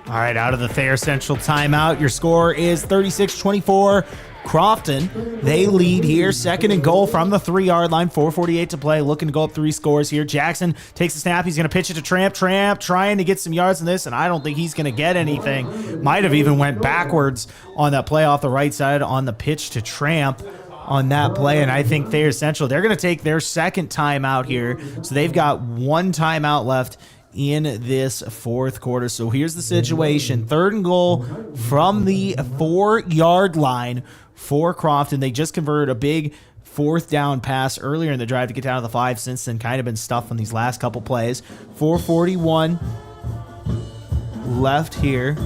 All right, out of the Thayer Central timeout, your score is 36-24. Crofton, they lead here, second and goal from the 3-yard line, 4:48 to play, looking to go up 3 scores here. Jackson takes a snap, he's going to pitch it to Tramp, trying to get some yards in this, and I don't think he's going to get anything. Might have even went backwards on that play off the right side on the pitch to Tramp on that play, and I think Thayer Central, they're going to take their second timeout here, so they've got 1 timeout left in this fourth quarter. So here's the situation. 3rd and goal from the 4-yard line for Crofton. They just converted a big 4th down pass earlier in the drive to get down to the 5. Since then, kind of been stuffed on these last couple plays. 4:41 left here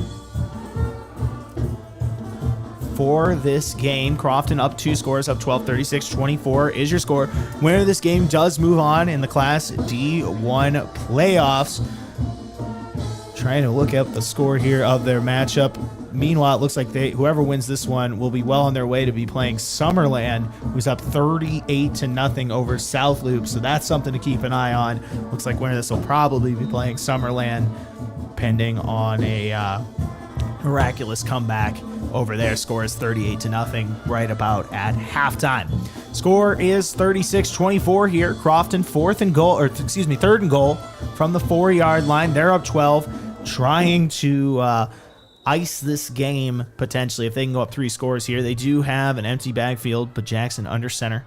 for this game. Crofton up 2 scores, up 12, 36-24 is your score. Winner of this game does move on in the Class D1 playoffs. Trying to look up the score here of their matchup. Meanwhile, it looks like whoever wins this one will be well on their way to be playing Summerland, who's up 38-0 over South Loop. So that's something to keep an eye on. Looks like winner of this will probably be playing Summerland, pending on a miraculous comeback over there. Score is 38-0 right about at halftime. Score is 36-24 here. Crofton 3rd and goal from the 4-yard line. They're up 12, trying to ice this game potentially if they can go up 3 scores here. They do have an empty backfield, but Jackson under center.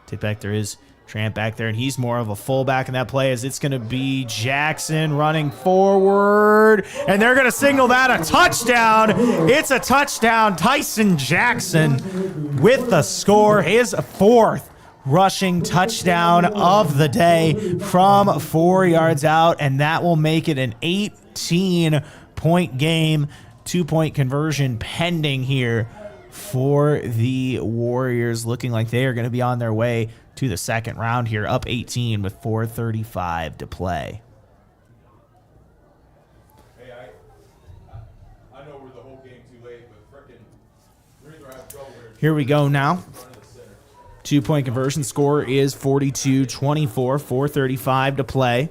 Tip back, there is Tramp back there, and he's more of a fullback in that play, as it's going to be Jackson running forward, and they're going to signal that a touchdown. It's a touchdown. Tyson Jackson with the score, his 4th rushing touchdown of the day from 4 yards out, and that will make it an 18-point game. 2-point conversion pending here for the Warriors, looking like they are going to be on their way to the second round here, up 18 with 4:35 to play. Hey, I know we're the whole game too late, but frickin' Here we go now. 2-point conversion. Score is 42-24, 4:35 to play.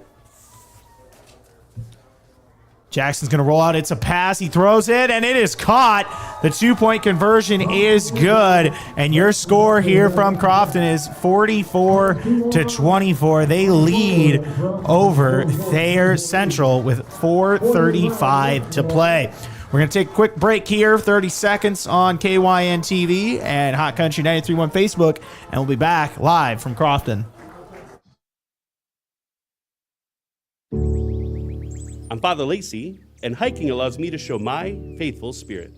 Jackson's going to roll out. It's a pass. He throws it, and it is caught. The 2-point conversion is good. And your score here from Crofton is 44-24. They lead over Thayer Central with 4:35 to play. We're going to take a quick break here, 30 seconds on KYNTV and Hot Country 93.1 Facebook, and we'll be back live from Crofton. I'm Father Lacey, and hiking allows me to show my faithful spirit.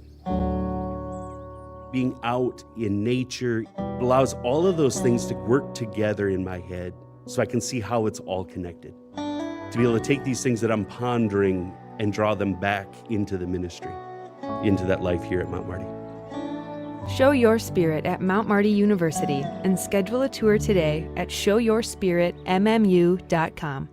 Being out in nature allows all of those things to work together in my head so I can see how it's all connected. To be able to take these things that I'm pondering and draw them back into the ministry, into that life here at Mount Marty. Show your spirit at Mount Marty University and schedule a tour today at showyourspiritmmu.com.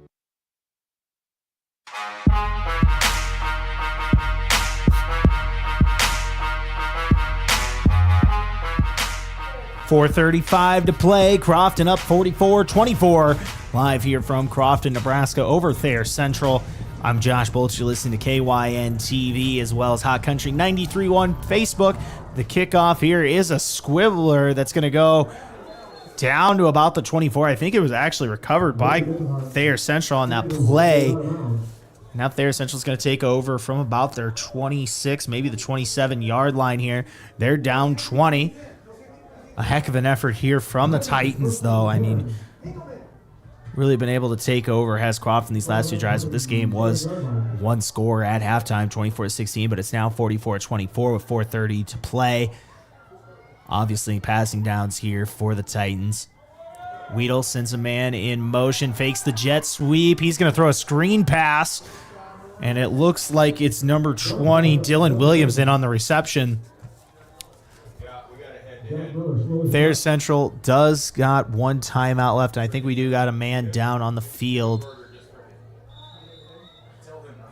.435 to play. Crofton up 44-24. Live here from Crofton, Nebraska over Thayer Central. I'm Josh Boelter. You're listening to KYN-TV as well as Hot Country 93.1 Facebook. The kickoff here is a squibbler that's going to go down to about the 24. I think it was actually recovered by Thayer Central on that play. Now Thayer Central is going to take over from about their 26, maybe the 27-yard line here. They're down 20. A heck of an effort here from the Titans, though. I mean, really been able to take over, has Crofton these last 2 drives, but this game was 1 score at halftime, 24-16, but it's now 44-24 with 4:30 to play. Obviously, passing downs here for the Titans. Weedle sends a man in motion, fakes the jet sweep. He's going to throw a screen pass, and it looks like it's number 20, Dylan Williams, in on the reception. Thayer Central does got one timeout left, and I think we do got a man down on the field.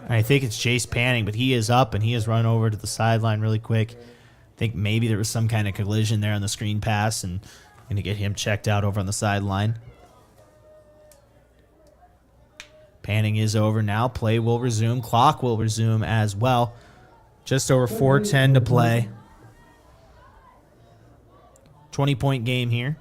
I think it's Chase Panning, but he is up, and he has run over to the sideline really quick. I think maybe there was some kind of collision there on the screen pass, and going to get him checked out over on the sideline. Panning is over now. Play will resume. Clock will resume as well. Just over 4:10 to play. 20-point game here.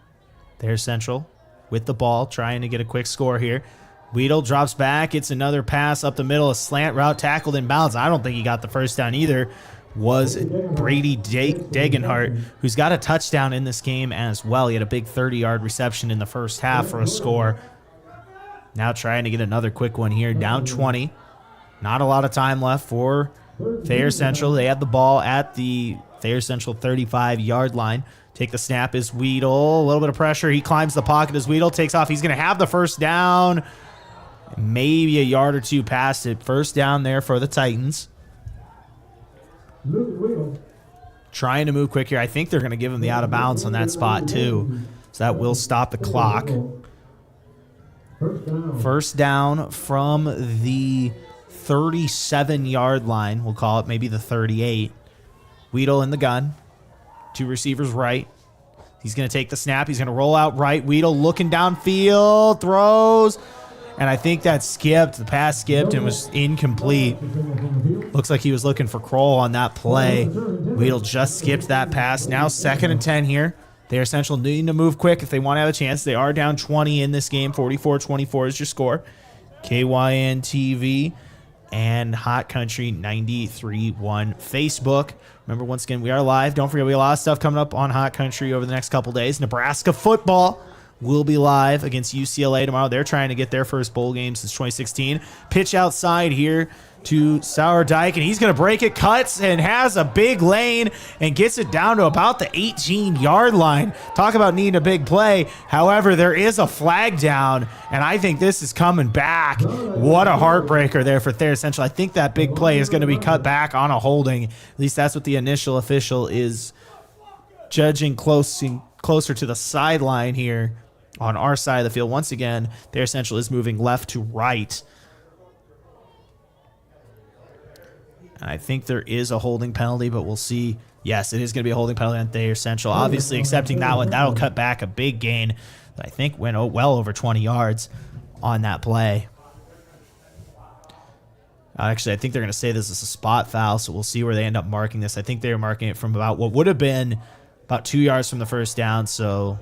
There's Central with the ball, trying to get a quick score here. Weedle drops back. It's another pass up the middle. A slant route tackled in bounds. I don't think he got the first down either. Was Brady Degenhart, who's got a touchdown in this game as well. He had a big 30-yard reception in the first half for a score. Now trying to get another quick one here. Down 20. Not a lot of time left for Thayer Central. They have the ball at the Thayer Central 35-yard line. Take the snap is Weedle. A little bit of pressure. He climbs the pocket as Weedle takes off. He's going to have the first down. Maybe a yard or two past it. First down there for the Titans. Trying to move quick here. I think they're going to give him the out of bounds on that spot too. So that will stop the clock. First down from the 37-yard line. We'll call it maybe the 38. Weedle in the gun. Two receivers right. He's going to take the snap. He's going to roll out right. Weedle looking downfield. Throws. And I think that skipped. The pass skipped and was incomplete. Looks like he was looking for Kroll on that play. Weedle just skipped that pass. Now 2nd and 10 here. Thayer Central needing to move quick if they want to have a chance. They are down 20 in this game. 44-24 is your score. KYNTV and Hot Country 93.1 Facebook. Remember, once again, we are live. Don't forget, we have a lot of stuff coming up on Hot Country over the next couple days. Nebraska football will be live against UCLA tomorrow. They're trying to get their first bowl game since 2016. Pitch outside here to Sourdike, and he's going to break it, cuts, and has a big lane and gets it down to about the 18-yard line. Talk about needing a big play. However, there is a flag down, and I think this is coming back. What a heartbreaker there for Thayer Central. I think that big play is going to be cut back on a holding. At least that's what the initial official is judging closer to the sideline here on our side of the field. Once again, Thayer Central is moving left to right. I think there is a holding penalty, but we'll see. Yes, it is going to be a holding penalty on Thayer Central. Obviously, accepting that one, that'll cut back a big gain. I think went well over 20 yards on that play. Actually, I think they're going to say this is a spot foul, so we'll see where they end up marking this. I think they were marking it from about what would have been about 2 yards from the first down, so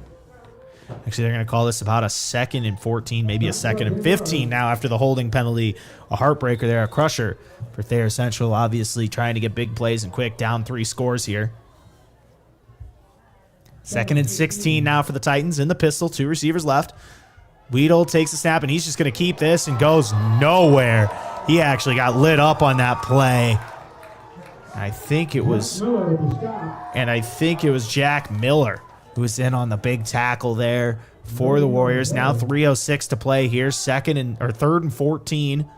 actually they're going to call this about a 2nd and 14, maybe a 2nd and 15 now after the holding penalty. A heartbreaker there, a crusher for Thayer Central, obviously trying to get big plays and quick, down 3 scores here. 2nd and 16 now for the Titans in the pistol, 2 receivers left. Weedle takes a snap, and he's just going to keep this and goes nowhere. He actually got lit up on that play. I think it was Jack Miller who was in on the big tackle there for the Warriors. Now 3:06 to play here. 3rd and 14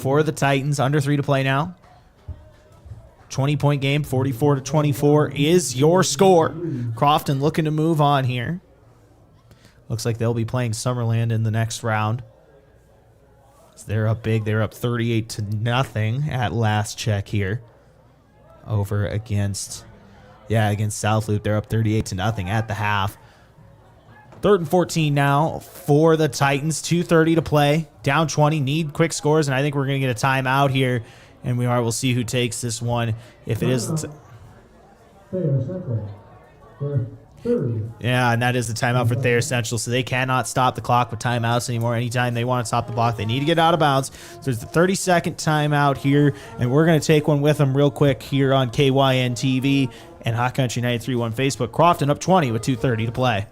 for the Titans. Under 3 to play now. 20-point game, 44-24 is your score. Crofton looking to move on here. Looks like they'll be playing Summerland in the next round. So they're up big. They're up 38-0 at last check here. Over against South Loop. They're up 38-0 at the half. 3rd and 14 now for the Titans. 2:30 to play. Down 20. Need quick scores, and I think we're going to get a timeout here. And we'll see who takes this one. If it is... Yeah, and that is the timeout for Thayer Central, so they cannot stop the clock with timeouts anymore. Anytime they want to stop the clock, they need to get out of bounds. So there's the 30-second timeout here, and we're going to take one with them real quick here on KYNTV and Hot Country 93.1 Facebook. Crofton up 20 with 2:30 to play.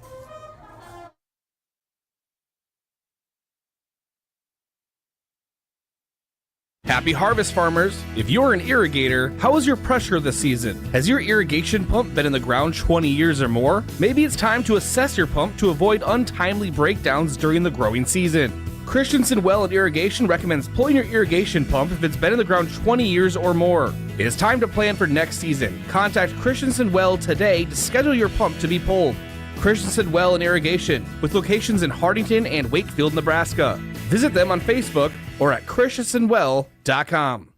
Happy harvest, farmers! If you're an irrigator, how is your pressure this season? Has your irrigation pump been in the ground 20 years or more? Maybe it's time to assess your pump to avoid untimely breakdowns during the growing season. Christensen Well and Irrigation recommends pulling your irrigation pump if it's been in the ground 20 years or more. It is time to plan for next season. Contact Christensen Well today to schedule your pump to be pulled. Christensen Well and Irrigation, with locations in Hardington and Wakefield, Nebraska. Visit them on Facebook or at christensenwell.com.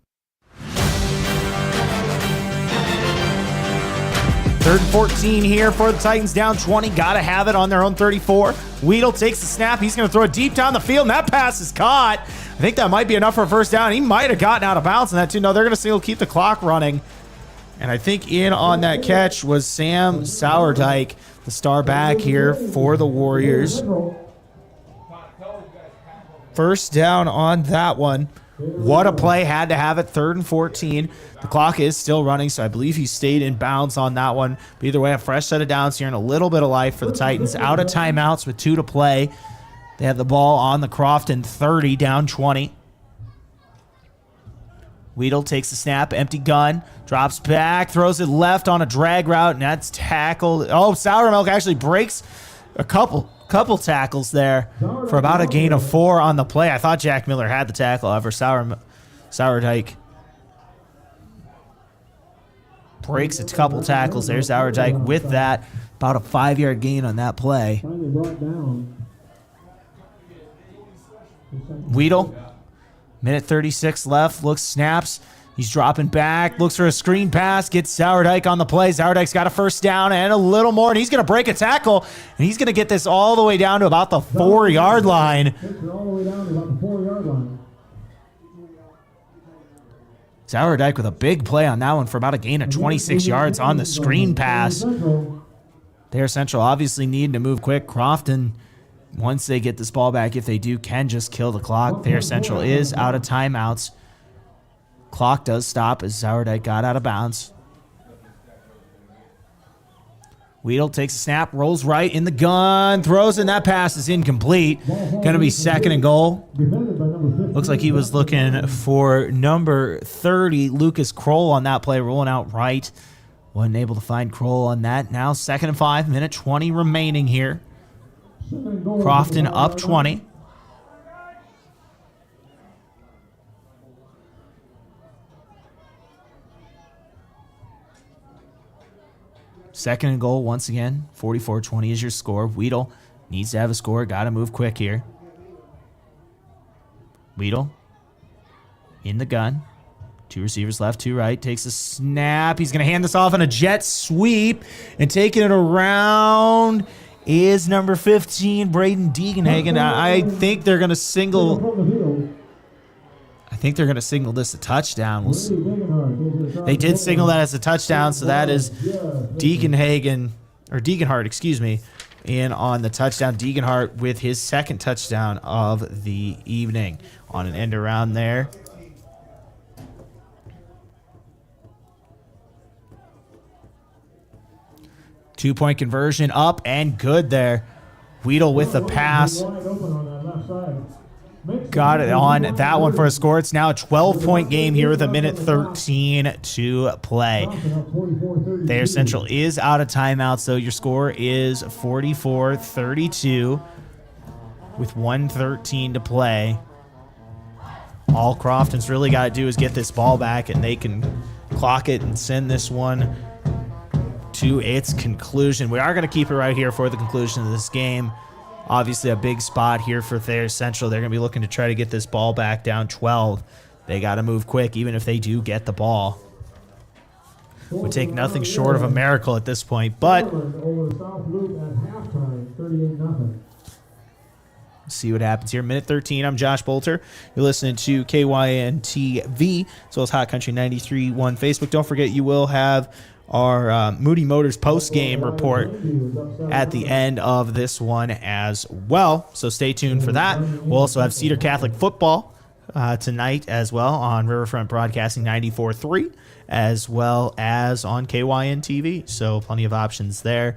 3rd and 14 here for the Titans, down 20. Gotta have it on their own 34. Weedle takes the snap. He's going to throw it deep down the field, and that pass is caught. I think that might be enough for a first down. He might have gotten out of bounds in that too. No, they're going to keep the clock running. And I think in on that catch was Sam Sourdike, the star back here for the Warriors. First down on that one. What a play. Had to have it. 3rd and 14. The clock is still running, so I believe he stayed in bounds on that one. But either way, a fresh set of downs here and a little bit of life for the Titans. Out of timeouts with 2 to play. They have the ball on the Crofton 30, down 20. Weedle takes the snap, empty gun, drops back, throws it left on a drag route, and that's tackled. Oh, Sourmilk actually breaks a couple tackles there for about a gain of 4 on the play. I thought Jack Miller had the tackle. However, Sourdike breaks a couple tackles there. Sourdike with that, about a 5-yard gain on that play. Weedle, minute 36 left, looks, snaps. He's dropping back, looks for a screen pass, gets Sourdike on the play. Sourdike's got a first down and a little more, and he's going to break a tackle, and he's going to get this all the way down to about the 4-yard line. Sourdike with a big play on that one for about a gain of 26 yards on the screen pass. Thayer Central obviously needing to move quick. Crofton, once they get this ball back, if they do, can just kill the clock. Thayer Central is out of timeouts. Clock does stop as Sourdike got out of bounds. Weedle takes a snap, rolls right in the gun, throws, and that pass is incomplete. Going to be 2nd and goal. Looks like he was looking for number 30, Lucas Kroll, on that play, rolling out right. Wasn't able to find Kroll on that. Now 2nd and 5, minute 20 remaining here. Crofton up 20. Second and goal once again. 44-20 is your score. Weedle needs to have a score. Got to move quick here. Weedle in the gun. 2 receivers left, 2 right. Takes a snap. He's going to hand this off on a jet sweep. And taking it around is number 15, Braden Deegenhagen. I think they're going to single... I think they're going to signal this a touchdown. We'll see. They did signal that as a touchdown, so that is Deegenhart, excuse me, in on the touchdown. Deegenhart with his 2nd touchdown of the evening on an end around there. Two-point conversion up and good there. Weedle with the pass. Got it on that one for a score. It's now a 12-point game here with a minute 13 to play. Thayer Central is out of timeout, so your score is 44-32 with 1:13 to play. All Crofton's really got to do is get this ball back, and they can clock it and send this one to its conclusion. We are going to keep it right here for the conclusion of this game. Obviously a big spot here for Thayer Central. They're going to be looking to try to get this ball back down 12. They got to move quick, even if they do get the ball. Would take nothing short of a miracle at this point, but see what happens here. Minute 13, I'm Josh Boelter. You're listening to KYNTV, as well as Hot Country 93.1 Facebook. Don't forget, you will have our Moody Motors post-game report at the end of this one as well. So stay tuned for that. We'll also have Cedar Catholic football tonight as well on Riverfront Broadcasting 94.3, as well as on KYN TV. So plenty of options there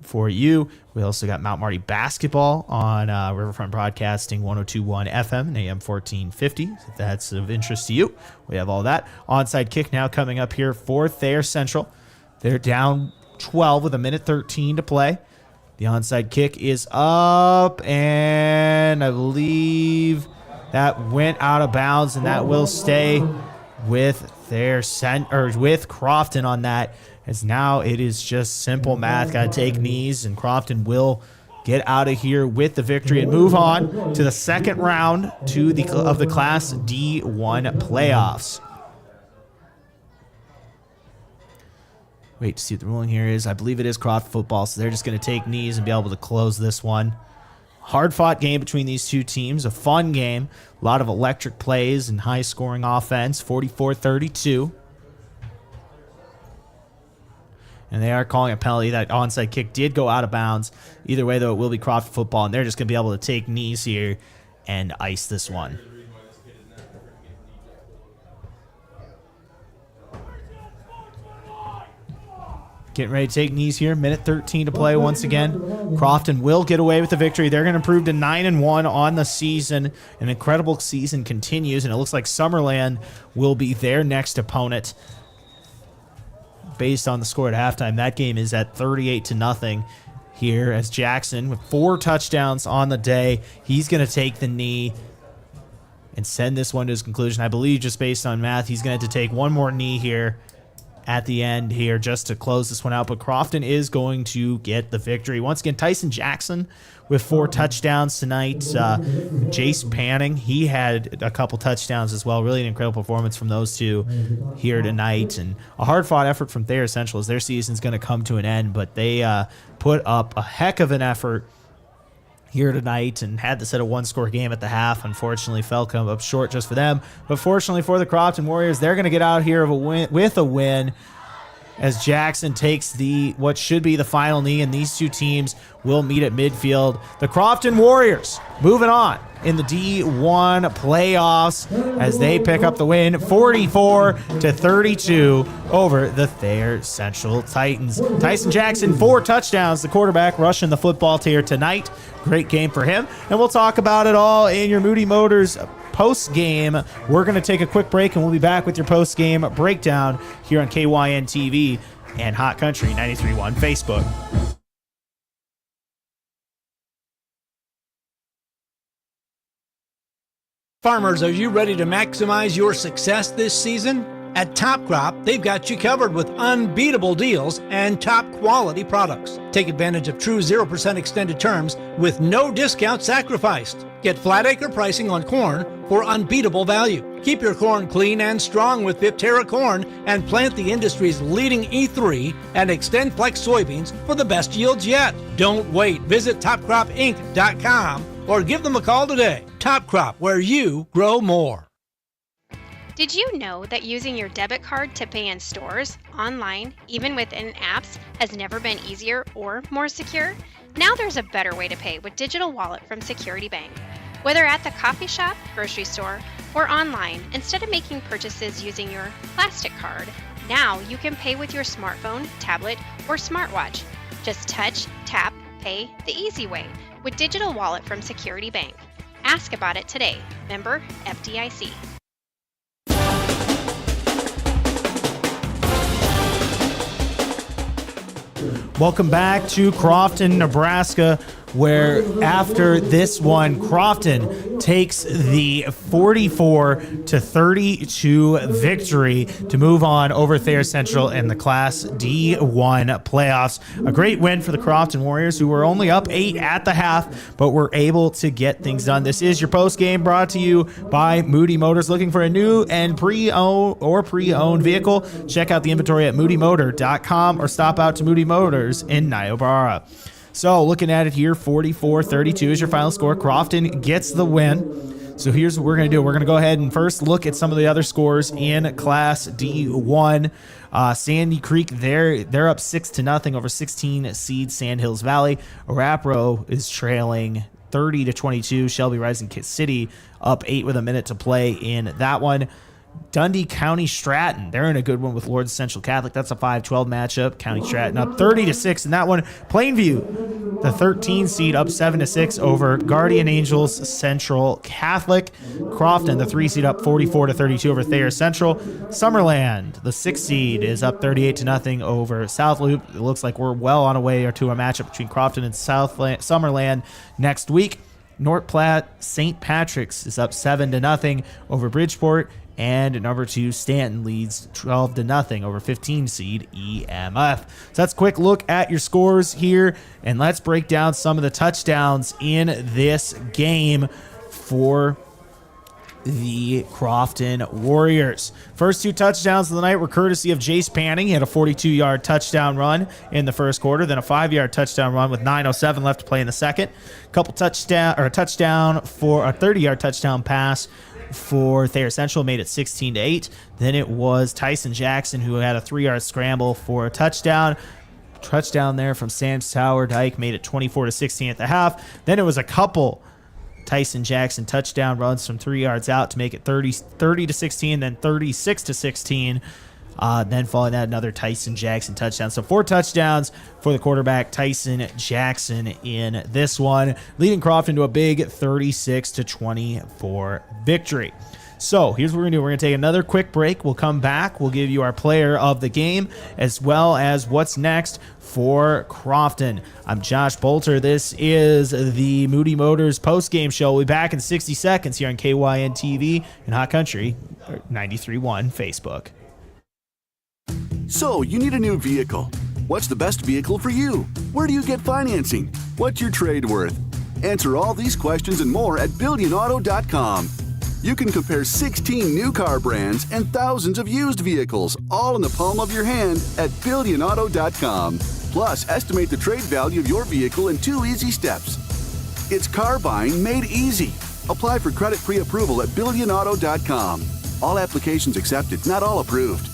for you. We also got Mount Marty basketball on Riverfront Broadcasting 102.1 FM and AM 1450. If that's of interest to you, we have all that. Onside kick now coming up here for Thayer Central. They're down 12 with 1:13 to play. The onside kick is up, and I believe that went out of bounds, and that will stay with with Crofton on that, as now it is just simple math. Got to take knees, and Crofton will get out of here with the victory and move on to the second round of the Class D1 playoffs. Wait to see what the ruling here is. I believe it is Crofton football, so they're just going to take knees and be able to close this one. Hard-fought game between these two teams. A fun game. A lot of electric plays and high-scoring offense. 44-32. And they are calling a penalty. That onside kick did go out of bounds. Either way, though, it will be Crofton football, and they're just going to be able to take knees here and ice this one. Getting ready to take knees here. 1:13 to play once again. Crofton will get away with the victory. They're going to improve to 9-1 on the season. An incredible season continues, and it looks like Summerland will be their next opponent. Based on the score at halftime, that game is at 38-0 here, as Jackson, with 4 touchdowns on the day, he's going to take the knee and send this one to his conclusion. I believe, just based on math, he's going to have to take one more knee here at the end here just to close this one out. But Crofton is going to get the victory. Once again, Tyson Jackson with 4 touchdowns tonight. Jace Panning, he had a couple touchdowns as well. Really an incredible performance from those two here tonight. And a hard-fought effort from Thayer Central as their season's going to come to an end. But they put up a heck of an effort here tonight and had to set a one-score game at the half. Unfortunately, fell come up short just for them. But fortunately for the Crofton Warriors, they're going to get out here with a win as Jackson takes what should be the final knee, and these two teams will meet at midfield. The Crofton Warriors moving on in the D1 playoffs as they pick up the win 44-32 over the Thayer Central Titans. Tyson Jackson, 4 touchdowns, the quarterback rushing the football here tonight. Great game for him. And we'll talk about it all in your Moody Motors post-game. We're going to take a quick break, and we'll be back with your post-game breakdown here on KYNTV and Hot Country 93.1 Facebook. Farmers, are you ready to maximize your success this season? At Top Crop, they've got you covered with unbeatable deals and top quality products. Take advantage of true 0% extended terms with no discount sacrificed. Get flat acre pricing on corn for unbeatable value. Keep your corn clean and strong with Viptera corn and plant the industry's leading E3 and Extend Flex soybeans for the best yields yet. Don't wait. Visit topcropinc.com or give them a call today. Top Crop, where you grow more. Did you know that using your debit card to pay in stores, online, even within apps has never been easier or more secure? Now there's a better way to pay with Digital Wallet from Security Bank. Whether at the coffee shop, grocery store, or online, instead of making purchases using your plastic card, now you can pay with your smartphone, tablet, or smartwatch. Just touch, tap, pay the easy way with Digital Wallet from Security Bank. Ask about it today. Member FDIC. Welcome back to Crofton, Nebraska, where after this one, Crofton takes the 44-32 victory to move on over Thayer Central in the Class D1 playoffs. A great win for the Crofton Warriors, who were only up 8 at the half, but were able to get things done. This is your post game brought to you by Moody Motors. Looking for a new and pre-owned vehicle? Check out the inventory at moodymotor.com or stop out to Moody Motors in Niobrara. So looking at it here, 44-32 is your final score. Crofton gets the win. So here's what we're going to do. We're going to go ahead and first look at some of the other scores in Class D1. Sandy Creek, they're up 6-0 over 16 seed Sandhills Valley. Arapro is trailing 30-22. Shelby Rising City up 8 with a minute to play in that one. Dundee County Stratton. They're in a good one with Lord's Central Catholic. That's a 5-12 matchup. County Stratton up 30-6 in that one. Plainview, the 13 seed, up 7-6 over Guardian Angels Central Catholic. Crofton, the 3 seed, up 44-32 over Thayer Central. Summerland, the 6 seed, is up 38-0 over South Loop. It looks like we're well on our way to a matchup between Crofton and Summerland next week. North Platte St. Patrick's is up 7-0 over Bridgeport. And number 2, Stanton leads 12-0 over 15 seed EMF. So that's a quick look at your scores here. And let's break down some of the touchdowns in this game for the Crofton Warriors. First 2 touchdowns of the night were courtesy of Jace Panning. He had a 42-yard touchdown run in the first quarter, then a 5-yard touchdown run with 9:07 left to play in the second. A touchdown for a 30-yard touchdown pass for Thayer Central made it 16-8. Then it was Tyson Jackson who had a 3-yard scramble for a touchdown. Touchdown there from Sam Tower Dyke made it 24-16 at the half. Then it was a couple Tyson Jackson touchdown runs from 3 yards out to make it 30-16, then 36-16. Then following that, another Tyson Jackson touchdown. So 4 touchdowns for the quarterback, Tyson Jackson, in this one, leading Crofton to a big 36-24 victory. So here's what we're going to do. We're going to take another quick break. We'll come back. We'll give you our player of the game as well as what's next for Crofton. I'm Josh Boelter. This is the Moody Motors post-game show. We'll be back in 60 seconds here on KYNTV and Hot Country 93.1 Facebook. So, you need a new vehicle. What's the best vehicle for you? Where do you get financing? What's your trade worth? Answer all these questions and more at BillionAuto.com. You can compare 16 new car brands and thousands of used vehicles, all in the palm of your hand at BillionAuto.com. Plus, estimate the trade value of your vehicle in 2 easy steps. It's car buying made easy. Apply for credit pre-approval at BillionAuto.com. All applications accepted, not all approved.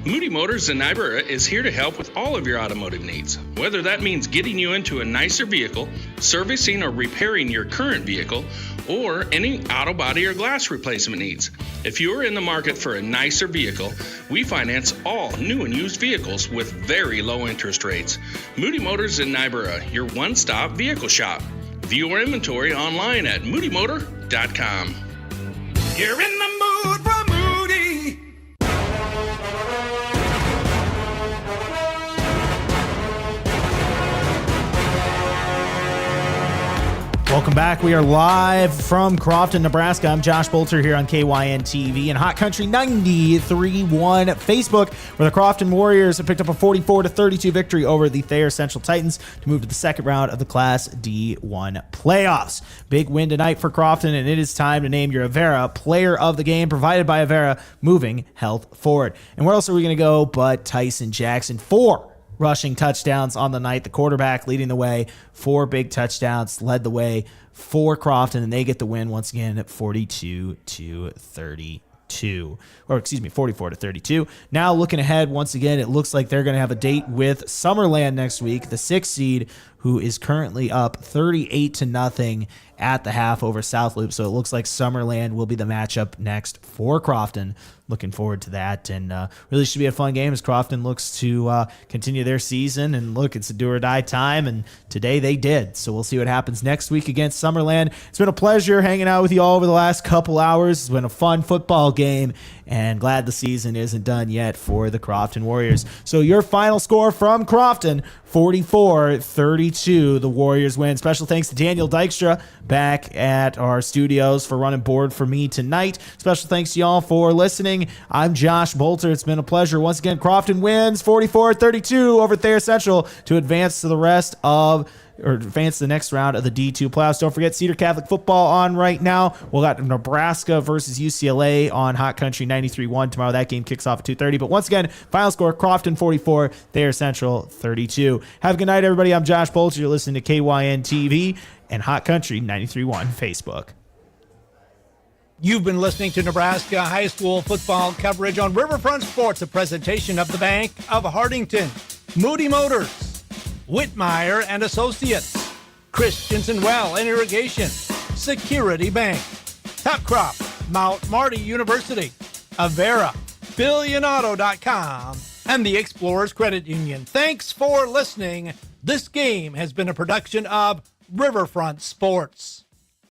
Moody Motors in Niobrara is here to help with all of your automotive needs, whether that means getting you into a nicer vehicle, servicing or repairing your current vehicle, or any auto body or glass replacement needs. If you are in the market for a nicer vehicle, we finance all new and used vehicles with very low interest rates. Moody Motors in Niobrara, your one-stop vehicle shop. View our inventory online at moodymotor.com. You're in the mood for Moody. Welcome back. We are live from Crofton, Nebraska. I'm Josh Boelter here on KYNTV and Hot Country 93.1 Facebook, where the Crofton Warriors have picked up a 44-32 victory over the Thayer Central Titans to move to the second round of the Class D1 playoffs. Big win tonight for Crofton, and it is time to name your Avera player of the game, provided by Avera, moving health forward. And where else are we going to go but Tyson Jackson? 4 rushing touchdowns on the night. The quarterback leading the way, 4 big touchdowns, led the way for Crofton, and they get the win once again at 44-32. Now looking ahead, once again, it looks like they're going to have a date with Summerland next week, the 6th seed, who is currently up 38-0 at the half over South Loop. So it looks like Summerland will be the matchup next for Crofton. Looking forward to that, and really should be a fun game as Crofton looks to continue their season. And look, it's a do or die time, and today they did. So we'll see what happens next week against Summerland. It's been a pleasure hanging out with you all over the last couple hours. It's been a fun football game, and glad the season isn't done yet for the Crofton Warriors. So your final score from Crofton, 44-32. The Warriors win. Special thanks to Daniel Dykstra back at our studios for running board for me tonight. Special thanks to y'all for listening. I'm Josh Boelter. It's been a pleasure. Once again, Crofton wins 44-32 over Thayer Central to advance to the next round of the D2 playoffs. Don't forget Cedar Catholic football on right now. We'll got Nebraska versus UCLA on Hot Country 93.1 tomorrow. That game kicks off at 2:30. But once again, final score, Crofton 44, Thayer Central 32. Have a good night, everybody. I'm Josh Boelter. You're listening to KYNTV and Hot Country 93.1 Facebook. You've been listening to Nebraska high school football coverage on Riverfront Sports, a presentation of the Bank of Hardington, Moody Motors, Whitmire and Associates, Christensen Well and Irrigation, Security Bank, Top Crop, Mount Marty University, Avera, BillionAuto.com, and the Explorers Credit Union. Thanks for listening. This game has been a production of Riverfront Sports.